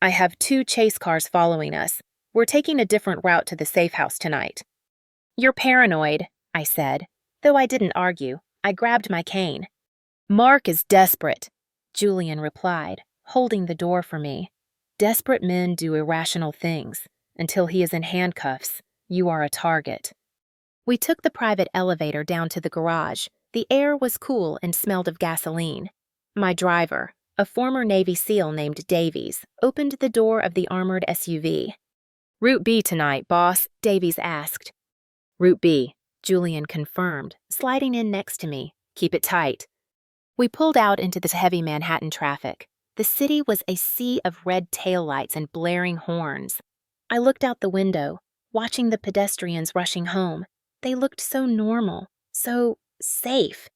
I have 2 chase cars following us. We're taking a different route to the safe house tonight. You're paranoid, I said. Though I didn't argue, I grabbed my cane. Mark is desperate, Julian replied, holding the door for me. Desperate men do irrational things. Until he is in handcuffs, you are a target. We took the private elevator down to the garage. The air was cool and smelled of gasoline. My driver, a former Navy SEAL named Davies, opened the door of the armored SUV. Route B tonight, boss, Davies asked. Route B, Julian confirmed, sliding in next to me. Keep it tight. We pulled out into the heavy Manhattan traffic. The city was a sea of red taillights and blaring horns. I looked out the window, watching the pedestrians rushing home. They looked so normal, so safe.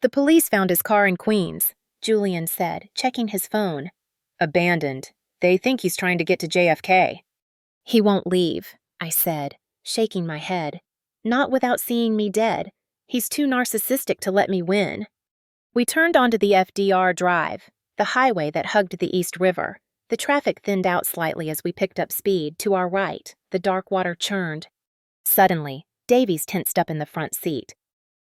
The police found his car in Queens, Julian said, checking his phone. Abandoned. They think he's trying to get to JFK. He won't leave, I said, shaking my head. Not without seeing me dead. He's too narcissistic to let me win. We turned onto the FDR Drive, the highway that hugged the East River. The traffic thinned out slightly as we picked up speed. To our right, the dark water churned. Suddenly, Davies tensed up in the front seat.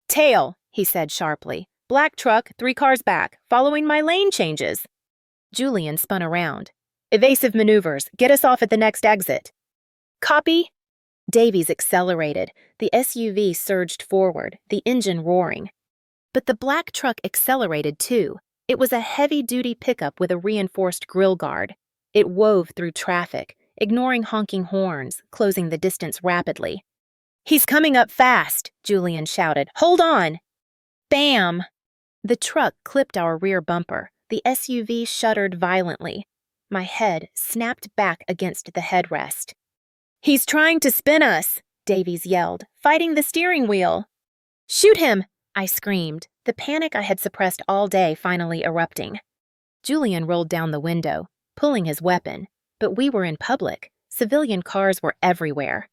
Tail, he said sharply. Black truck, 3 cars back, following my lane changes. Julian spun around. Evasive maneuvers. Get us off at the next exit. Copy. Davies accelerated. The SUV surged forward, the engine roaring. But the black truck accelerated too. It was a heavy-duty pickup with a reinforced grill guard. It wove through traffic, ignoring honking horns, closing the distance rapidly. He's coming up fast, Julian shouted. Hold on. Bam! The truck clipped our rear bumper. The SUV shuddered violently. My head snapped back against the headrest. He's trying to spin us, Davies yelled, fighting the steering wheel. Shoot him, I screamed, the panic I had suppressed all day finally erupting. Julian rolled down the window, pulling his weapon, but we were in public. Civilian cars were everywhere.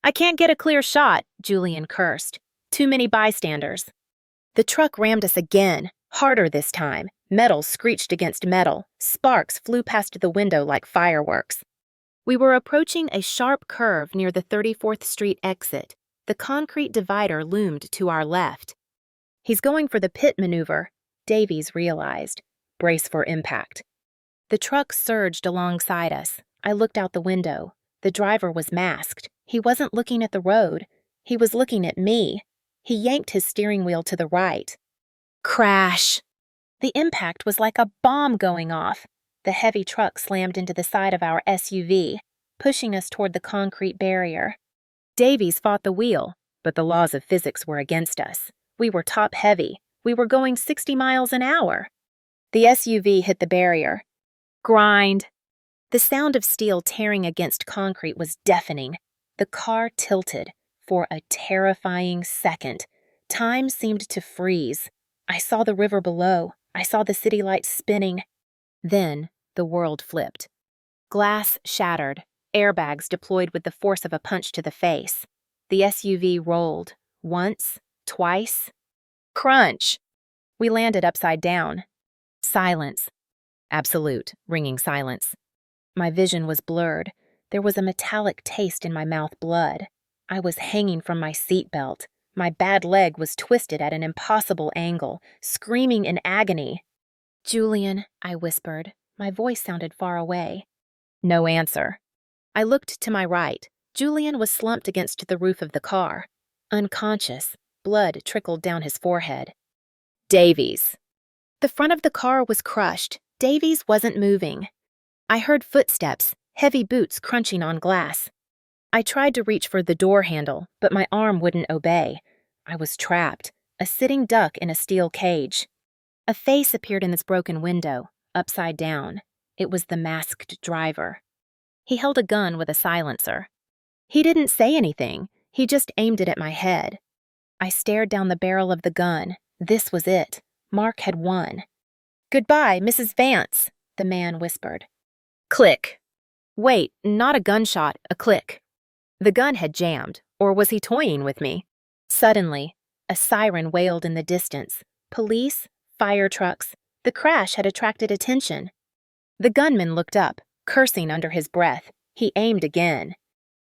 I can't get a clear shot, Julian cursed. Too many bystanders. The truck rammed us again, harder this time. Metal screeched against metal. Sparks flew past the window like fireworks. We were approaching a sharp curve near the 34th Street exit. The concrete divider loomed to our left. He's going for the pit maneuver, Davies realized. Brace for impact. The truck surged alongside us. I looked out the window. The driver was masked. He wasn't looking at the road. He was looking at me. He yanked his steering wheel to the right. Crash! The impact was like a bomb going off. The heavy truck slammed into the side of our SUV, pushing us toward the concrete barrier. Davies fought the wheel, but the laws of physics were against us. We were top-heavy. We were going 60 miles an hour. The SUV hit the barrier. Grind. The sound of steel tearing against concrete was deafening. The car tilted. For a terrifying second, time seemed to freeze. I saw the river below. I saw the city lights spinning. Then the world flipped. Glass shattered. Airbags deployed with the force of a punch to the face. The SUV rolled. Once, twice. Crunch! We landed upside down. Silence. Absolute, ringing silence. My vision was blurred. There was a metallic taste in my mouth blood. I was hanging from my seatbelt. My bad leg was twisted at an impossible angle, screaming in agony. Julian, I whispered. My voice sounded far away. No answer. I looked to my right. Julian was slumped against the roof of the car. Unconscious, blood trickled down his forehead. Davies. The front of the car was crushed. Davies wasn't moving. I heard footsteps, heavy boots crunching on glass. I tried to reach for the door handle, but my arm wouldn't obey. I was trapped, a sitting duck in a steel cage. A face appeared in this broken window, upside down. It was the masked driver. He held a gun with a silencer. He didn't say anything. He just aimed it at my head. I stared down the barrel of the gun. This was it. Mark had won. Goodbye, Mrs. Vance, the man whispered. Click. Wait, not a gunshot, a click. The gun had jammed, or was he toying with me? Suddenly, a siren wailed in the distance. Police, fire trucks. The crash had attracted attention. The gunman looked up, cursing under his breath. He aimed again.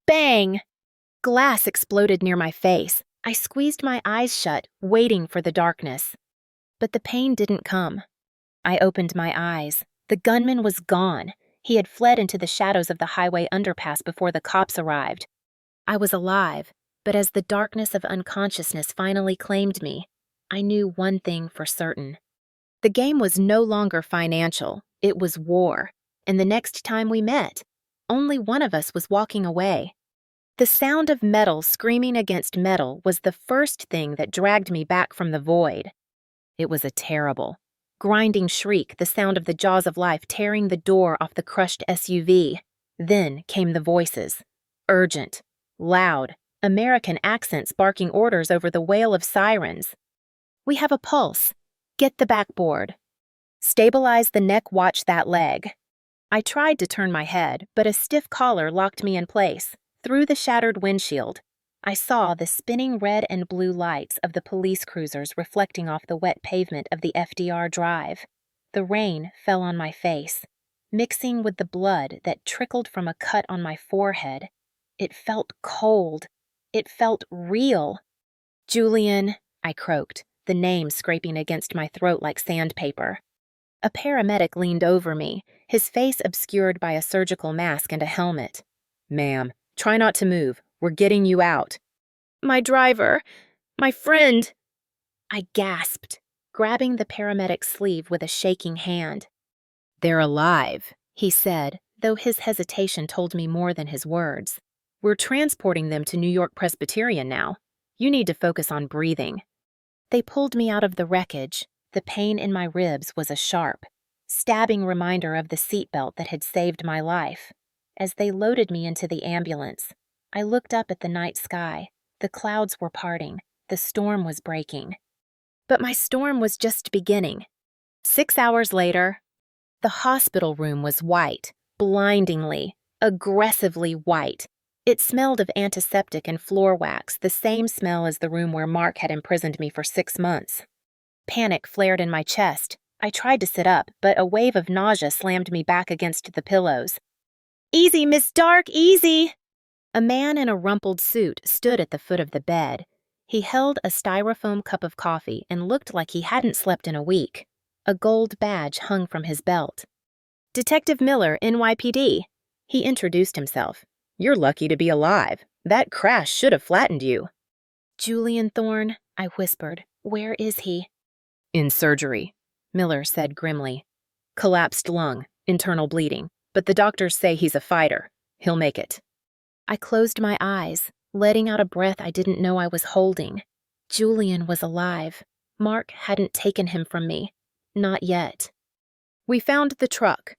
Bang! Glass exploded near my face. I squeezed my eyes shut, waiting for the darkness. But the pain didn't come. I opened my eyes. The gunman was gone. He had fled into the shadows of the highway underpass before the cops arrived. I was alive, but as the darkness of unconsciousness finally claimed me, I knew one thing for certain. The game was no longer financial. It was war. And the next time we met, only one of us was walking away. The sound of metal screaming against metal was the first thing that dragged me back from the void. It was a terrible, grinding shriek, the sound of the jaws of life tearing the door off the crushed SUV. Then came the voices. Urgent, loud, American accents barking orders over the wail of sirens. We have a pulse. Get the backboard. Stabilize the neck, watch that leg. I tried to turn my head, but a stiff collar locked me in place. Through the shattered windshield, I saw the spinning red and blue lights of the police cruisers reflecting off the wet pavement of the FDR Drive. The rain fell on my face, mixing with the blood that trickled from a cut on my forehead. It felt cold. It felt real. Julian, I croaked, the name scraping against my throat like sandpaper. A paramedic leaned over me, his face obscured by a surgical mask and a helmet. Ma'am, try not to move. We're getting you out. My driver, my friend. I gasped, grabbing the paramedic's sleeve with a shaking hand. They're alive, he said, though his hesitation told me more than his words. We're transporting them to New York Presbyterian now. You need to focus on breathing. They pulled me out of the wreckage. The pain in my ribs was a sharp, stabbing reminder of the seatbelt that had saved my life. As they loaded me into the ambulance, I looked up at the night sky. The clouds were parting. The storm was breaking. But my storm was just beginning. 6 hours later, the hospital room was white, blindingly, aggressively white. It smelled of antiseptic and floor wax, the same smell as the room where Mark had imprisoned me for 6 months. Panic flared in my chest. I tried to sit up, but a wave of nausea slammed me back against the pillows. Easy, Miss Dark, easy! A man in a rumpled suit stood at the foot of the bed. He held a styrofoam cup of coffee and looked like he hadn't slept in a week. A gold badge hung from his belt. Detective Miller, NYPD. He introduced himself. You're lucky to be alive. That crash should have flattened you. Julian Thorne, I whispered. Where is he? In surgery, Miller said grimly. Collapsed lung, internal bleeding, but the doctors say he's a fighter. He'll make it. I closed my eyes, letting out a breath I didn't know I was holding. Julian was alive. Mark hadn't taken him from me. Not yet. We found the truck,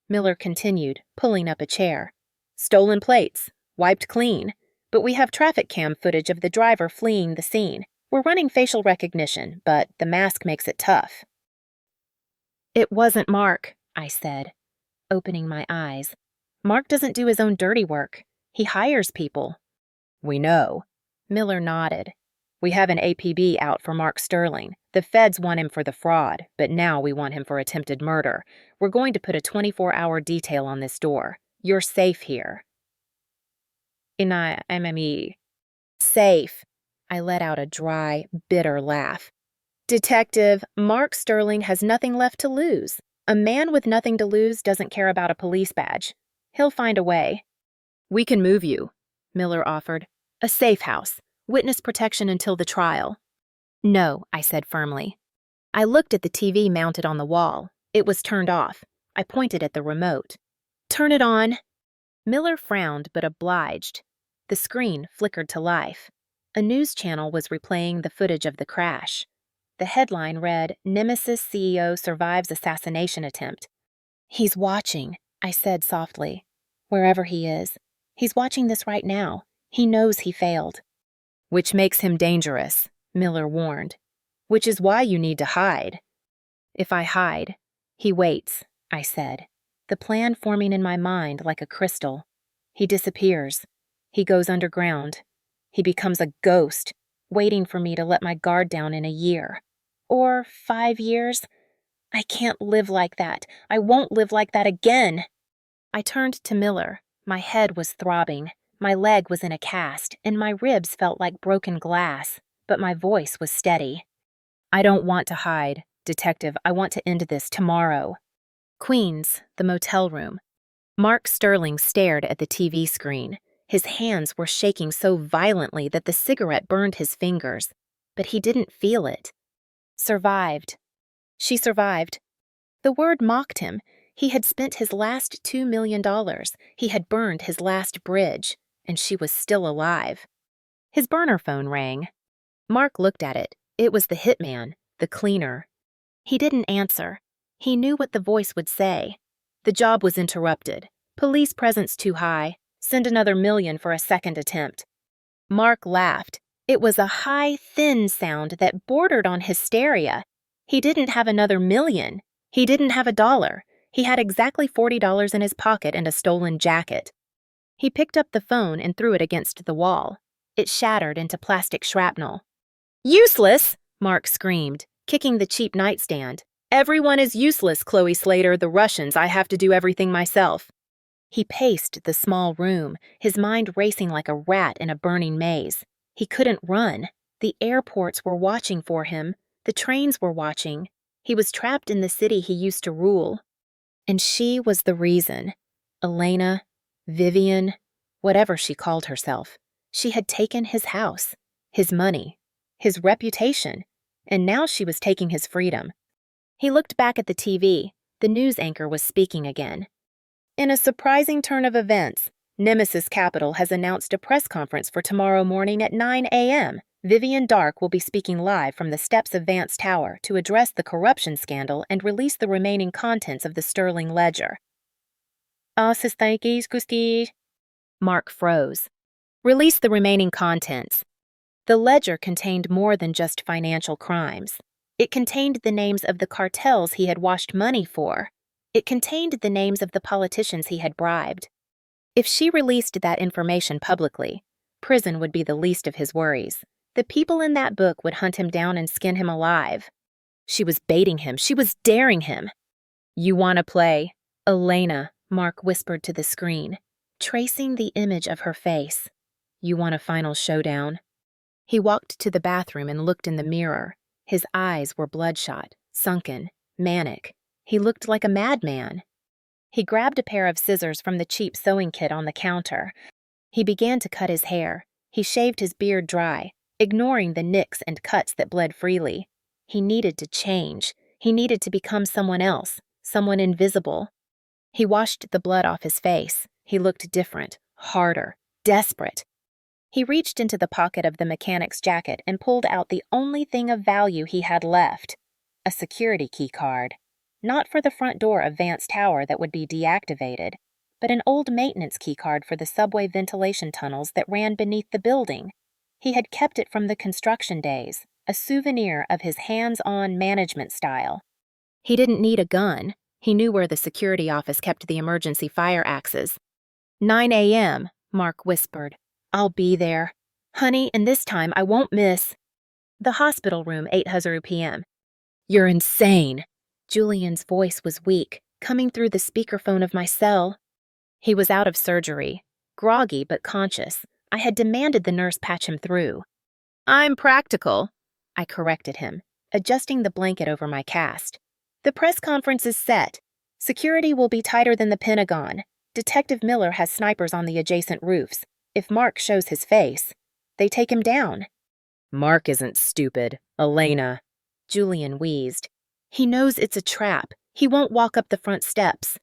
Miller continued, pulling up a chair. Stolen plates, wiped clean, but we have traffic cam footage of the driver fleeing the scene. We're running facial recognition, but the mask makes it tough. It wasn't Mark, I said, opening my eyes. Mark doesn't do his own dirty work. He hires people. We know. Miller nodded. We have an APB out for Mark Sterling. The feds want him for the fraud, but now we want him for attempted murder. We're going to put a 24-hour detail on this door. You're safe here. Safe. I let out a dry, bitter laugh. Detective, Mark Sterling has nothing left to lose. A man with nothing to lose doesn't care about a police badge. He'll find a way. We can move you, Miller offered. A safe house. Witness protection until the trial. No, I said firmly. I looked at the TV mounted on the wall. It was turned off. I pointed at the remote. Turn it on. Miller frowned but obliged. The screen flickered to life. A news channel was replaying the footage of the crash. The headline read, Nemesis CEO survives assassination attempt. He's watching, I said softly. Wherever he is. He's watching this right now. He knows he failed. Which makes him dangerous, Miller warned. Which is why you need to hide. If I hide, he waits, I said, the plan forming in my mind like a crystal. He disappears. He goes underground. He becomes a ghost, waiting for me to let my guard down in a year. Or 5 years. I can't live like that. I won't live like that again. I turned to Miller. My head was throbbing. My leg was in a cast, and my ribs felt like broken glass, but my voice was steady. I don't want to hide, Detective. I want to end this tomorrow. Queens, the motel room. Mark Sterling stared at the TV screen. His hands were shaking so violently that the cigarette burned his fingers, but he didn't feel it. Survived. She survived. The word mocked him. He had spent his last $2 million. He had burned his last bridge, and she was still alive. His burner phone rang. Mark looked at it. It was the hitman, the cleaner. He didn't answer. He knew what the voice would say. The job was interrupted. Police presence too high. Send another $1 million for a second attempt. Mark laughed. It was a high, thin sound that bordered on hysteria. He didn't have another $1 million. He didn't have $1. He had exactly $40 in his pocket and a stolen jacket. He picked up the phone and threw it against the wall. It shattered into plastic shrapnel. Useless! Mark screamed, kicking the cheap nightstand. Everyone is useless, Chloe Slater, the Russians. I have to do everything myself. He paced the small room, his mind racing like a rat in a burning maze. He couldn't run. The airports were watching for him. The trains were watching. He was trapped in the city he used to rule. And she was the reason. Elena, Vivian, whatever she called herself. She had taken his house, his money, his reputation, and now she was taking his freedom. He looked back at the TV. The news anchor was speaking again. In a surprising turn of events, Nemesis Capital has announced a press conference for tomorrow morning at 9 a.m. Vivian Dark will be speaking live from the steps of Vance Tower to address the corruption scandal and release the remaining contents of the Sterling ledger. Mark froze. Release the remaining contents. The ledger contained more than just financial crimes. It contained the names of the cartels he had washed money for. It contained the names of the politicians he had bribed. If she released that information publicly, prison would be the least of his worries. The people in that book would hunt him down and skin him alive. She was baiting him. She was daring him. You want to play? Elena, Mark whispered to the screen, tracing the image of her face. You want a final showdown? He walked to the bathroom and looked in the mirror. His eyes were bloodshot, sunken, manic. He looked like a madman. He grabbed a pair of scissors from the cheap sewing kit on the counter. He began to cut his hair. He shaved his beard dry, ignoring the nicks and cuts that bled freely. He needed to change. He needed to become someone else, someone invisible. He washed the blood off his face. He looked different, harder, desperate. He reached into the pocket of the mechanic's jacket and pulled out the only thing of value he had left, a security key card. Not for the front door of Vance Tower that would be deactivated, but an old maintenance key card for the subway ventilation tunnels that ran beneath the building. He had kept it from the construction days, a souvenir of his hands-on management style. He didn't need a gun. He knew where the security office kept the emergency fire axes. 9 a.m., Mark whispered. I'll be there. Honey, and this time I won't miss. The hospital room, 8:00 p.m. You're insane. Julian's voice was weak, coming through the speakerphone of my cell. He was out of surgery, groggy but conscious. I had demanded the nurse patch him through. I'm practical, I corrected him, adjusting the blanket over my cast. The press conference is set. Security will be tighter than the Pentagon. Detective Miller has snipers on the adjacent roofs. If Mark shows his face, they take him down. Mark isn't stupid, Elena, Julian wheezed. He knows it's a trap. He won't walk up the front steps.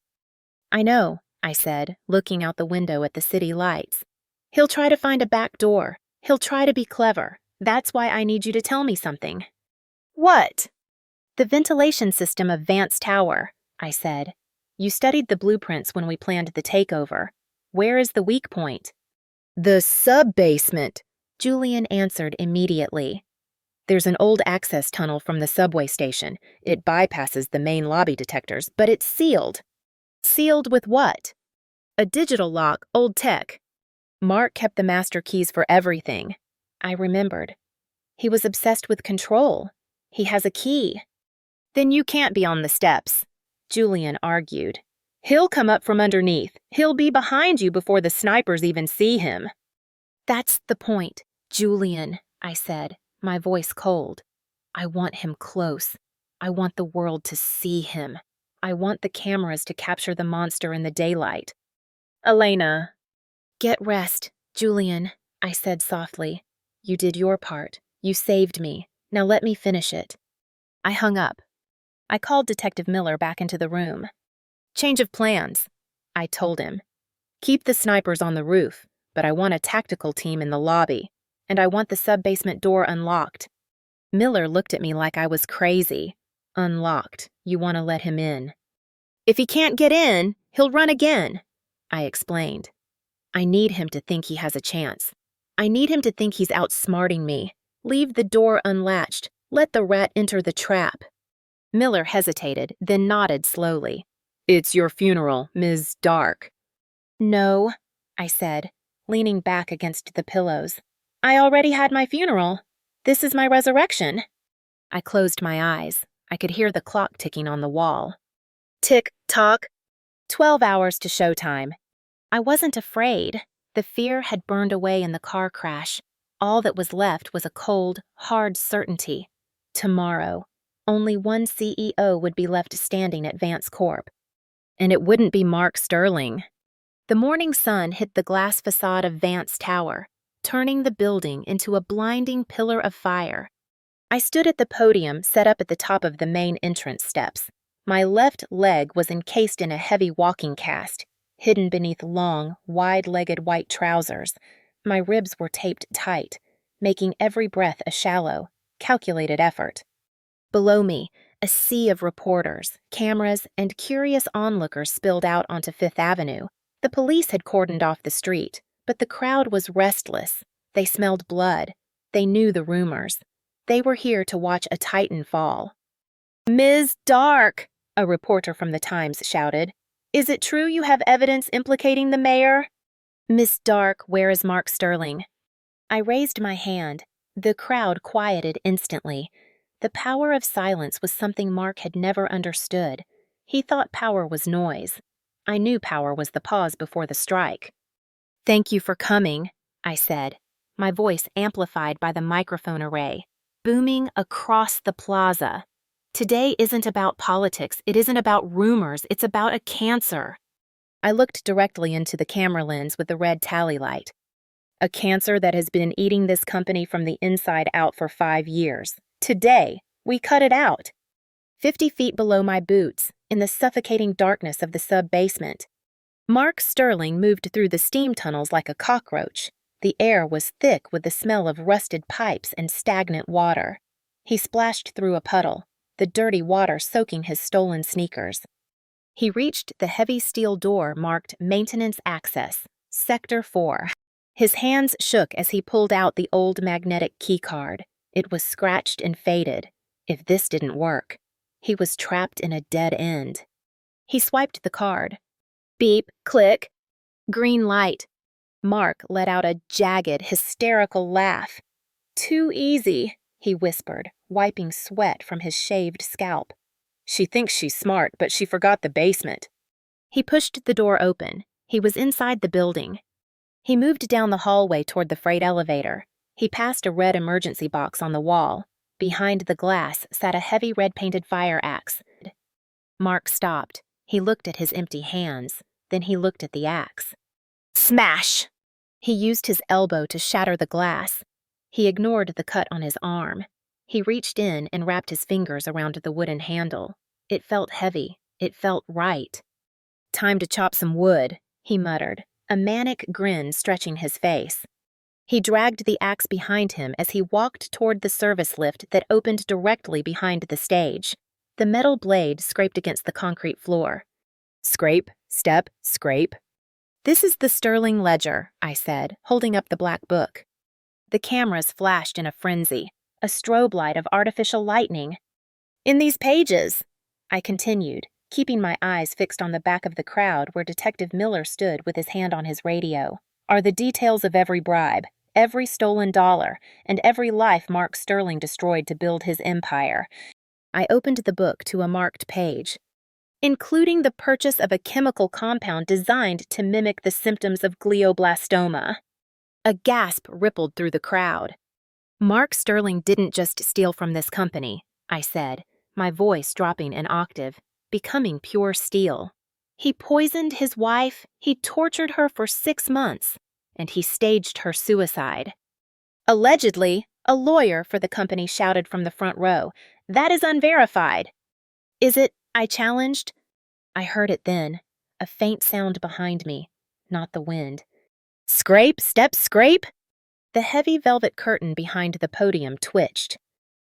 I know, I said, looking out the window at the city lights. He'll try to find a back door. He'll try to be clever. That's why I need you to tell me something. What? The ventilation system of Vance Tower, I said. You studied the blueprints when we planned the takeover. Where is the weak point? The sub-basement, Julian answered immediately. There's an old access tunnel from the subway station. It bypasses the main lobby detectors, but it's sealed. Sealed with what? A digital lock, old tech. Mark kept the master keys for everything. I remembered. He was obsessed with control. He has a key. Then you can't be on the steps, Julian argued. He'll come up from underneath. He'll be behind you before the snipers even see him. That's the point, Julian, I said, my voice cold. I want him close. I want the world to see him. I want the cameras to capture the monster in the daylight. Elena. Get rest, Julian, I said softly. You did your part. You saved me. Now let me finish it. I hung up. I called Detective Miller back into the room. Change of plans, I told him. Keep the snipers on the roof, but I want a tactical team in the lobby, and I want the sub-basement door unlocked. Miller looked at me like I was crazy. Unlocked. You want to let him in. If he can't get in, he'll run again, I explained. I need him to think he has a chance. I need him to think he's outsmarting me. Leave the door unlatched. Let the rat enter the trap. Miller hesitated, then nodded slowly. It's your funeral, Ms. Dark. No, I said, leaning back against the pillows. I already had my funeral. This is my resurrection. I closed my eyes. I could hear the clock ticking on the wall. Tick, tock. 12 hours to showtime. I wasn't afraid. The fear had burned away in the car crash. All that was left was a cold, hard certainty. Tomorrow, only one CEO would be left standing at Vance Corp. And it wouldn't be Mark Sterling. The morning sun hit the glass facade of Vance Tower, turning the building into a blinding pillar of fire. I stood at the podium set up at the top of the main entrance steps. My left leg was encased in a heavy walking cast, hidden beneath long, wide-legged white trousers. My ribs were taped tight, making every breath a shallow, calculated effort. Below me, a sea of reporters, cameras, and curious onlookers spilled out onto Fifth Avenue. The police had cordoned off the street, but the crowd was restless. They smelled blood. They knew the rumors. They were here to watch a titan fall. Ms. Dark, a reporter from the Times shouted. Is it true you have evidence implicating the mayor? Miss Dark, where is Mark Sterling? I raised my hand. The crowd quieted instantly. The power of silence was something Mark had never understood. He thought power was noise. I knew power was the pause before the strike. Thank you for coming, I said, my voice amplified by the microphone array, booming across the plaza. Today isn't about politics. It isn't about rumors. It's about a cancer. I looked directly into the camera lens with the red tally light. A cancer that has been eating this company from the inside out for 5 years. Today, we cut it out. 50 feet below my boots, in the suffocating darkness of the sub-basement. Mark Sterling moved through the steam tunnels like a cockroach. The air was thick with the smell of rusted pipes and stagnant water. He splashed through a puddle, the dirty water soaking his stolen sneakers. He reached the heavy steel door marked Maintenance Access, Sector 4. His hands shook as he pulled out the old magnetic keycard. It was scratched and faded. If this didn't work, he was trapped in a dead end. He swiped the card. Beep, click. Green light. Mark let out a jagged, hysterical laugh. Too easy, he whispered, wiping sweat from his shaved scalp. She thinks she's smart, but she forgot the basement. He pushed the door open. He was inside the building. He moved down the hallway toward the freight elevator. He passed a red emergency box on the wall. Behind the glass sat a heavy red-painted fire axe. Mark stopped. He looked at his empty hands. Then he looked at the axe. Smash! He used his elbow to shatter the glass. He ignored the cut on his arm. He reached in and wrapped his fingers around the wooden handle. It felt heavy. It felt right. Time to chop some wood, he muttered, a manic grin stretching his face. He dragged the axe behind him as he walked toward the service lift that opened directly behind the stage. The metal blade scraped against the concrete floor. Scrape, step, scrape. This is the Sterling Ledger, I said, holding up the black book. The cameras flashed in a frenzy, a strobe light of artificial lightning. In these pages, I continued, keeping my eyes fixed on the back of the crowd where Detective Miller stood with his hand on his radio, are the details of every bribe, every stolen dollar, and every life Mark Sterling destroyed to build his empire. I opened the book to a marked page, including the purchase of a chemical compound designed to mimic the symptoms of glioblastoma. A gasp rippled through the crowd. Mark Sterling didn't just steal from this company, I said, my voice dropping an octave, becoming pure steel. He poisoned his wife, he tortured her for 6 months, and he staged her suicide. Allegedly, a lawyer for the company shouted from the front row. That is unverified. Is it? I challenged. I heard it then, a faint sound behind me, not the wind. Scrape, step, scrape! The heavy velvet curtain behind the podium twitched.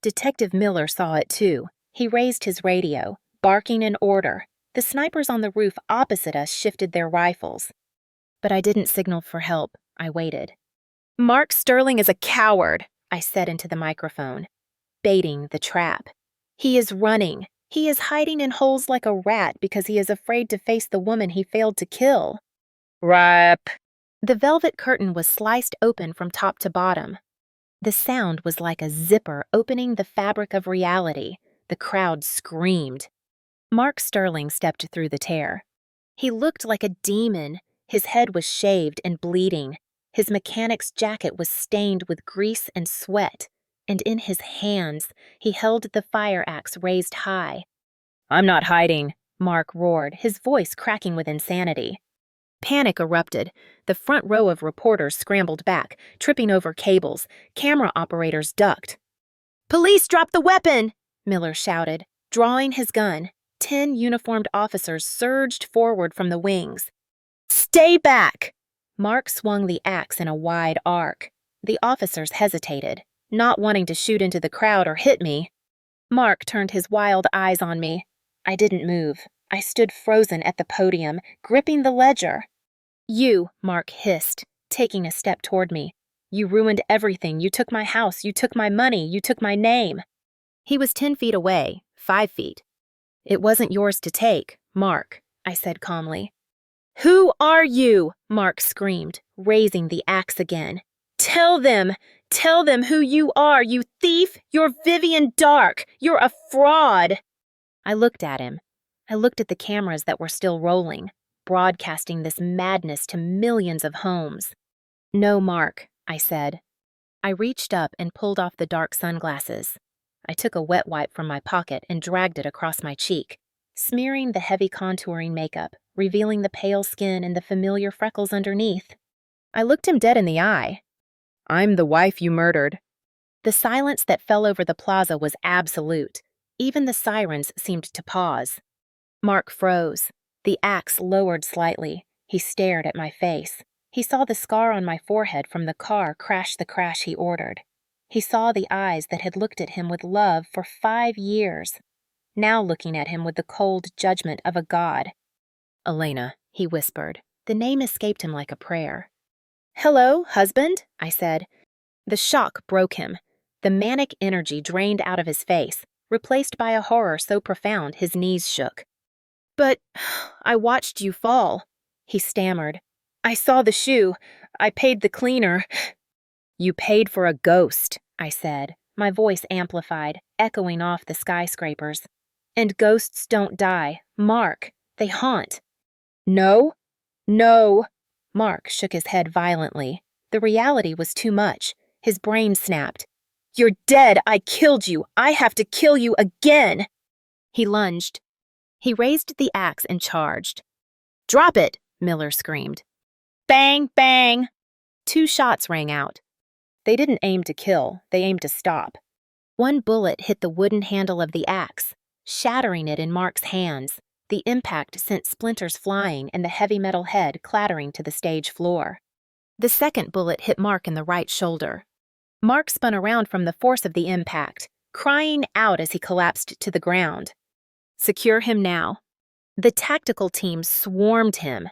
Detective Miller saw it too. He raised his radio, barking an order. The snipers on the roof opposite us shifted their rifles. But I didn't signal for help. I waited. Mark Sterling is a coward, I said into the microphone, baiting the trap. He is running. He is hiding in holes like a rat because he is afraid to face the woman he failed to kill. Rap! The velvet curtain was sliced open from top to bottom. The sound was like a zipper opening the fabric of reality. The crowd screamed. Mark Sterling stepped through the tear. He looked like a demon. His head was shaved and bleeding. His mechanic's jacket was stained with grease and sweat, and in his hands he held the fire axe raised high. I'm not hiding, Mark roared, his voice cracking with insanity. Panic erupted. The front row of reporters scrambled back, tripping over cables. Camera operators ducked. Police, drop the weapon! Miller shouted, drawing his gun. 10 uniformed officers surged forward from the wings. Stay back! Mark swung the axe in a wide arc. The officers hesitated, not wanting to shoot into the crowd or hit me. Mark turned his wild eyes on me. I didn't move. I stood frozen at the podium, gripping the ledger. You, Mark hissed, taking a step toward me. You ruined everything. You took my house. You took my money. You took my name. He was 10 feet away, 5 feet. It wasn't yours to take, Mark, I said calmly. Who are you? Mark screamed, raising the axe again. Tell them who you are, you thief! You're Vivian Dark! You're a fraud! I looked at him. I looked at the cameras that were still rolling, broadcasting this madness to millions of homes. No, Mark, I said. I reached up and pulled off the dark sunglasses. I took a wet wipe from my pocket and dragged it across my cheek, smearing the heavy contouring makeup, revealing the pale skin and the familiar freckles underneath. I looked him dead in the eye. "I'm the wife you murdered." The silence that fell over the plaza was absolute. Even the sirens seemed to pause. Mark froze. The axe lowered slightly. He stared at my face. He saw the scar on my forehead from the car crash the crash he ordered. He saw the eyes that had looked at him with love for 5 years, now looking at him with the cold judgment of a god. "Elena," he whispered. The name escaped him like a prayer. "Hello, husband," I said. The shock broke him. The manic energy drained out of his face, replaced by a horror so profound his knees shook. "But I watched you fall," he stammered. "I saw the shoe. I paid the cleaner." "You paid for a ghost," I said, my voice amplified, echoing off the skyscrapers. "And ghosts don't die. Mark, they haunt." "No, no." Mark shook his head violently. The reality was too much. His brain snapped. "You're dead. I killed you. I have to kill you again." He lunged. He raised the axe and charged. "Drop it," Miller screamed. Bang, bang. 2 shots rang out. They didn't aim to kill, they aimed to stop. One bullet hit the wooden handle of the axe, shattering it in Mark's hands. The impact sent splinters flying and the heavy metal head clattering to the stage floor. The second bullet hit Mark in the right shoulder. Mark spun around from the force of the impact, crying out as he collapsed to the ground. "Secure him now." The tactical team swarmed him.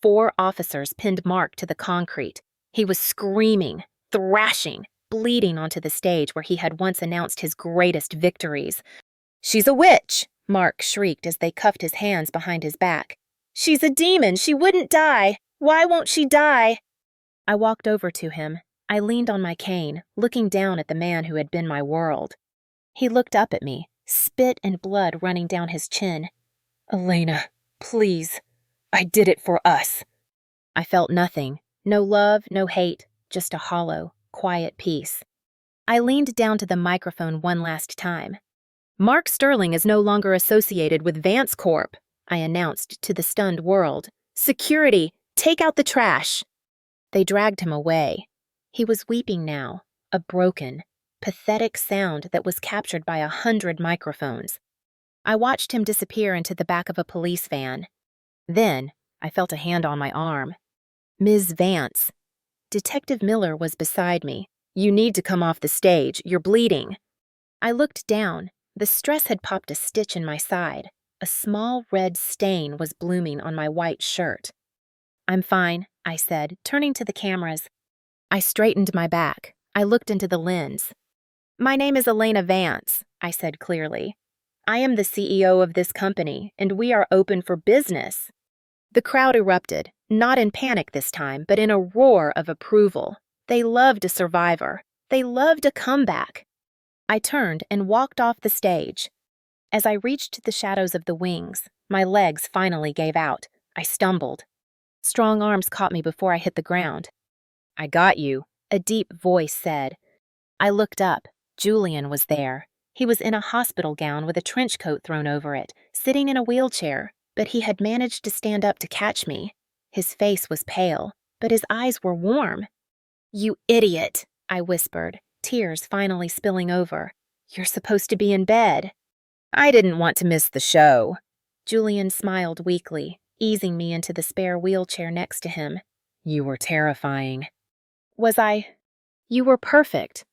4 officers pinned Mark to the concrete. He was screaming, thrashing, bleeding onto the stage where he had once announced his greatest victories. "She's a witch," Mark shrieked as they cuffed his hands behind his back. "She's a demon. She wouldn't die. Why won't she die?" I walked over to him. I leaned on my cane, looking down at the man who had been my world. He looked up at me, spit and blood running down his chin. "Elena, please. I did it for us." I felt nothing. No love, no hate, just a hollow, quiet peace. I leaned down to the microphone one last time. "Mark Sterling is no longer associated with Vance Corp," I announced to the stunned world. "Security, take out the trash." They dragged him away. He was weeping now, a broken, pathetic sound that was captured by 100 microphones. I watched him disappear into the back of a police van. Then, I felt a hand on my arm. "Ms. Vance." Detective Miller was beside me. "You need to come off the stage. You're bleeding." I looked down. The stress had popped a stitch in my side. A small red stain was blooming on my white shirt. "I'm fine," I said, turning to the cameras. I straightened my back. I looked into the lens. "My name is Elena Vance," I said clearly. "I am the CEO of this company, and we are open for business." The crowd erupted, not in panic this time, but in a roar of approval. They loved a survivor. They loved a comeback. I turned and walked off the stage. As I reached the shadows of the wings, my legs finally gave out. I stumbled. Strong arms caught me before I hit the ground. "I got you," a deep voice said. I looked up. Julian was there. He was in a hospital gown with a trench coat thrown over it, sitting in a wheelchair, but he had managed to stand up to catch me. His face was pale, but his eyes were warm. "You idiot," I whispered, tears finally spilling over. "You're supposed to be in bed." "I didn't want to miss the show." Julian smiled weakly, easing me into the spare wheelchair next to him. "You were terrifying." "Was I? You were perfect."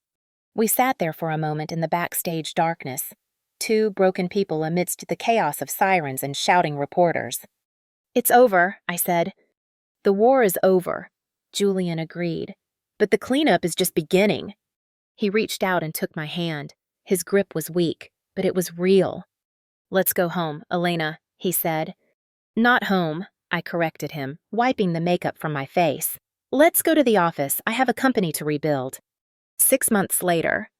We sat there for a moment in the backstage darkness. 2 broken people amidst the chaos of sirens and shouting reporters. "It's over," I said. "The war is over," Julian agreed. "But the cleanup is just beginning." He reached out and took my hand. His grip was weak, but it was real. "Let's go home, Elena," he said. "Not home," I corrected him, wiping the makeup from my face. "Let's go to the office. I have a company to rebuild." 6 months later.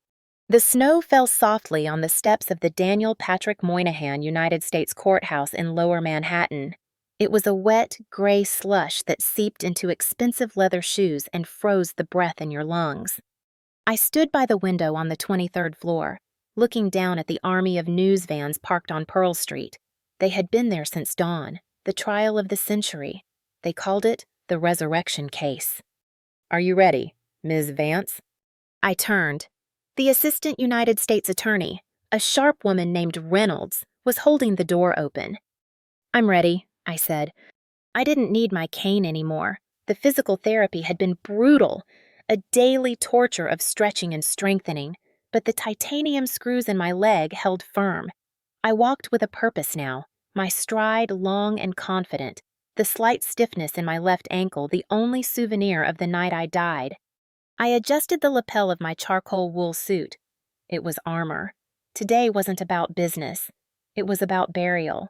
The snow fell softly on the steps of the Daniel Patrick Moynihan United States Courthouse in Lower Manhattan. It was a wet, gray slush that seeped into expensive leather shoes and froze the breath in your lungs. I stood by the window on the 23rd floor. looking down at the army of news vans parked on Pearl Street. They had been there since dawn, the trial of the century. They called it the resurrection case. Are you ready, Ms. Vance? I turned. The assistant United States attorney, a sharp woman named Reynolds, was holding the door open. I'm ready, I said. I didn't need my cane anymore. The physical therapy had been brutal, a daily torture of stretching and strengthening, but the titanium screws in my leg held firm. I walked with a purpose now, my stride long and confident, the slight stiffness in my left ankle the only souvenir of the night I died. I adjusted the lapel of my charcoal wool suit. It was armor. Today wasn't about business. It was about burial.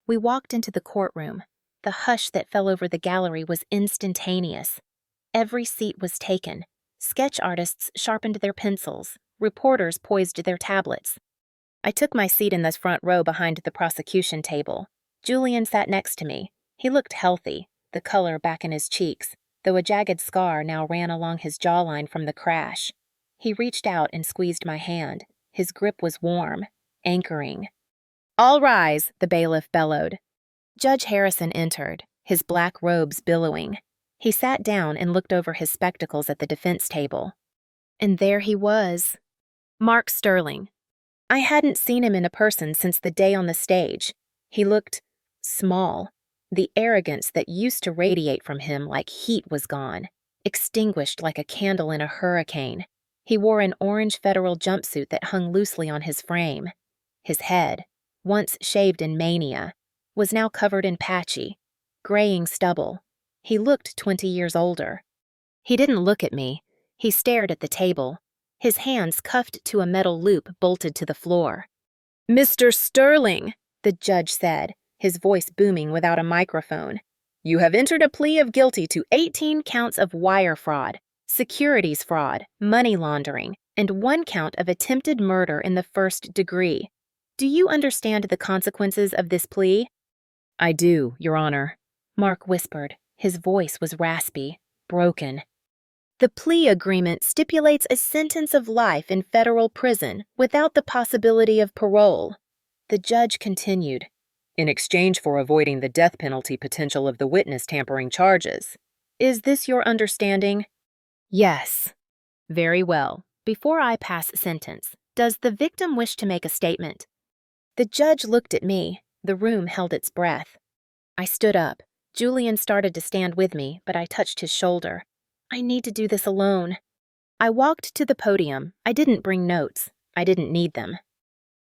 We walked into the courtroom. The hush that fell over the gallery was instantaneous. Every seat was taken. Sketch artists sharpened their pencils. Reporters poised their tablets. I took my seat in the front row behind the prosecution table. Julian sat next to me. He looked healthy, the color back in his cheeks, though a jagged scar now ran along his jawline from the crash. He reached out and squeezed my hand. His grip was warm, anchoring. All rise, the bailiff bellowed. Judge Harrison entered, his black robes billowing. He sat down and looked over his spectacles at the defense table. And there he was. Mark Sterling. I hadn't seen him in person since the day on the stage. He looked small. The arrogance that used to radiate from him like heat was gone, extinguished like a candle in a hurricane. He wore an orange federal jumpsuit that hung loosely on his frame. His head, once shaved in mania, was now covered in patchy, graying stubble. He looked 20 years older. He didn't look at me. He stared at the table, his hands cuffed to a metal loop bolted to the floor. Mr. Sterling, the judge said, his voice booming without a microphone. You have entered a plea of guilty to 18 counts of wire fraud, securities fraud, money laundering, and 1 count of attempted murder in the first degree. Do you understand the consequences of this plea? I do, Your Honor, Mark whispered. His voice was raspy, broken. The plea agreement stipulates a sentence of life in federal prison without the possibility of parole. The judge continued. In exchange for avoiding the death penalty potential of the witness tampering charges. Is this your understanding? Yes. Very well. Before I pass sentence, does the victim wish to make a statement? The judge looked at me. The room held its breath. I stood up. Julian started to stand with me, but I touched his shoulder. I need to do this alone. I walked to the podium. I didn't bring notes. I didn't need them.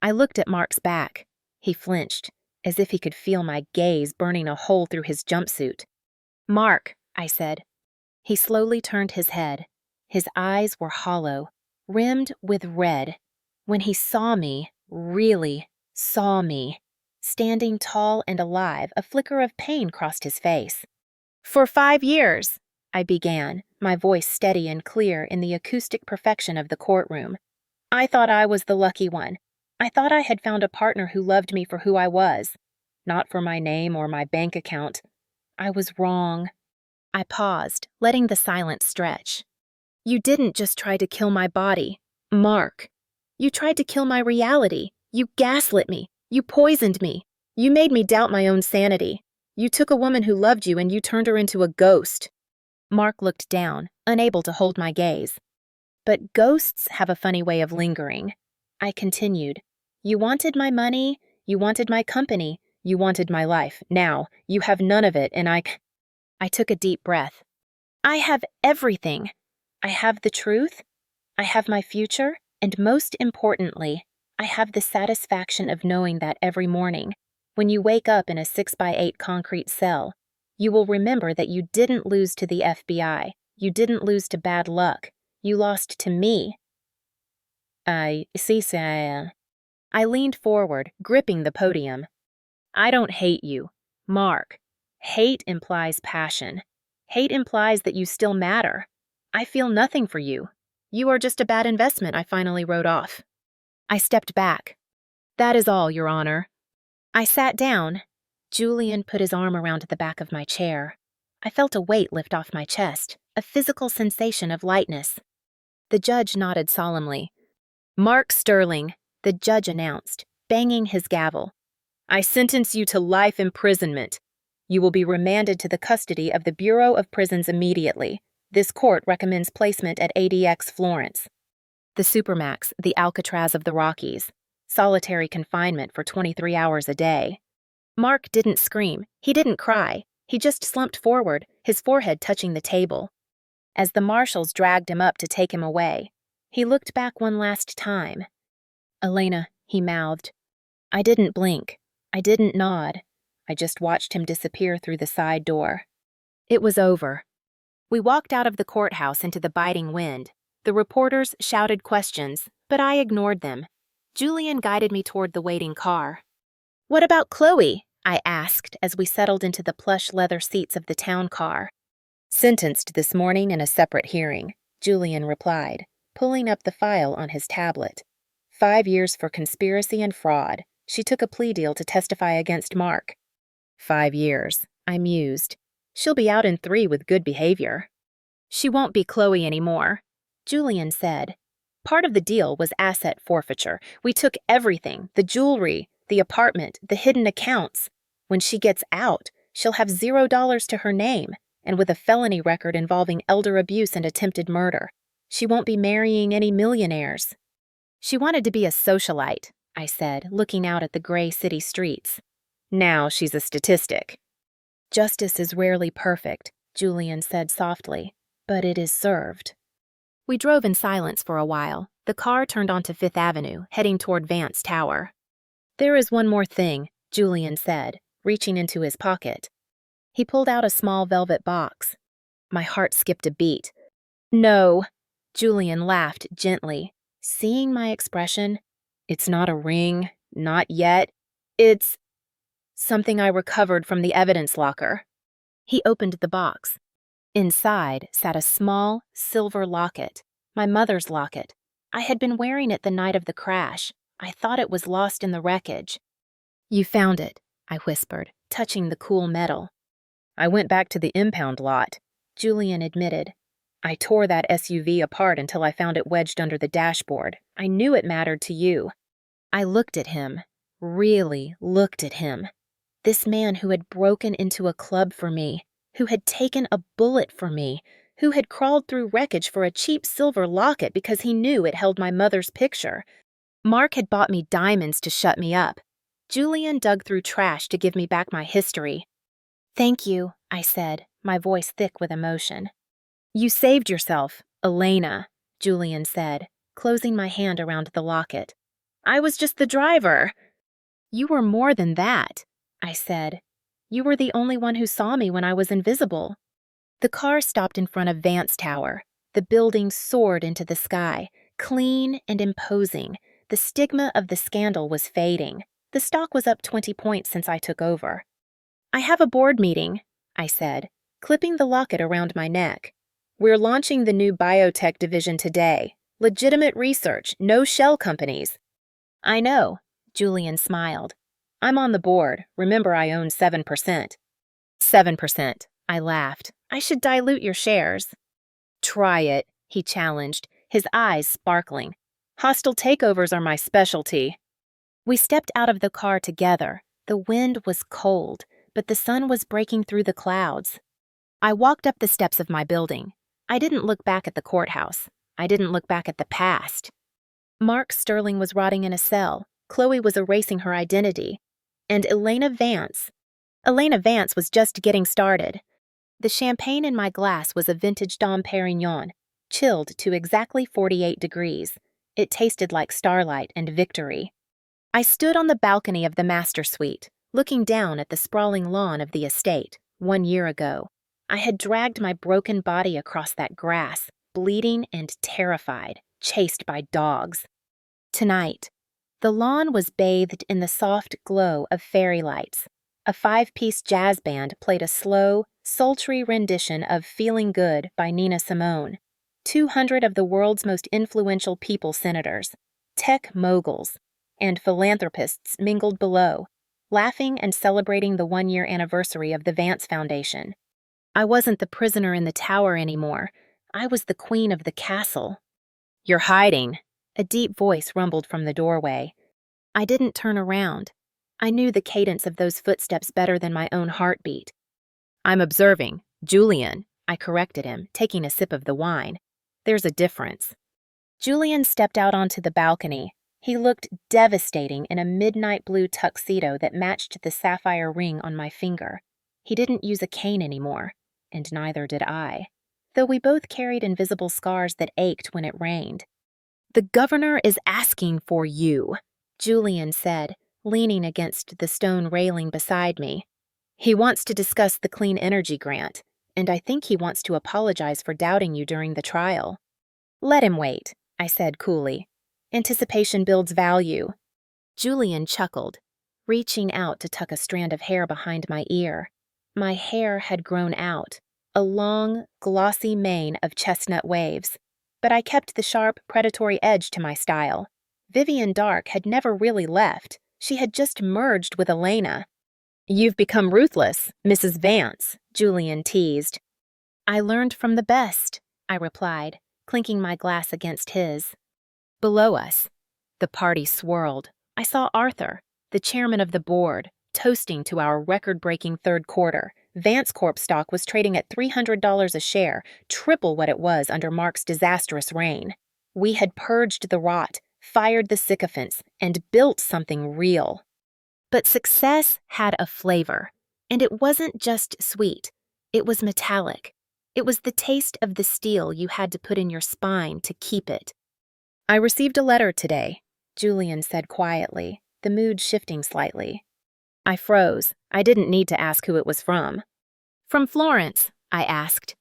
I looked at Mark's back. He flinched, as if he could feel my gaze burning a hole through his jumpsuit. Mark, I said. He slowly turned his head. His eyes were hollow, rimmed with red. When he saw me, really saw me, standing tall and alive, a flicker of pain crossed his face. For 5 years, I began, my voice steady and clear in the acoustic perfection of the courtroom. I thought I was the lucky one. I thought I had found a partner who loved me for who I was, not for my name or my bank account. I was wrong. I paused, letting the silence stretch. You didn't just try to kill my body, Mark. You tried to kill my reality. You gaslit me. You poisoned me. You made me doubt my own sanity. You took a woman who loved you and you turned her into a ghost. Mark looked down, unable to hold my gaze. But ghosts have a funny way of lingering. I continued. You wanted my money, you wanted my company, you wanted my life. Now, you have none of it, and I took a deep breath. I have everything. I have the truth, I have my future, and most importantly, I have the satisfaction of knowing that every morning, when you wake up in a 6x8 concrete cell, you will remember that you didn't lose to the FBI, you didn't lose to bad luck, you lost to me. I see, sir. I leaned forward, gripping the podium. I don't hate you, Mark. Hate implies passion. Hate implies that you still matter. I feel nothing for you. You are just a bad investment, I finally wrote off. I stepped back. That is all, Your Honor. I sat down. Julian put his arm around the back of my chair. I felt a weight lift off my chest, a physical sensation of lightness. The judge nodded solemnly. Mark Sterling, The judge announced, banging his gavel. "I sentence you to life imprisonment. You will be remanded to the custody of the Bureau of Prisons immediately. This court recommends placement at ADX Florence." The Supermax, the Alcatraz of the Rockies. Solitary confinement for 23 hours a day. Mark didn't scream. He didn't cry. He just slumped forward, his forehead touching the table. As the marshals dragged him up to take him away, he looked back one last time. "Elena," he mouthed. I didn't blink. I didn't nod. I just watched him disappear through the side door. It was over. We walked out of the courthouse into the biting wind. The reporters shouted questions, but I ignored them. Julian guided me toward the waiting car. "What about Chloe?" I asked as we settled into the plush leather seats of the town car. "Sentenced this morning in a separate hearing," Julian replied, pulling up the file on his tablet. 5 years for conspiracy and fraud. She took a plea deal to testify against Mark. 5 years, I mused. She'll be out in 3 with good behavior. "She won't be Chloe anymore," Julian said. "Part of the deal was asset forfeiture. We took everything, the jewelry, the apartment, the hidden accounts. When she gets out, she'll have $0 to her name, and with a felony record involving elder abuse and attempted murder. She won't be marrying any millionaires." "She wanted to be a socialite," I said, looking out at the gray city streets. "Now she's a statistic." "Justice is rarely perfect," Julian said softly, "but it is served." We drove in silence for a while. The car turned onto Fifth Avenue, heading toward Vance Tower. "There is one more thing," Julian said, reaching into his pocket. He pulled out a small velvet box. My heart skipped a beat. "No," Julian laughed gently. Seeing my expression, "It's not a ring, not yet. It's something I recovered from the evidence locker." He opened the box. Inside sat a small, silver locket, my mother's locket. I had been wearing it the night of the crash. I thought it was lost in the wreckage. "You found it," I whispered, touching the cool metal. "I went back to the impound lot," Julian admitted. "I tore that SUV apart until I found it wedged under the dashboard. I knew it mattered to you." I looked at him, really looked at him. This man who had broken into a club for me, who had taken a bullet for me, who had crawled through wreckage for a cheap silver locket because he knew it held my mother's picture. Mark had bought me diamonds to shut me up. Julian dug through trash to give me back my history. "Thank you," I said, my voice thick with emotion. "You saved yourself, Elena," Julian said, closing my hand around the locket. "I was just the driver." "You were more than that," I said. "You were the only one who saw me when I was invisible." The car stopped in front of Vance Tower. The building soared into the sky, clean and imposing. The stigma of the scandal was fading. The stock was up 20 points since I took over. "I have a board meeting," I said, clipping the locket around my neck. "We're launching the new biotech division today. Legitimate research, no shell companies." "I know," Julian smiled. "I'm on the board. Remember, I own 7%. 7%, I laughed. "I should dilute your shares." "Try it," he challenged, his eyes sparkling. "Hostile takeovers are my specialty." We stepped out of the car together. The wind was cold, but the sun was breaking through the clouds. I walked up the steps of my building. I didn't look back at the courthouse. I didn't look back at the past. Mark Sterling was rotting in a cell. Chloe was erasing her identity. And Elena Vance was just getting started. The champagne in my glass was a vintage Dom Perignon, chilled to exactly 48 degrees. It tasted like starlight and victory. I stood on the balcony of the master suite, looking down at the sprawling lawn of the estate. 1 year ago, I had dragged my broken body across that grass, bleeding and terrified, chased by dogs. Tonight, the lawn was bathed in the soft glow of fairy lights. A 5-piece jazz band played a slow, sultry rendition of Feeling Good by Nina Simone. 200 of the world's most influential people senators, tech moguls, and philanthropists mingled below, laughing and celebrating the 1-year anniversary of the Vance Foundation. I wasn't the prisoner in the tower anymore. I was the queen of the castle. "You're hiding," a deep voice rumbled from the doorway. I didn't turn around. I knew the cadence of those footsteps better than my own heartbeat. I'm observing. Julian, I corrected him, taking a sip of the wine. There's a difference. Julian stepped out onto the balcony. He looked devastating in a midnight blue tuxedo that matched the sapphire ring on my finger. He didn't use a cane anymore, and neither did I, though we both carried invisible scars that ached when it rained. The governor is asking for you, Julian said, leaning against the stone railing beside me. He wants to discuss the clean energy grant, and I think he wants to apologize for doubting you during the trial. Let him wait, I said coolly. Anticipation builds value. Julian chuckled, reaching out to tuck a strand of hair behind my ear. My hair had grown out, a long, glossy mane of chestnut waves, but I kept the sharp, predatory edge to my style. Vivian Dark had never really left. She had just merged with Elena. You've become ruthless, Mrs. Vance, Julian teased. I learned from the best, I replied, clinking my glass against his. Below us, the party swirled. I saw Arthur, the chairman of the board, toasting to our record-breaking third quarter. Vance Corp stock was trading at $300 a share, triple what it was under Mark's disastrous reign. We had purged the rot, fired the sycophants, and built something real. But success had a flavor, and it wasn't just sweet. It was metallic. It was the taste of the steel you had to put in your spine to keep it. I received a letter today, Julian said quietly, the mood shifting slightly. I froze. I didn't need to ask who it was from. From Florence, I asked.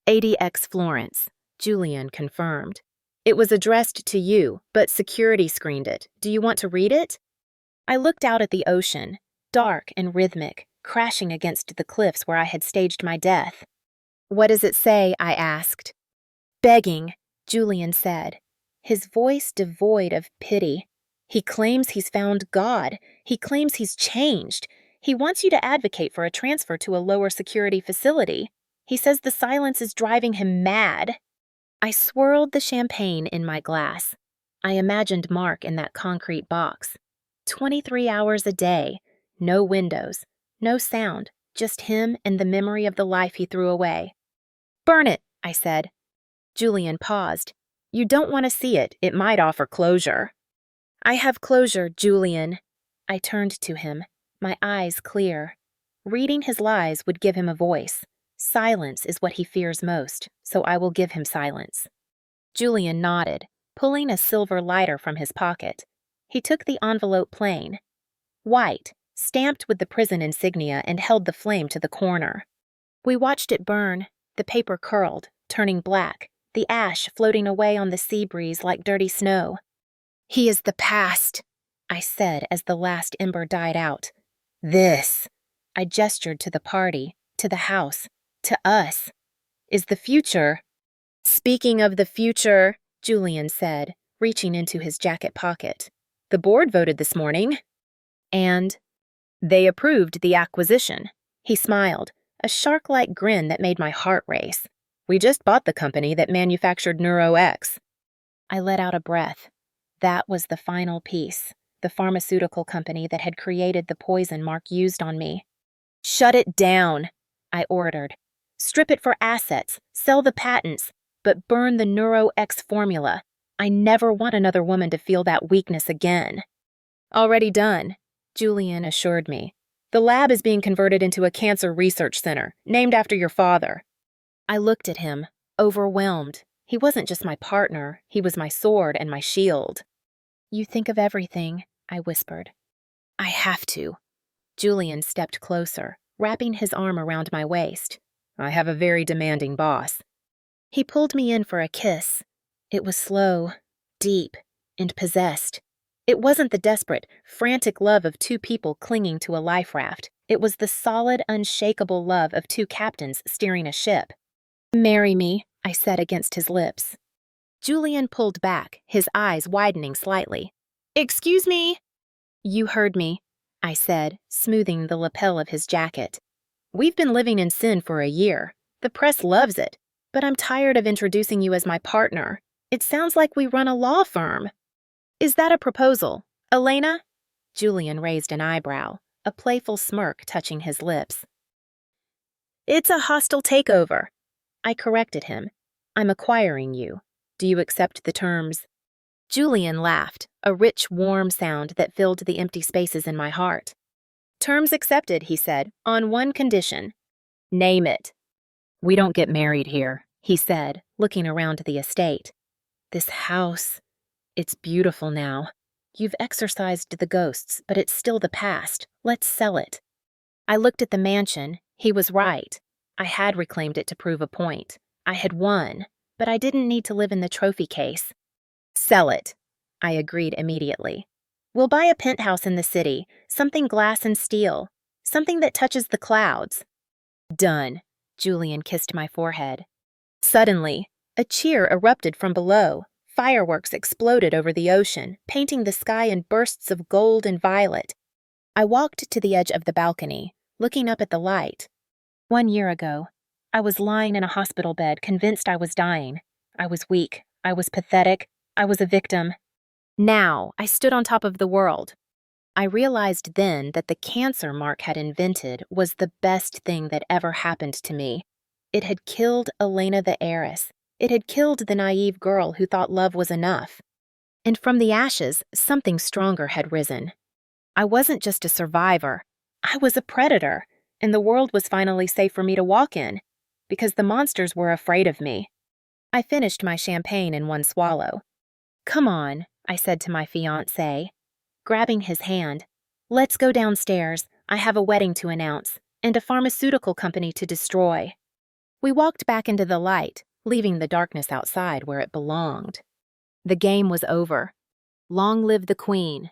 ADX Florence, Julian confirmed. It was addressed to you, but security screened it. Do you want to read it? I looked out at the ocean, dark and rhythmic, crashing against the cliffs where I had staged my death. What does it say? I asked. Begging, Julian said, his voice devoid of pity. He claims he's found God. He claims he's changed. He wants you to advocate for a transfer to a lower security facility. He says the silence is driving him mad. I swirled the champagne in my glass. I imagined Mark in that concrete box. 23 hours a day, no windows, no sound, just him and the memory of the life he threw away. Burn it, I said. Julian paused. You don't want to see it. It might offer closure. I have closure, Julian. I turned to him, my eyes clear. Reading his lies would give him a voice. Silence is what he fears most, so I will give him silence. Julian nodded, pulling a silver lighter from his pocket. He took the envelope plain. White, stamped with the prison insignia, and held the flame to the corner. We watched it burn, the paper curled, turning black, the ash floating away on the sea breeze like dirty snow. He is the past, I said as the last ember died out. This, I gestured to the party, to the house, to us, is the future. Speaking of the future, Julian said, reaching into his jacket pocket. The board voted this morning. And they approved the acquisition. He smiled, a shark-like grin that made my heart race. We just bought the company that manufactured NeuroX. I let out a breath. That was the final piece, the pharmaceutical company that had created the poison Mark used on me. Shut it down, I ordered. Strip it for assets, sell the patents, but burn the NeuroX formula. I never want another woman to feel that weakness again. Already done, Julian assured me. The lab is being converted into a cancer research center, named after your father. I looked at him, overwhelmed. He wasn't just my partner, he was my sword and my shield. You think of everything, I whispered. I have to. Julian stepped closer, wrapping his arm around my waist. I have a very demanding boss. He pulled me in for a kiss. It was slow, deep, and possessed. It wasn't the desperate, frantic love of two people clinging to a life raft. It was the solid, unshakable love of two captains steering a ship. Marry me, I said against his lips. Julian pulled back, his eyes widening slightly. Excuse me? You heard me, I said, smoothing the lapel of his jacket. We've been living in sin for a year. The press loves it, but I'm tired of introducing you as my partner. It sounds like we run a law firm. Is that a proposal? Elena, Julian raised an eyebrow, a playful smirk touching his lips. It's a hostile takeover. I corrected him. I'm acquiring you. Do you accept the terms? Julian laughed, a rich, warm sound that filled the empty spaces in my heart. Terms accepted, he said, on one condition. Name it. We don't get married here, he said, looking around the estate. This house, it's beautiful now. You've exorcised the ghosts, but it's still the past. Let's sell it. I looked at the mansion. He was right. I had reclaimed it to prove a point. I had won, but I didn't need to live in the trophy case. Sell it, I agreed immediately. We'll buy a penthouse in the city, something glass and steel, something that touches the clouds. Done. Julian kissed my forehead. Suddenly, a cheer erupted from below. Fireworks exploded over the ocean, painting the sky in bursts of gold and violet. I walked to the edge of the balcony, looking up at the light. 1 year ago, I was lying in a hospital bed, convinced I was dying. I was weak. I was pathetic. I was a victim. Now, I stood on top of the world. I realized then that the cancer Mark had invented was the best thing that ever happened to me. It had killed Elena the heiress. It had killed the naive girl who thought love was enough. And from the ashes, something stronger had risen. I wasn't just a survivor. I was a predator, and the world was finally safe for me to walk in, because the monsters were afraid of me. I finished my champagne in one swallow. Come on, I said to my fiancé, grabbing his hand. Let's go downstairs. I have a wedding to announce, and a pharmaceutical company to destroy. We walked back into the light, leaving the darkness outside where it belonged. The game was over. Long live the Queen.